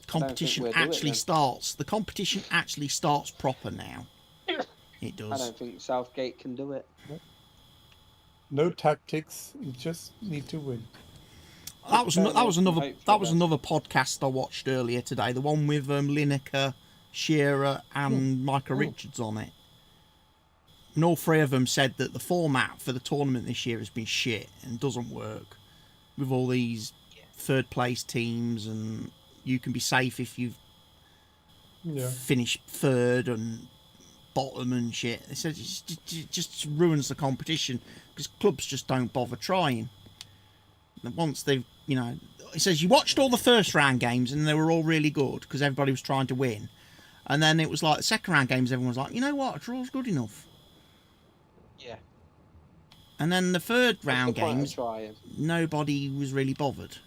Competition we'll do it actually then. starts. The competition actually starts proper now. It I does. don't think Southgate can do it. No tactics. You just need to win. That was Turn up and another hope for that the was best. another podcast I watched earlier today. The one with Lineker, Shearer, and Micah Richards on it. And all three of them said that the format for the tournament this year has been shit and doesn't work. With all these third place teams, and you can be safe if you've Yeah. finished third and bottom and shit. They said it just ruins the competition because clubs just don't bother trying. And once they've, it says you watched all the first round games and they were all really good because everybody was trying to win. And then it was like the second round games, everyone was like, you know what, a draw's good enough. Yeah. And then the third What's round the point of games, trying? nobody was really bothered.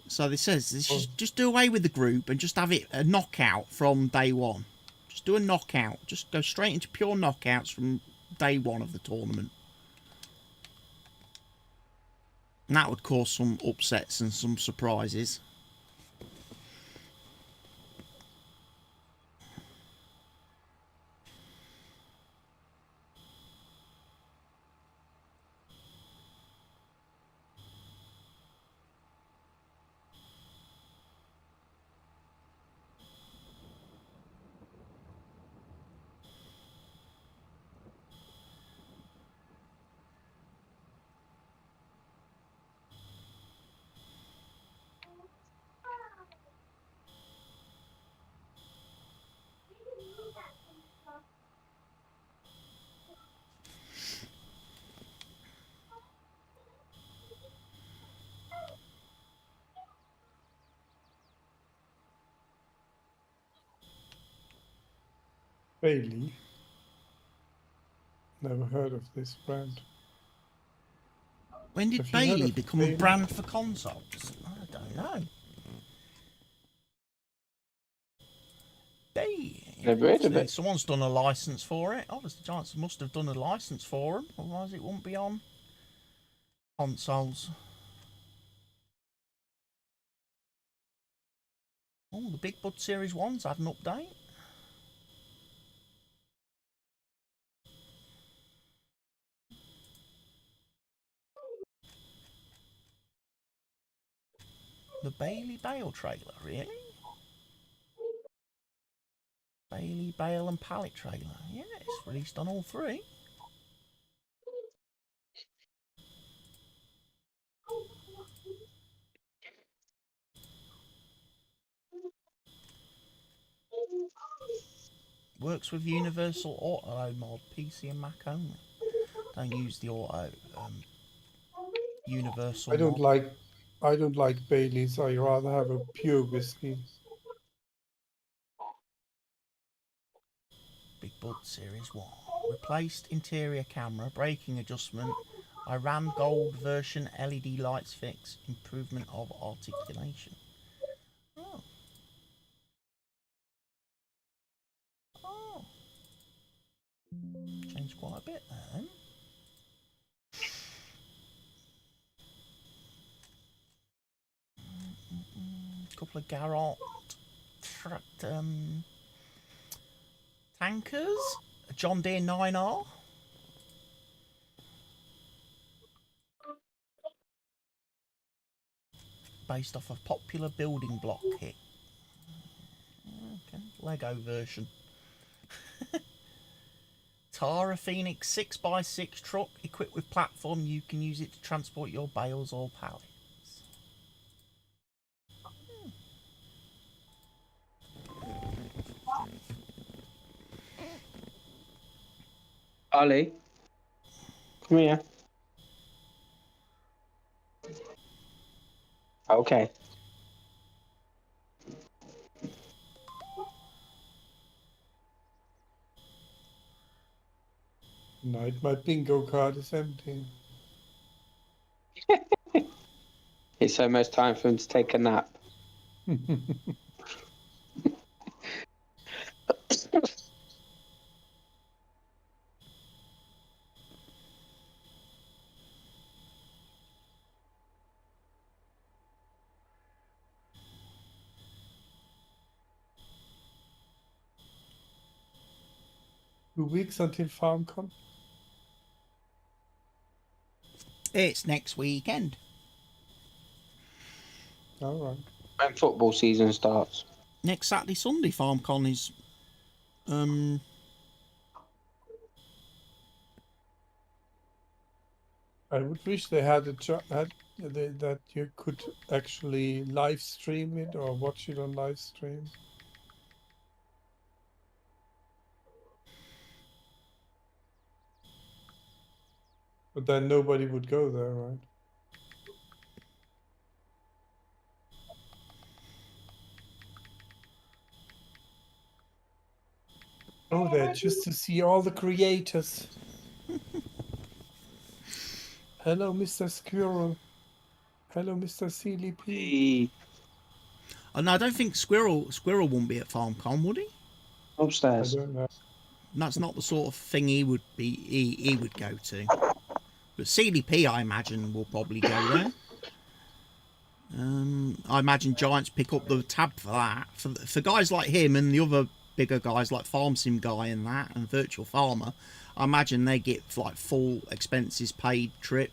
So they says just do away with the group and just have it a knockout from day one. Just do a knockout. Just go straight into pure knockouts from day one of the tournament. And that would cause some upsets and some surprises. Bailey. Never heard of this brand. When did Have you heard Bailey of become a Bailey? brand for consoles? I don't know. Bailey. Never heard of it. Someone's done a license for it. Obviously, Giants must have done a license for them. Otherwise, it wouldn't be on consoles. Oh, the Big Bud Series 1's had an update. The Bailey Bale trailer, really? Bailey Bale and Pallet trailer. Yeah, it's released on all three. Works with Universal Auto mod, PC and Mac only. Don't use the auto Universal I don't mod. like I don't like Baileys. I rather have a pure whiskey. Big Bud Series 1. Replaced interior camera, braking adjustment. I ran gold version LED lights fix. Improvement of articulation. Oh. Oh. Changed quite a bit there then. Couple of Garrett tankers. A John Deere 9R. Based off a popular building block kit. Okay, Lego version. Tara Phoenix 6x6 truck equipped with platform. You can use it to transport your bales or pallets. Ollie, come here. Okay. Tonight my bingo card is empty. It's almost time for him to take a nap. 2 weeks until FarmCon. It's next weekend. All right. When football season starts. Next Saturday, Sunday, FarmCon is. I would wish they had that you could actually live stream it or watch it on live stream. But then nobody would go there, right? Oh, there just to see all the creators. Hello, Mr. Squirrel. Hello, Mr. CLP. Oh, no, I don't think Squirrel wouldn't be at FarmCon, would he? I Upstairs. don't know. That's not the sort of thing he would go to. But CDP, I imagine, will probably go there. I imagine Giants pick up the tab for that. For guys like him and the other bigger guys like Farm Sim Guy and that, and Virtual Farmer, I imagine they get like full expenses paid trip.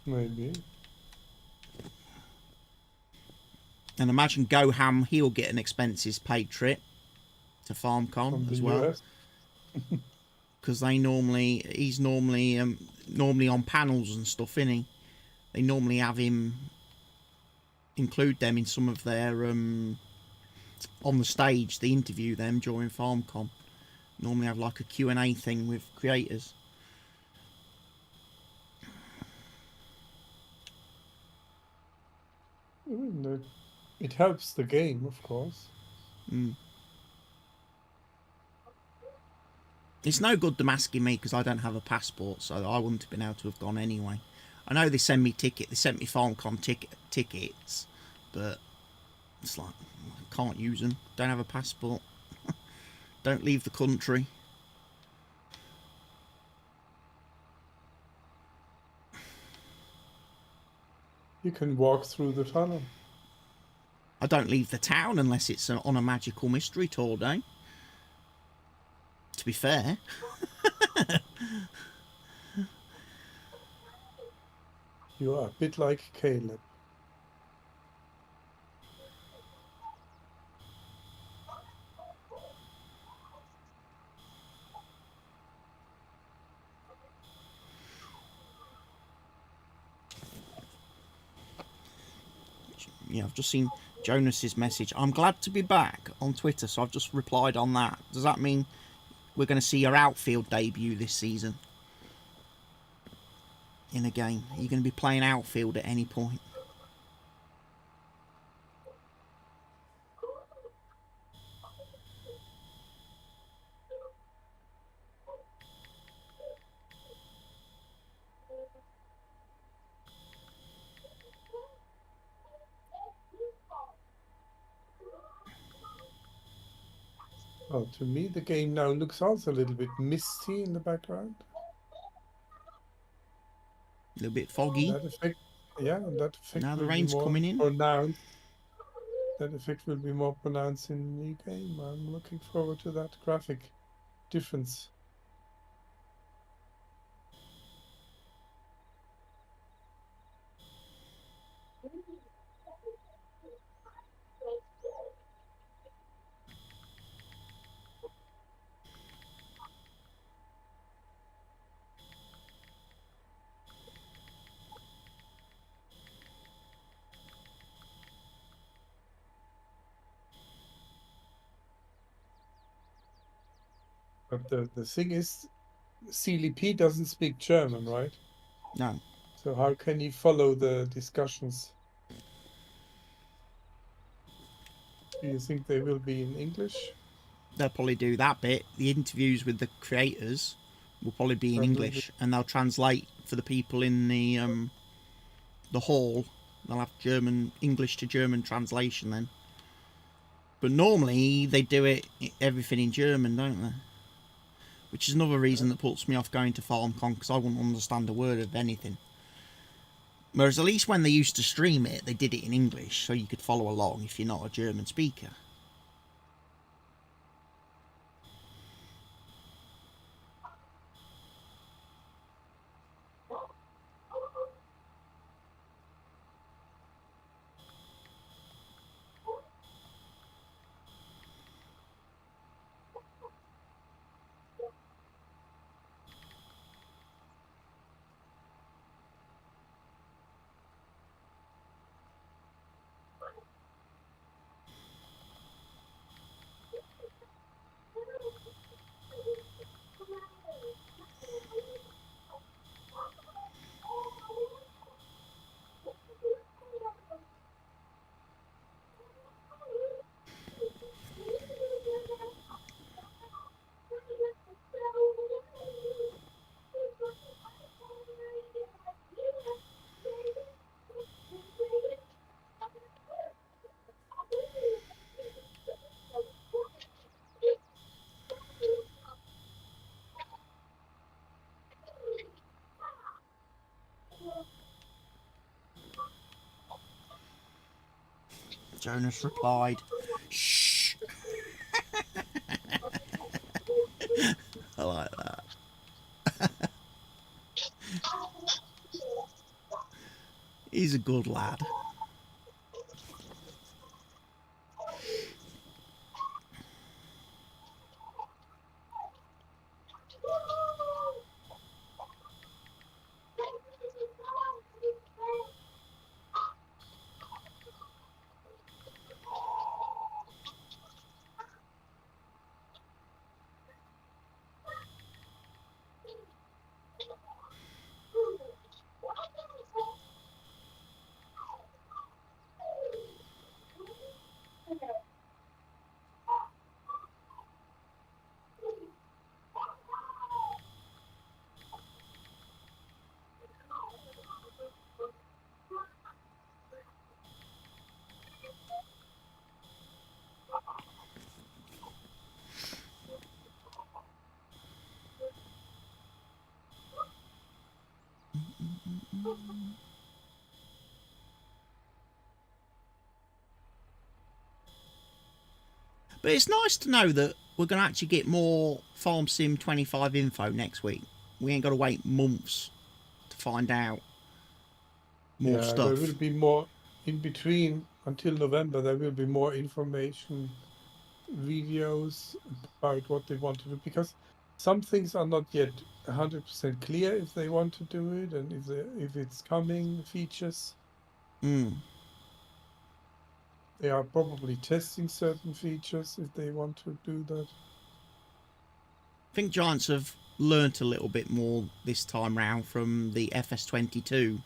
Maybe. And imagine Goham, he'll get an expenses paid trip to FarmCon From as the well. US. Because he's normally on panels and stuff, isn't he? They normally have him include them in some of their on the stage. They interview them during FarmCon. Normally have like a Q&A thing with creators. I mean, it helps the game, of course. It's no good them asking me because I don't have a passport, so I wouldn't have been able to have gone anyway. I know they send me they sent me FarmCon tickets, but it's like I can't use them. Don't have a passport. Don't leave the country. You can walk through the tunnel. I don't leave the town unless it's on a magical mystery tour day. To be fair. You are a bit like Caleb. Yeah, I've just seen Jonas's message. I'm glad to be back on Twitter, so I've just replied on that. Does that mean we're going to see your outfield debut this season in a game? Are you going to be playing outfield at any point? Well, to me, the game now looks also a little bit misty in the background. A little bit foggy. That effect, yeah, and that effect Now the will be rain's more coming in. pronounced. That effect will be more pronounced in the new game. I'm looking forward to that graphic difference. But the thing is, CLP doesn't speak German, right? No. So how can he follow the discussions? Do you think they will be in English? They'll probably do that bit. The interviews with the creators will probably be in Probably. English, and they'll translate for the people in the hall. They'll have English to German translation then. But normally they do everything in German, don't they? Which is another reason that puts me off going to FarmCon, because I wouldn't understand a word of anything. Whereas at least when they used to stream it, they did it in English, so you could follow along if you're not a German speaker. Jonas replied, "Shh." I like that. He's a good lad. But it's nice to know that we're going to actually get more Farm Sim 25 info next week. We ain't got to wait months to find out more stuff. There will be more in between until November. There will be more information, videos about what they want to do, because some things are not yet 100% clear if they want to do it and if it's coming features. they are probably testing certain features if they want to do that. I think Giants have learnt a little bit more this time round from the FS22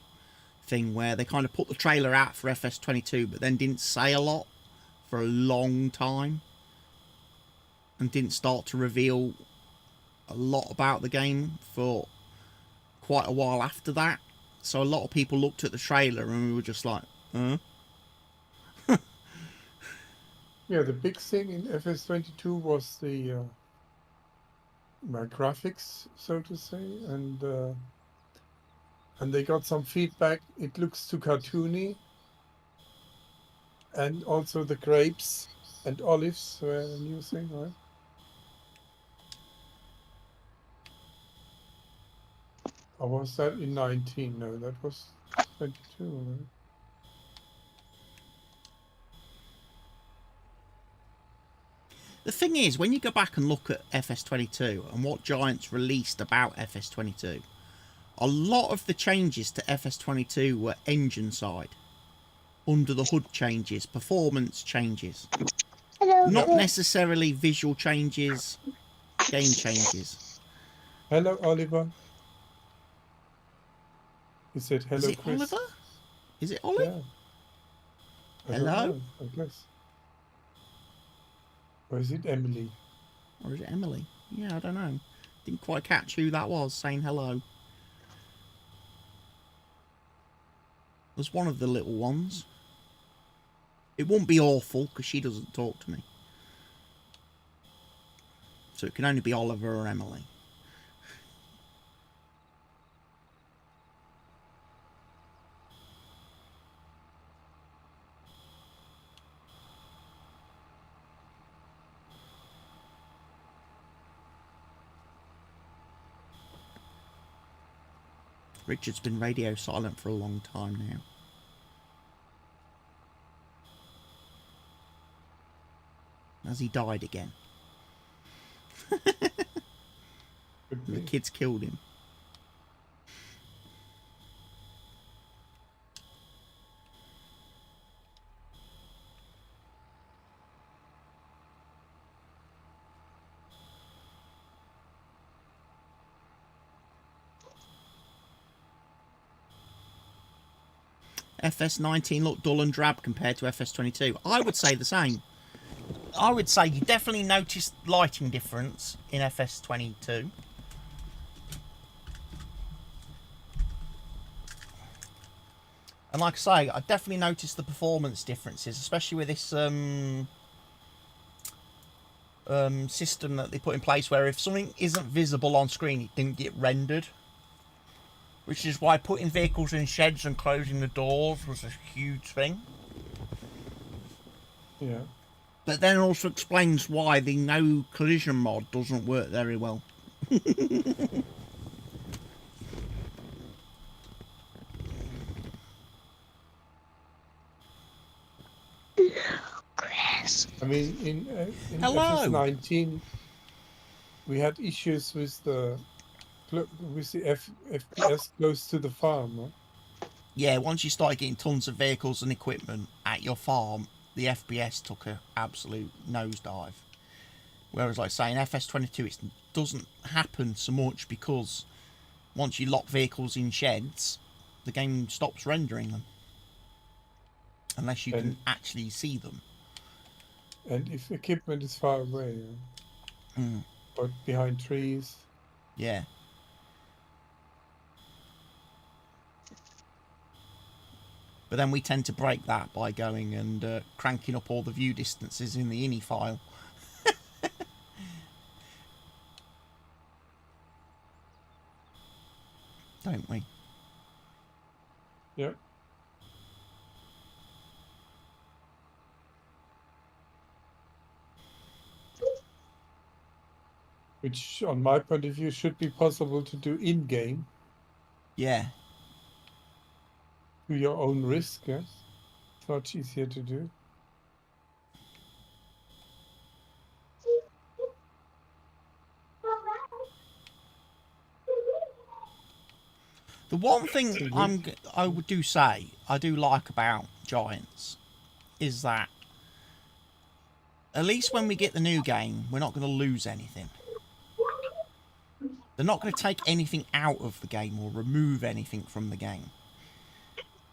thing, where they kind of put the trailer out for FS22 but then didn't say a lot for a long time and didn't start to reveal a lot about the game for quite a while after that. So a lot of people looked at the trailer and we were just like, huh? Yeah, the big thing in FS22 was the graphics, so to say, and they got some feedback. It looks too cartoony, and also the grapes and olives were a new thing, right? Or was that in 19? No, that was 22, right? The thing is, when you go back and look at FS22 and what Giants released about FS22, a lot of the changes to FS22 were engine side, under the hood changes, performance changes, Hello. not necessarily visual changes, game changes. Hello, Oliver. He said hello, Is it Chris. Oliver? Is it Ollie? Yeah. I don't Hello? know, I guess. Or is it Emily? Or is it Emily? Yeah, I don't know. Didn't quite catch who that was saying hello. Was one of the little ones. It won't be awful because she doesn't talk to me. So it can only be Oliver or Emily. Richard's been radio silent for a long time now. Has he died again? Could The be. kids killed him. FS19 looked dull and drab compared to FS22. I would say the same. I would say you definitely noticed lighting difference in FS22. And like I say, I definitely noticed the performance differences, especially with this system that they put in place where if something isn't visible on screen, it didn't get rendered. Which is why putting vehicles in sheds and closing the doors was a huge thing. Yeah. But then also explains why the no collision mod doesn't work very well. Chris. I mean, in Hello. FS19, we had issues with the FPS close to the farm, right? Yeah, once you started getting tons of vehicles and equipment at your farm, the FPS took an absolute nosedive. Whereas, like saying FS22, it doesn't happen so much because once you lock vehicles in sheds, the game stops rendering them. Unless you can actually see them. And if equipment is far away, or behind trees. Yeah. But then we tend to break that by going and cranking up all the view distances in the ini file. Don't we? Yeah. Which, on my point of view, should be possible to do in-game Yeah. to your own risk. Yeah? It's much easier to do. The one thing I would do say I do like about Giants is that at least when we get the new game, we're not going to lose anything. They're not going to take anything out of the game or remove anything from the game.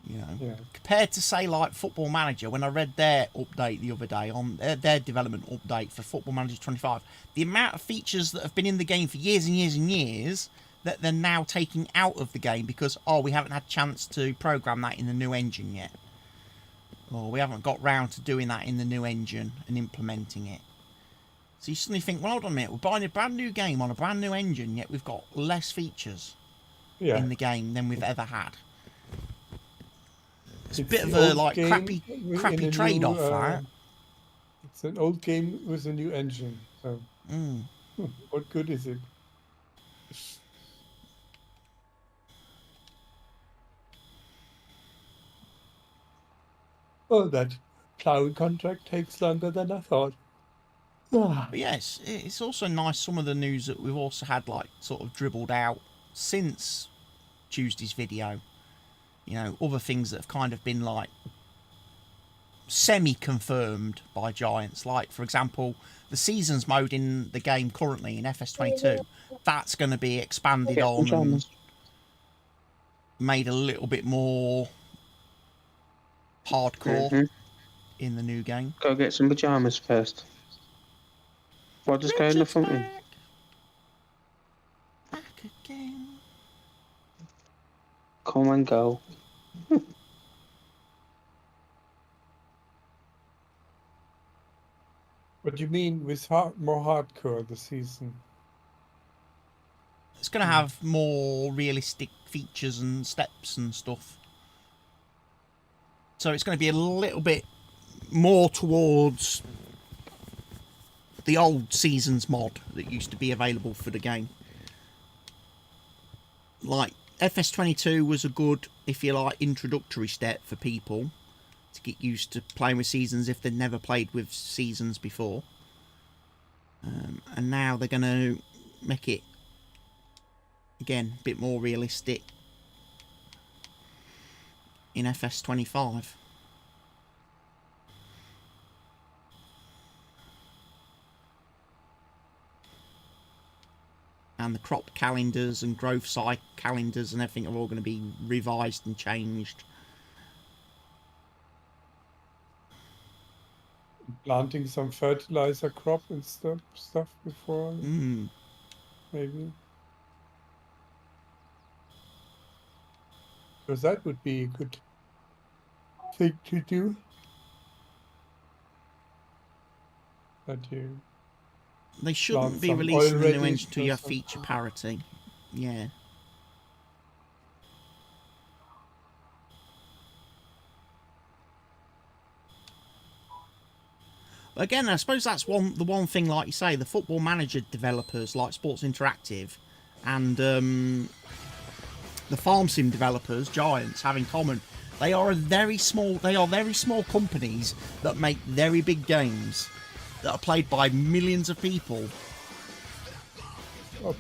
You know, Yeah. compared to say like Football Manager, when I read their update the other day on their development update for Football Manager 25, the amount of features that have been in the game for years and years and years that they're now taking out of the game because we haven't had a chance to program that in the new engine yet, or we haven't got round to doing that in the new engine and implementing it. So you suddenly think, well, hold on a minute, we're buying a brand new game on a brand new engine, yet we've got less features in the game than we've ever had. It's a bit of a like crappy trade-off, right? It's an old game with a new engine. So what good is it? Oh, that plowing contract takes longer than I thought. But yes, it's also nice some of the news that we've also had like sort of dribbled out since Tuesday's video. You know, other things that have kind of been like semi-confirmed by Giants, like for example the seasons mode in the game currently in FS22, that's going to be expanded on and made a little bit more hardcore in the new game. Go get some pajamas first. Well, just go in the front room. Back again. Come and go. What do you mean with more hardcore the season? It's going to have more realistic features and steps and stuff. So it's going to be a little bit more towards the old Seasons mod that used to be available for the game. Like, FS22 was a good, if you like, introductory step for people to get used to playing with Seasons if they'd never played with Seasons before. And now they're going to make it, again, a bit more realistic in FS25. And the crop calendars and growth cycle calendars and everything are all going to be revised and changed. Planting some fertilizer crop and stuff before, maybe. Because that would be a good thing to do. That you... They shouldn't be releasing the new engine until you have feature parity. Yeah. But again, I suppose that's the one thing, like you say, the Football Manager developers like Sports Interactive and the Farm Sim developers, Giants, have in common. They are very small companies that make very big games that are played by millions of people.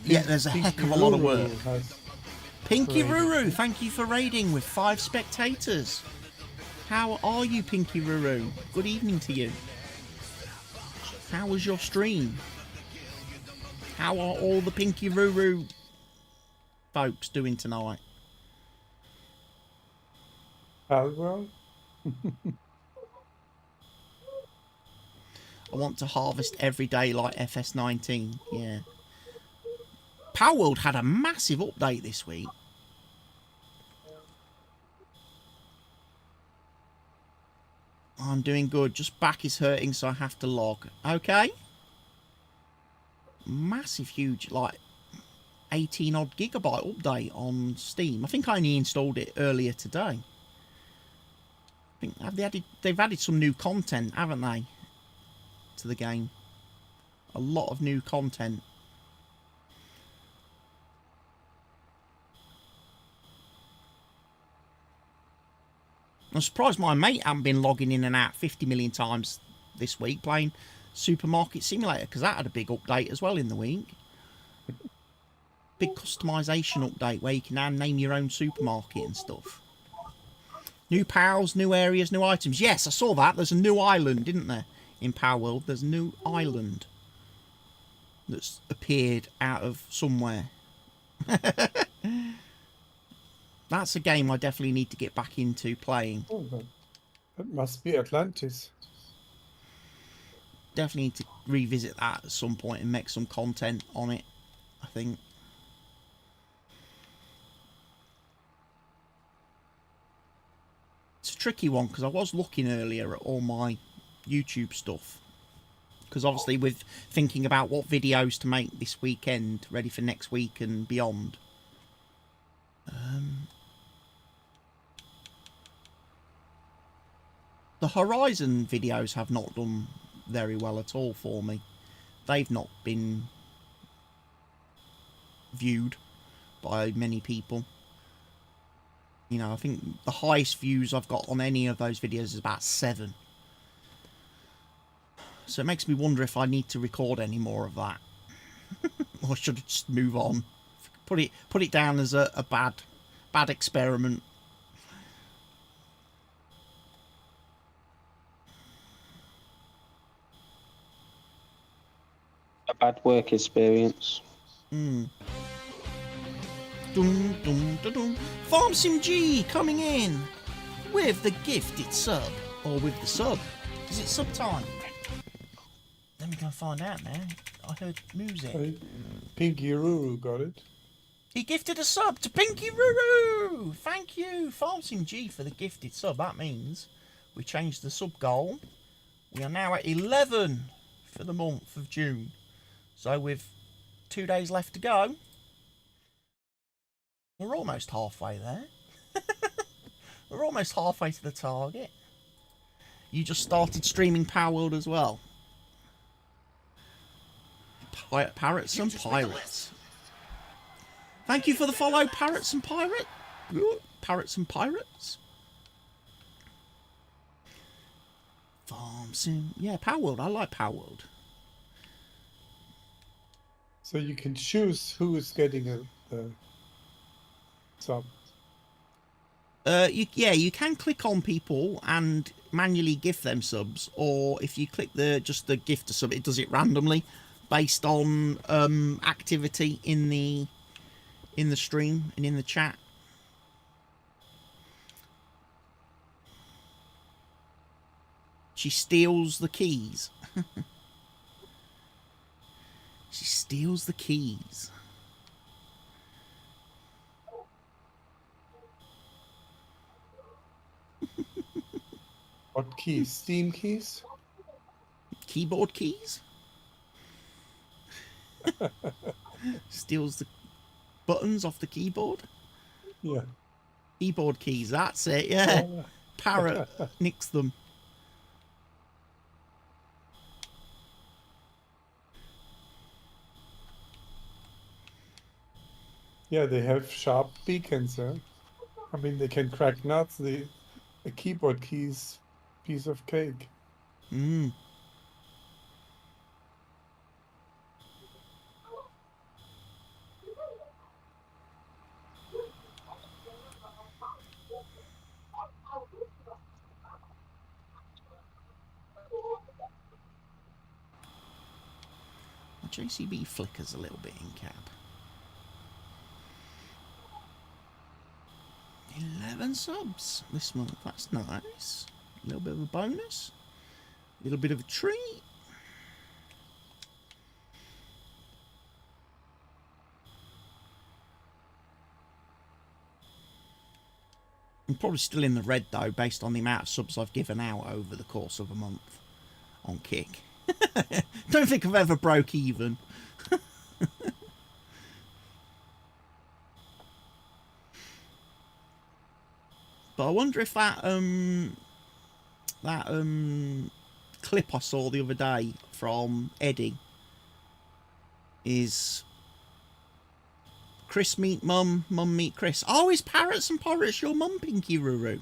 Yet there's a heck of a lot of work. Pinky Ruru, thank you for raiding with 5 spectators. How are you, Pinky Ruru? Good evening to you. How was your stream? How are all the Pinky Ruru folks doing tonight? Well. I want to harvest every day like FS19. Yeah. Power World had a massive update this week. I'm doing good. Just back is hurting, so I have to log. Okay. Massive, huge, like 18 odd gigabyte update on Steam. I think I only installed it earlier today. I think they've added some new content, haven't they, to the game? A lot of new content. I'm surprised my mate hasn't been logging in and out 50 million times this week playing Supermarket Simulator, because that had a big update as well in the week. Big customization update where you can now name your own supermarket and stuff. New pals, new areas, new items. Yes, I saw that. There's a new island, didn't there, in Power World, there's a new island that's appeared out of somewhere. That's a game I definitely need to get back into playing. Oh, that must be Atlantis. Definitely need to revisit that at some point and make some content on it, I think. It's a tricky one because I was looking earlier at all my YouTube stuff. Because obviously with thinking about what videos to make this weekend, ready for next week and beyond. The Horizon videos have not done very well at all for me. They've not been viewed by many people. You know, I think the highest views I've got on any of those videos is about 7. So it makes me wonder if I need to record any more of that. Or should I just move on? Put it down as a bad experiment. A bad work experience. Dum, dum, dum, dum. Farm Sim G coming in with the gifted sub. Or with the sub. Is it sub time? Let me go and find out now. I heard music. Hey, Pinky Ruru got it. He gifted a sub to Pinky Ruru! Thank you, Farm Sim G, for the gifted sub. That means we changed the sub goal. We are now at 11 for the month of June. So with 2 days left to go, we're almost halfway there. We're almost halfway to the target. You just started streaming Power World as well. Parrots and Pirates. Thank you for the follow, Parrots and Pirate. Parrots and Pirates. Farm Sim. Yeah, Power World. I like Power World. So you can choose who is getting a sub. You can click on people and manually gift them subs, or if you click just the gift a sub, it does it randomly based on activity in the stream and in the chat. She steals the keys. She steals the keys. What keys? Steam keys? Keyboard keys? Steals the buttons off the keyboard? Yeah. Keyboard keys, that's it, yeah. Parrot nicks them. Yeah, they have sharp beacons, huh? I mean, they can crack nuts. The keyboard keys, piece of cake. Mm. My JCB flickers a little bit in cap. 11 subs this month, that's nice. A little bit of a bonus. A little bit of a treat. I'm probably still in the red though, based on the amount of subs I've given out over the course of a month on Kick. Don't think I've ever broke even. But I wonder if that clip I saw the other day from Eddie is Chris meet mum, mum meet Chris. Oh, is Parrots and Pirates your mum, Pinky Ruru?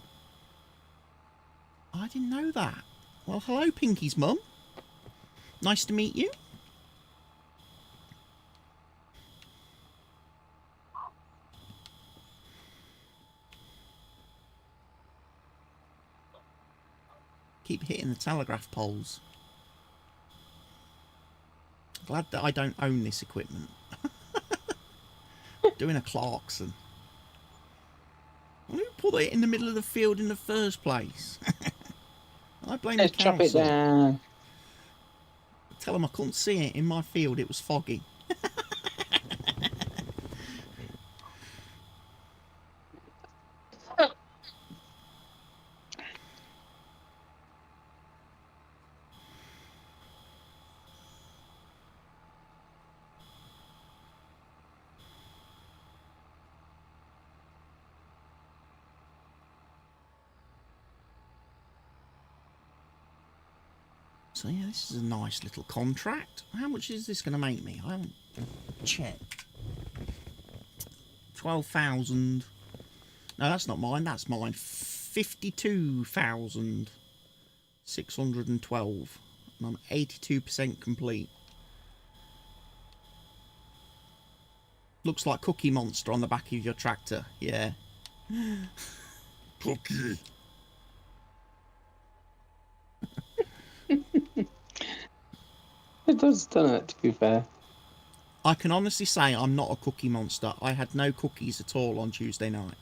I didn't know that. Well, hello, Pinky's mum. Nice to meet you. Keep hitting the telegraph poles. Glad that I don't own this equipment. Doing a Clarkson. Who put it in the middle of the field in the first place? I blame the Let's chop it council. down. Tell them I couldn't see it in my field. It was foggy. So yeah, this is a nice little contract. How much is this going to make me? I haven't checked. 12,000. No, that's not mine. That's mine. 52,612. And I'm 82% complete. Looks like Cookie Monster on the back of your tractor. Yeah. Cookie. It does, doesn't it, to be fair? I can honestly say I'm not a cookie monster. I had no cookies at all on Tuesday night.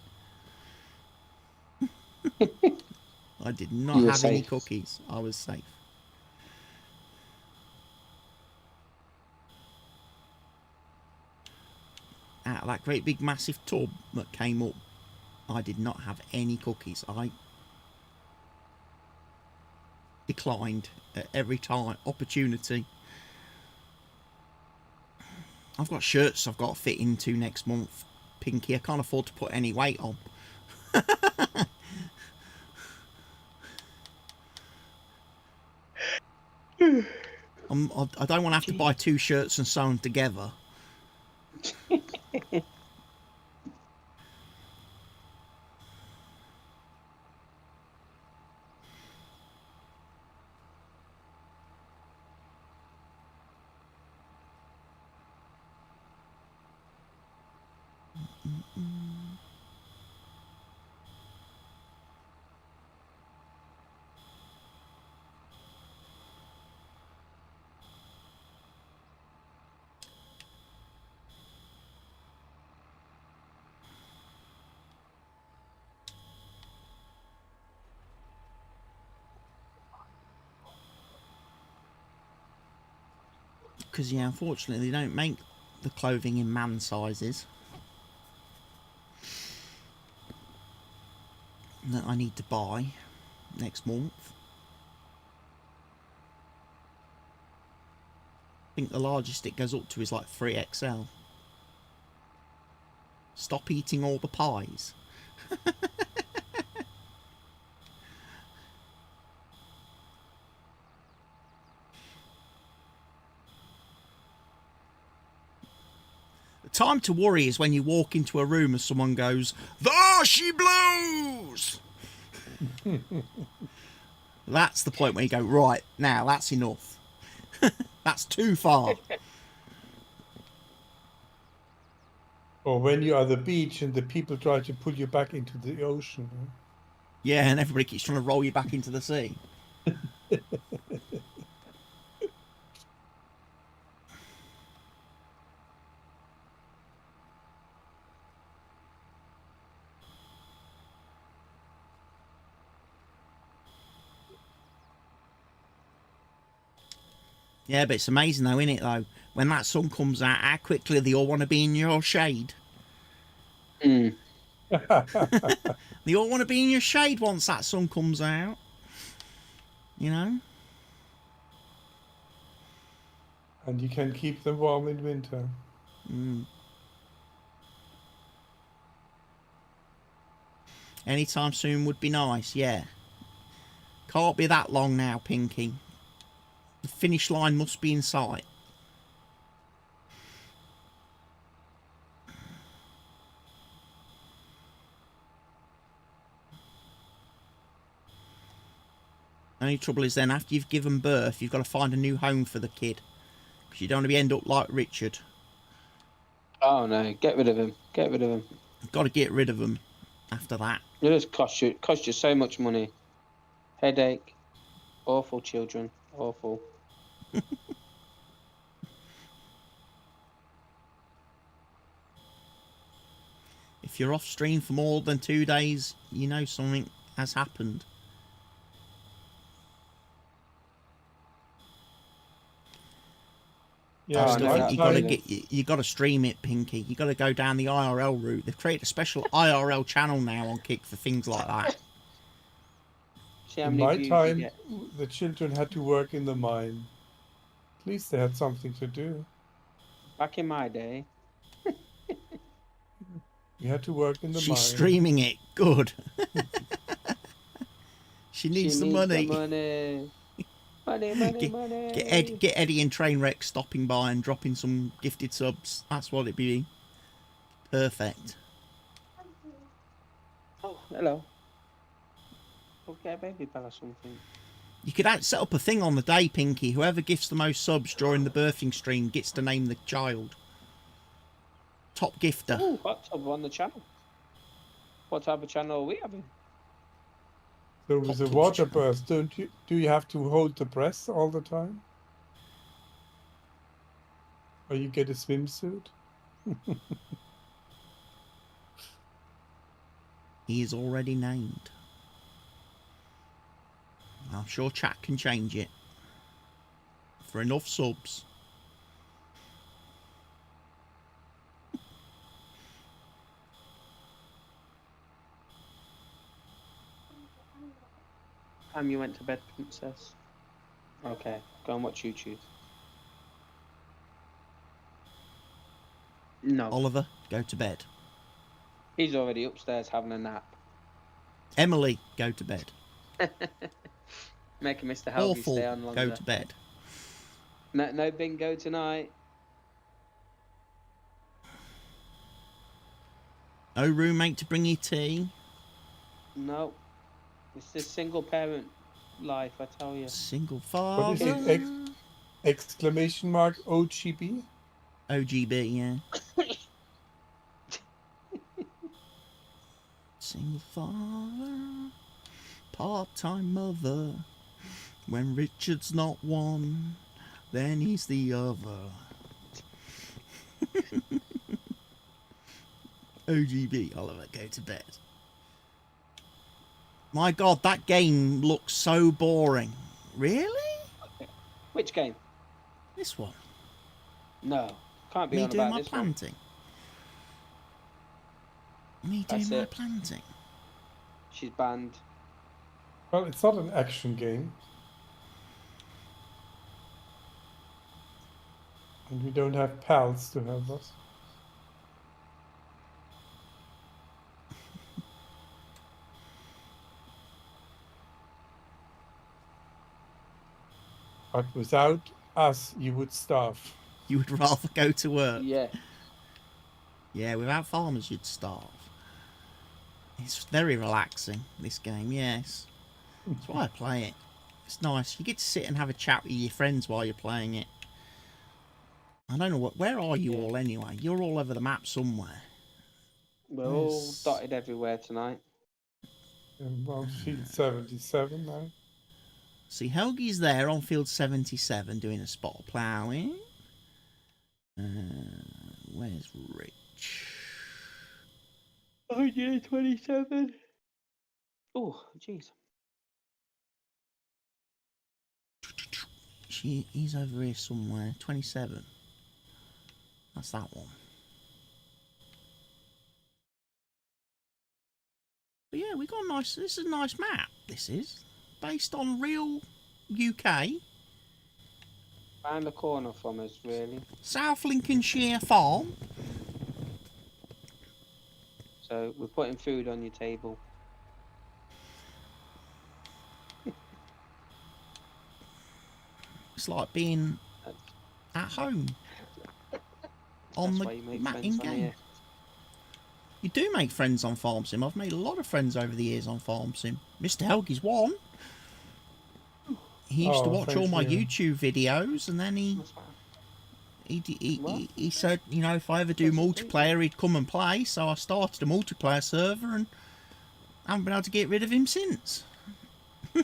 I did not You were have any safe. cookies. I was safe. Out of that great big massive tub that came up, I did not have any cookies. I declined at every time opportunity. I've got shirts I've got to fit into next month, Pinky. I can't afford to put any weight on. I don't want to have to buy 2 shirts and sew them together. Because, yeah, unfortunately, they don't make the clothing in man sizes that I need to buy next month. I think the largest it goes up to is like 3XL. Stop eating all the pies. The time to worry is when you walk into a room and someone goes, "There she blows!" That's the point where you go, right, now that's enough. That's too far. Or when you're at the beach and the people try to pull you back into the ocean. Yeah, and everybody keeps trying to roll you back into the sea. Yeah, but it's amazing though, isn't it, though? When that sun comes out, how quickly they all want to be in your shade. Mm. They all want to be in your shade once that sun comes out. You know? And you can keep them warm in winter. Mm. Anytime soon would be nice, yeah. Can't be that long now, Pinky. The finish line must be in sight. Only trouble is then, after you've given birth, you've got to find a new home for the kid. Because you don't want to end up like Richard. Oh no, get rid of him. Get rid of him. You've got to get rid of them after that. It just cost you so much money. Headache. Awful children. Awful. If you're off stream for more than 2 days, you know something has happened. Yeah, I Oh, still no, think that's you got to brilliant. you got to stream it, Pinky. You got to go down the IRL route. They've created a special IRL channel now on Kick for things like that. See how in many my views you time, get. the children had to work in the mine. At least they had something to do. Back in my day, We had to work in the She's mine. streaming it. Good. She needs she the needs money. the money. Money, money, money. Get Eddie and Trainwreck stopping by and dropping some gifted subs. That's what it'd be. Perfect. Oh, hello. We'll get a baby bell or something. You could set up a thing on the day, Pinky. Whoever gifts the most subs during the birthing stream gets to name the child. Top gifter. Oh, hot tub on the channel. What type of channel are we having? So with a Top water channel. burst, do you have to hold the breath all the time? Or you get a swimsuit? He is already named. I'm sure chat can change it. For enough subs. Time you went to bed, princess. Okay, go and watch YouTube. No, Oliver, go to bed. he's already upstairs having a nap. Emily, go to bed. Making Mr. Helgi Awful, stay on longer. go to bed. No bingo tonight. No roommate to bring you tea. No. It's this single parent life, I tell you. Single What is father. it? Exclamation mark OGB? OGB, yeah. Single father. Part-time mother. When Richard's not one, then he's the other. OGB, Oliver, go to bed. My God, that game looks so boring. Really? Which game? This one. No. Can't be Me on doing about my this one. planting. Me That's doing my it. planting. She's banned. Well, it's not an action game. And we don't have pals to help us. But without us, you would starve. You would rather go to work. Yeah. Yeah, without farmers you'd starve. It's very relaxing, this game, yes. That's why I play it. It's nice. You get to sit and have a chat with your friends while you're playing it. I don't know where are you all anyway? You're all over the map somewhere. We're all Yes. dotted everywhere tonight. Well, field 77 now. See, Helgi's there on field 77 doing a spot of ploughing. Where's Rich? 127. Oh, jeez. He's over here somewhere. 27. That's that one. But yeah, we got a nice. This is a nice map. This is based on real UK. Round the corner from us, really. South Lincolnshire farm. So we're putting food on your table. It's like being at home on That's the why you make map friends in on game. here. You do make friends on Farm Sim. I've made a lot of friends over the years on Farm Sim. Mr. Helgi's one. He used to watch all my YouTube videos, and then he said, you know, if I ever do multiplayer, he'd come and play. So I started a multiplayer server, and I haven't been able to get rid of him since. No,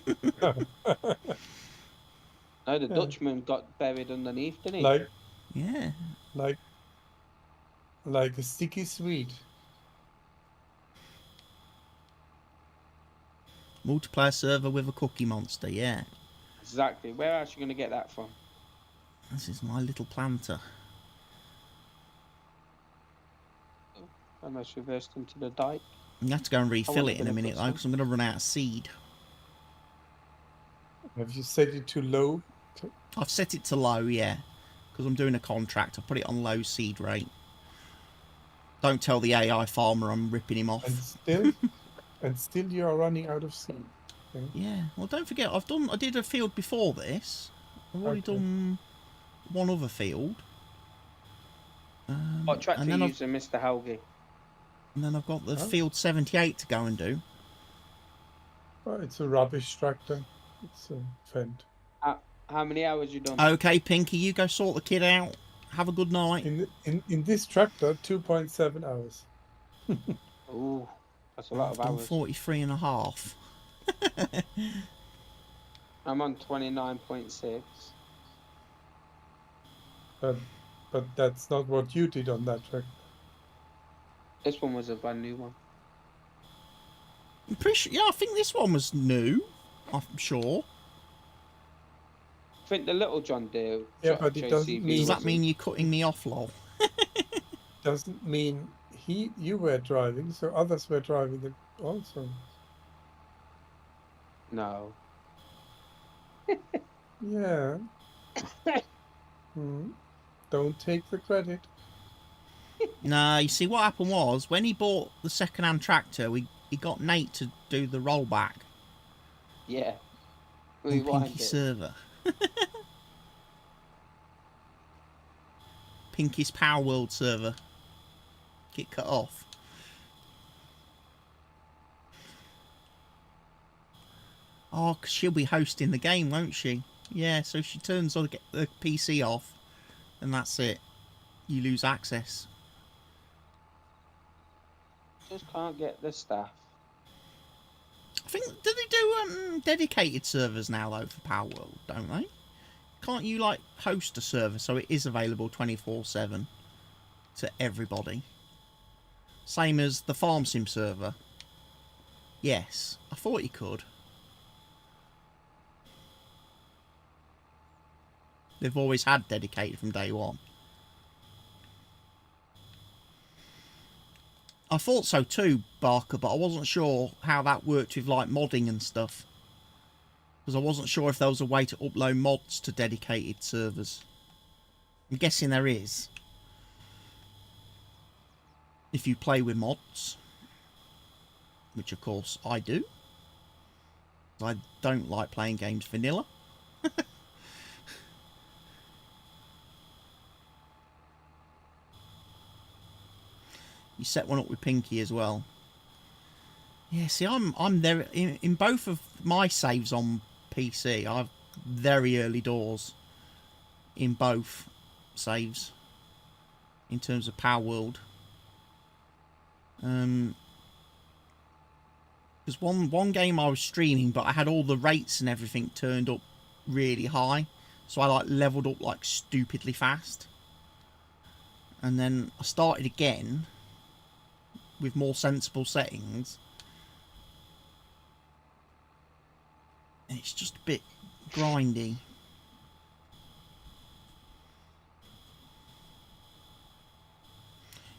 the Dutchman got buried underneath, didn't he? Like, Yeah. like a sticky sweet. Multiplayer server with a cookie monster, yeah. Exactly. Where else are you going to get that from? This is my little planter. Almost reversed into the dike. I'm going to have to go and refill wouldn't it in a have minute put though, some. because I'm going to run out of seed. Have you set it to low? I've set it to low, yeah, because I'm doing a contract. I put it on low seed rate. Don't tell the AI farmer I'm ripping him off. And still you are running out of seed. Okay. Yeah, well, don't forget, I did a field before this. I've already Okay. done one other field. What tractor and are then you I've, using, Mr. Helgi? and then I've got the Huh? field 78 to go and do. Oh, it's a rubbish tractor. It's a Fend. How many hours you done? Okay, Pinky, you go sort the kid out. Have a good night. In this tractor, 2.7 hours. Ooh, that's a lot I've of done hours. 43 and a half. I'm on 29.6. But that's not what you did on that tractor. This one was a brand new one. I'm pretty sure, yeah, I think this one was new. I'm sure. I think the little John Deere. Yeah, but it doesn't mean- Does that mean you're cutting me off, lol? Doesn't mean you were driving, so others were driving it also. No. Yeah. Don't take the credit. Nah, you see, what happened was, when he bought the second-hand tractor, he got Nate to do the rollback Yeah. on Rewind Pinky's it. server. Pinky's Power World server. Get cut off. Oh, 'cause she'll be hosting the game, won't she? Yeah, so if she turns the PC off, and that's it. You lose access. Just can't get the staff. I think, do they do dedicated servers now, though, for Power World, don't they? Can't you, like, host a server so it is available 24/7 to everybody? Same as the Farm Sim server. Yes, I thought you could. They've always had dedicated from day one. I thought so too, Barker, but I wasn't sure how that worked with like modding and stuff. Because I wasn't sure if there was a way to upload mods to dedicated servers. I'm guessing there is. If you play with mods. Which of course I do. I don't like playing games vanilla. You set one up with Pinky as well. Yeah, see, I'm there in both of my saves on PC. I've very early doors in both saves in terms of Power World. Because one game I was streaming, but I had all the rates and everything turned up really high, so I like leveled up like stupidly fast. And then I started again with more sensible settings, and it's just a bit grindy.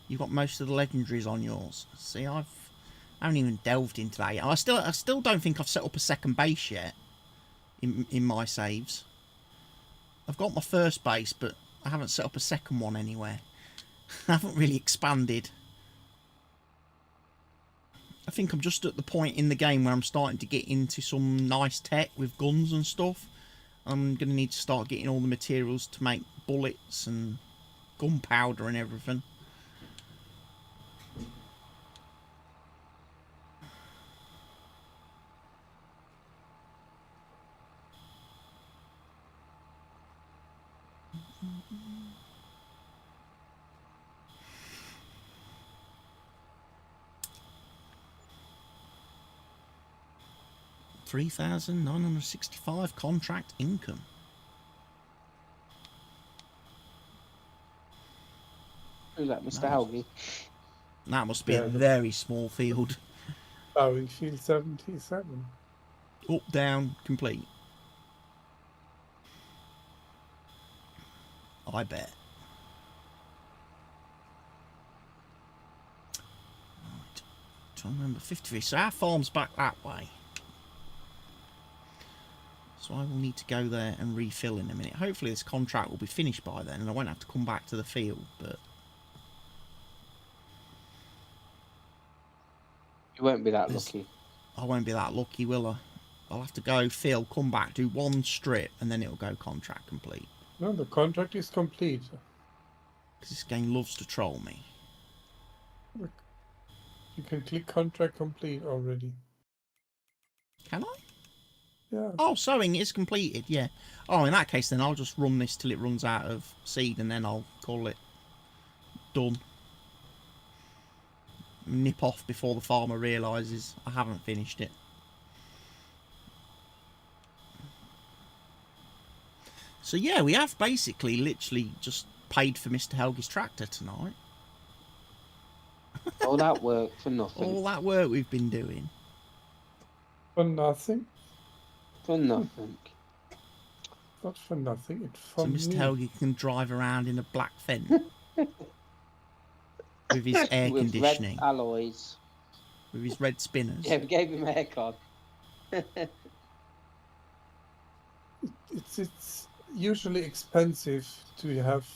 You've got most of the legendaries on yours. See, I haven't even delved into that yet. I still don't think I've set up a second base yet in my saves. I've got my first base, but I haven't set up a second one anywhere. I haven't really expanded. I think I'm just at the point in the game where I'm starting to get into some nice tech with guns and stuff. I'm going to need to start getting all the materials to make bullets and gunpowder and everything. $3,965 contract income. Who's that, Mr. Nice. Helgi? That must be Yeah, a very small field. Bowing Field 77. Up, down, complete. I bet. Right. Trying to remember 53. So our farm's back that way. So I will need to go there and refill in a minute. Hopefully this contract will be finished by then and I won't have to come back to the field, but You won't be that lucky. I won't be that lucky, will I? I'll have to go fill, come back, do one strip, and then it'll go contract complete. No, the contract is complete. Because this game loves to troll me. You can click contract complete already. Can I? Yeah. Oh, sowing is completed, yeah. Oh, in that case then I'll just run this till it runs out of seed and then I'll call it done. Nip off before the farmer realises I haven't finished it. So yeah, we have basically literally just paid for Mr. Helge's tractor tonight. All that work for nothing. All that work we've been doing. For nothing? For nothing. Not for nothing, it's So for Mr. me. Helge can drive around in a black Fen. With his air With conditioning. red alloys. With his red spinners. Yeah, we gave him a haircut. It's usually expensive to have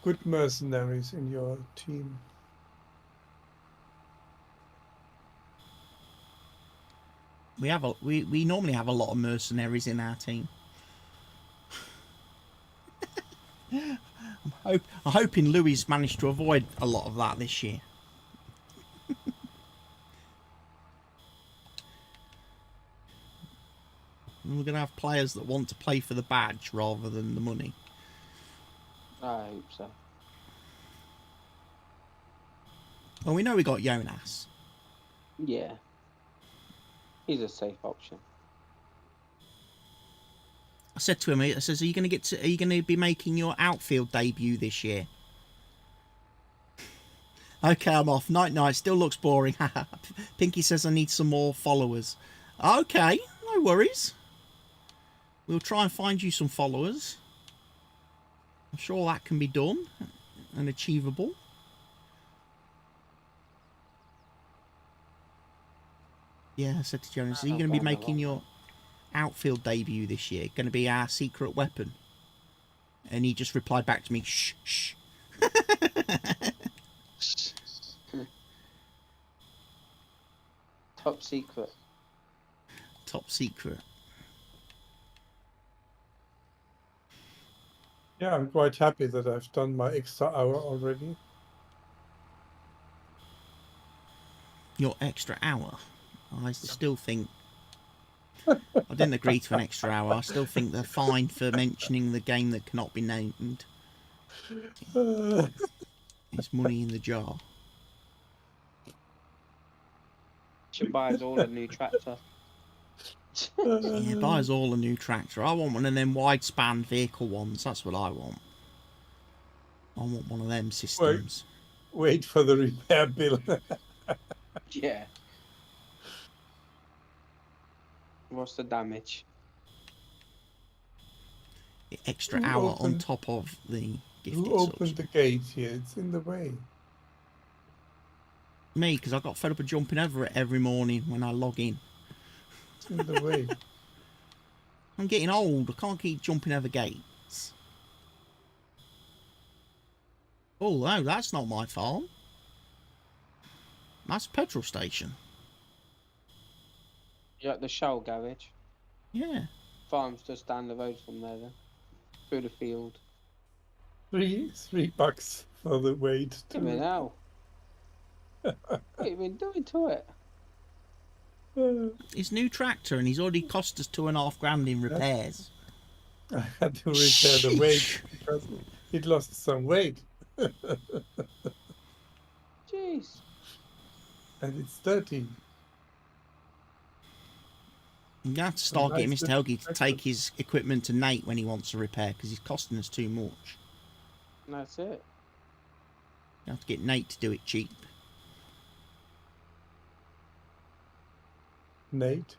good mercenaries in your team. We normally have a lot of mercenaries in our team. I'm hoping Louis managed to avoid a lot of that this year. We're going to have players that want to play for the badge rather than the money. I hope so. Well, we know we got Jonas. Yeah. He's a safe option. I said to him, I says, are you going to be making your outfield debut this year? Okay, I'm off. Night night. Still looks boring. Pinky says I need some more followers. Okay, no worries. We'll try and find you some followers. I'm sure that can be done and achievable. Yeah, I said to Jonas, are you going to be making your outfield debut this year? Going to be our secret weapon? And he just replied back to me, shh, shh. Top secret. Top secret. Yeah, I'm quite happy that I've done my extra hour already. Your extra hour? I still think... I didn't agree to an extra hour. I still think they're fine for mentioning the game that cannot be named. It's money in the jar. Should buy us all a new tractor. Yeah, buy us all a new tractor. I want one of them wide span vehicle ones. That's what I want. I want one of them systems. Wait for the repair bill. Yeah. What's the damage? The extra Who hour on opened- top of the gifted Who opened subs. the gate here? It's in the way. Me, because I got fed up of jumping over it every morning when I log in. It's in the way. I'm getting old. I can't keep jumping over gates. Oh, no, that's not my farm. That's a petrol station. You're at the Shell garage. Yeah. Farm's just down the road from there then. Through the field. $3 for the wait. Give me now. What have you been doing to it? His new tractor, and he's already cost us $2,500 in repairs. I had to repair the weight because it lost some weight. Jeez. And it's dirty. I'm going to have to start getting nice Mr. Helge to tractor. take his equipment to Nate when he wants a repair, because he's costing us too much. That's it. You have to get Nate to do it cheap. Nate.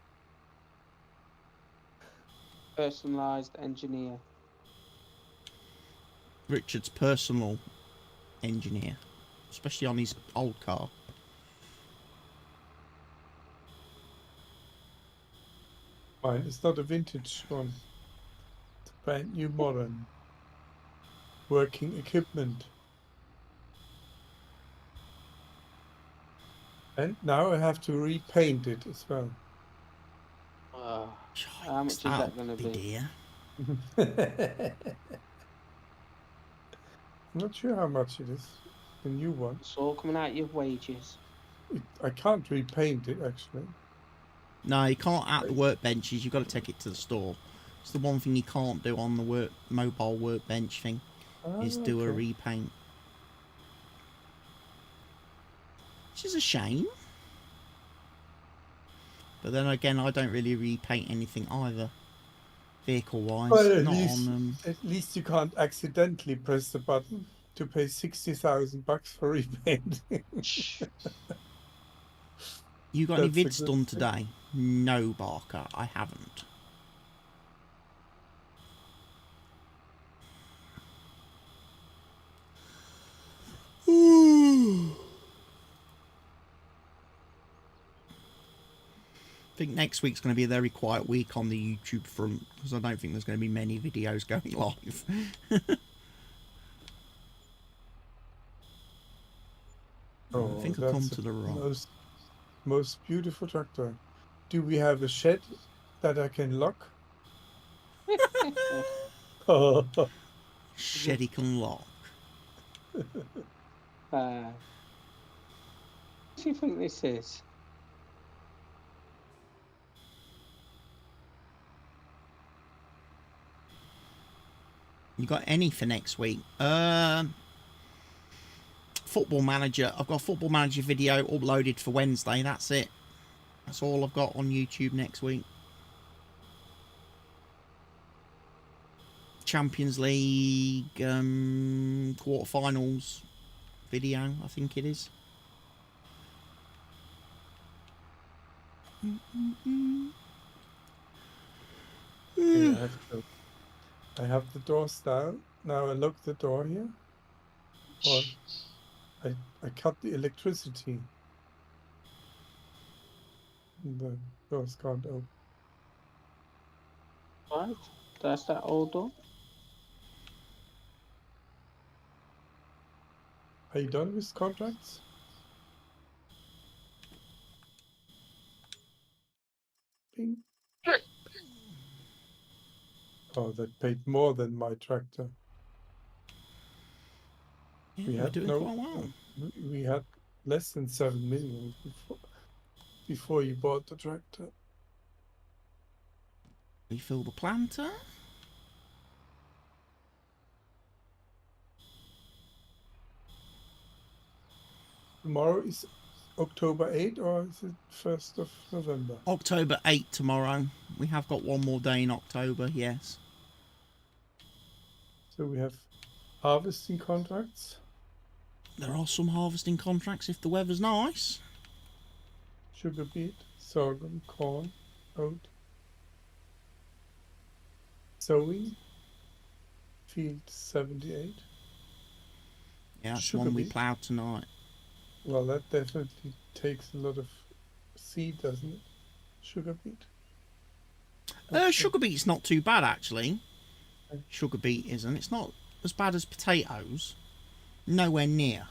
Personalised engineer. Richard's personal engineer, especially on his old car. Mine is not a vintage one. It's a brand new modern. Working equipment. And now I have to repaint it as well. Oh, how much is that going to be? Dear. I'm not sure how much it is. The new one. It's all coming out your wages. I can't repaint it actually. No, you can't at the workbenches. You've got to take it to the store. It's the one thing you can't do on the mobile workbench thing, is do a repaint. Which is a shame. But then again, I don't really repaint anything either, vehicle-wise. Well, at at least you can't accidentally press the button to pay $60,000 for repaint. You got any That's vids done today? No, Barker, I haven't. I think next week's going to be a very quiet week on the YouTube front, because I don't think there's going to be many videos going live. I think I'll come to the rock. Most beautiful tractor. Do we have a shed that I can lock? Shed he can lock. What do you think this is? You got any for next week? Football Manager. I've got a Football Manager video uploaded for Wednesday. That's it. That's all I've got on YouTube next week. Champions League quarterfinals video, I think it is. Okay, I have the doors down. Now I lock the door here. Or I cut the electricity. The doors can't open. Right, that's that all done. Are you done with contracts? Bing. Oh, they paid more than my tractor. Yeah, we're doing quite well. We had less than 7 million before you bought the tractor. Refill the planter. Tomorrow is October 8th, or is it 1st of November? October 8th tomorrow. We have got one more day in October, yes. So we have harvesting contracts. There are some harvesting contracts if the weather's nice. Sugar beet, sorghum, corn, oat. Sowing, field 78. Yeah, that's Sugar one we beet. ploughed tonight. Well, that definitely takes a lot of seed, doesn't it? Sugar beet. Sugar beet's not too bad, actually. Sugar beet isn't. It's not as bad as potatoes. Nowhere near.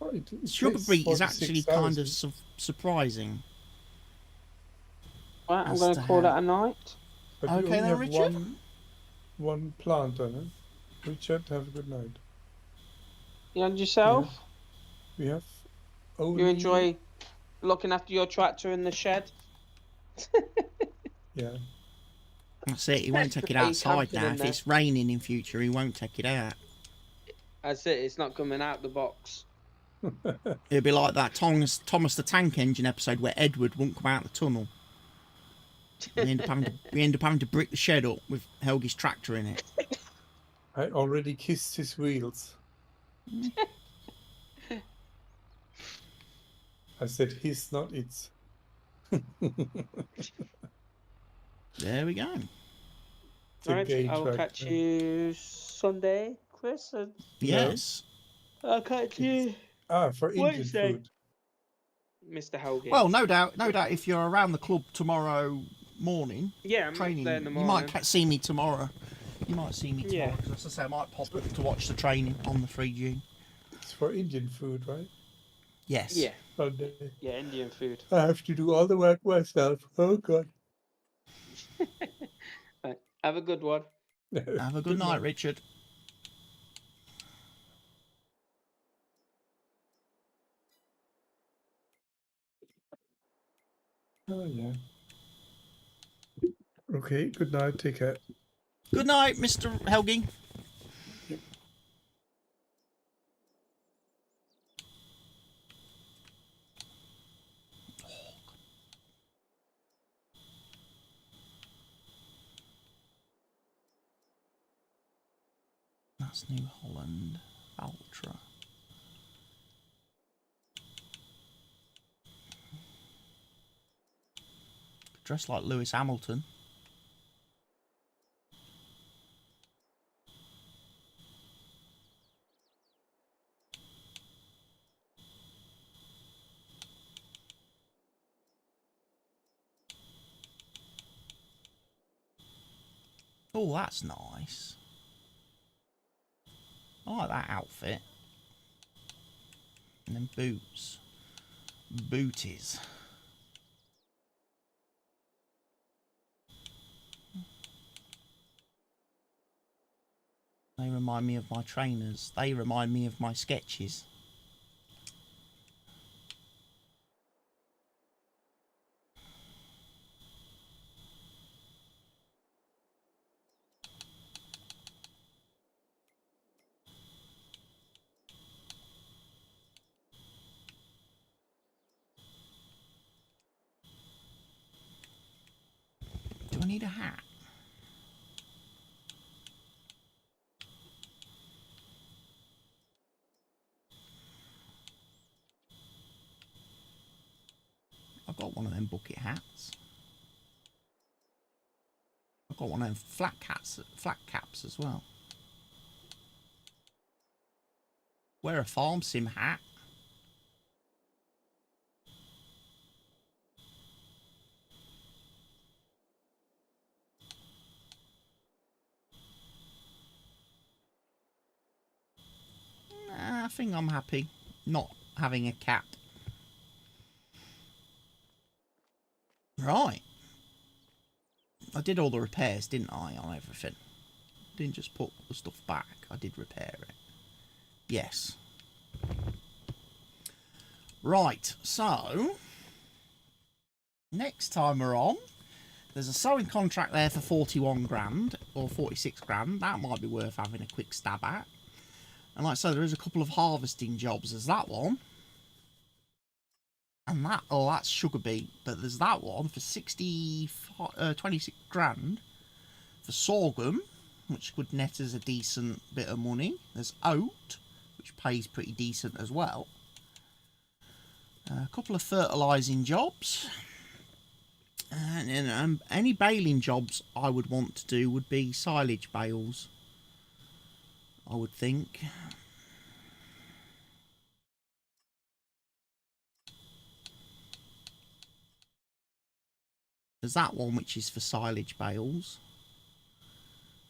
Oh, it Sugar takes beet is actually kind 46,000. of surprising. Right, I'm As going to to call how- that a night. But you Okay only then, have Richard? one plant on it. Richard, have a good night. You and yourself? We have only... You enjoy looking after your tractor in the shed? Yeah. That's it. He won't take it Are you outside camping now. in If there? it's raining in future, he won't take it out. That's it, it's not coming out the box. It'll be like that Thomas the Tank Engine episode where Edward won't come out the tunnel. We end up having to brick the shed up with Helgi's tractor in it. I already kissed his wheels. I said his, not its. There we go. It's a Right, gauge I'll right catch there. you Sunday, Chris, and Yes. I'll catch you For Indian Wednesday, food. Mr. Hogan. Well, no doubt, if you're around the club tomorrow morning, Yeah, I'm up training, there in the you might morning. see me tomorrow. You might see me tomorrow, Yeah. because as I say, I might pop up to watch the training on the 3G. It's for Indian food, right? Yes. Yeah, Sunday. yeah, Indian food. I have to do all the work myself. Oh God. Right, have a good one. Have a good night, Richard. Oh yeah. Okay. Good night. Take care. Good night, Mr. Helgi. Yep. That's New Holland Ultra. Dressed like Lewis Hamilton. Oh, that's nice. I like that outfit. And then boots. Booties. They remind me of my trainers. They remind me of my sketches. Do I need a hat? I've got one of them bucket hats. I've got one of them flat caps as well. Wear a farm sim hat. Nah, I think I'm happy not having a cap. Right. I did all the repairs, didn't I, on everything? Didn't just put the stuff back. I did repair it. Yes. Right, so next time we're on, there's a sewing contract there for 41 grand or 46 grand. That might be worth having a quick stab at. And like I said, there is a couple of harvesting jobs. There's that one. And that, oh, that's sugar beet. But there's that one for 26 grand for sorghum, which could net us a decent bit of money. There's oat, which pays pretty decent as well. A couple of fertilising jobs. And any baling jobs I would want to do would be silage bales, I would think. There's that one which is for silage bales.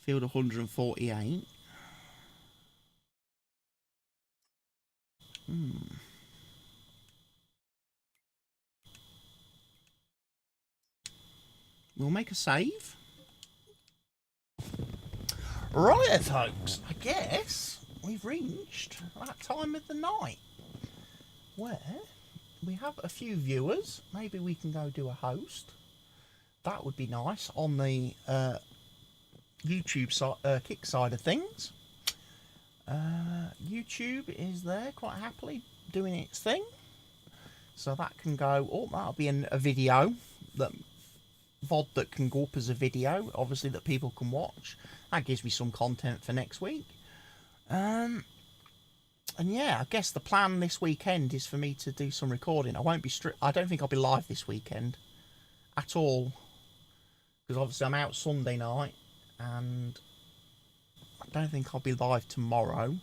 Field 148. We'll make a save. Right, folks. I guess we've reached that time of the night where we have a few viewers. Maybe we can go do a host. That would be nice on the YouTube kick side of things. YouTube is there quite happily doing its thing, so that can go. Oh, that'll be a video that VOD that can go up as a video, obviously, that people can watch. That gives me some content for next week. And yeah, I guess the plan this weekend is for me to do some recording. I won't be I don't think I'll be live this weekend. at all, because obviously I'm out Sunday night, and I don't think I'll be live tomorrow.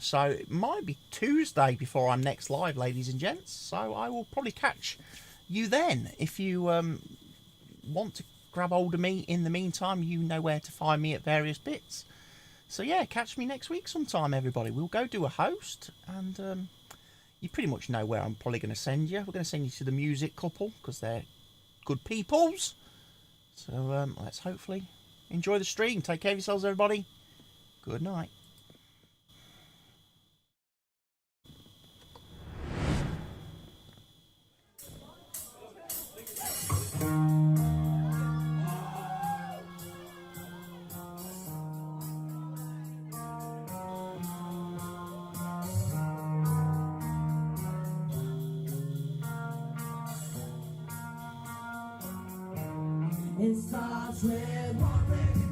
So it might be Tuesday before I'm next live, ladies and gents. So I will probably catch you then. If you want to grab hold of me in the meantime, you know where to find me at various bits. So yeah, catch me next week sometime, everybody. We'll go do a host, and you pretty much know where I'm probably going to send you. We're going to send you to the music couple, because they're good peoples. So let's hopefully enjoy the stream. Take care of yourselves, everybody. Good night. It starts with one thing,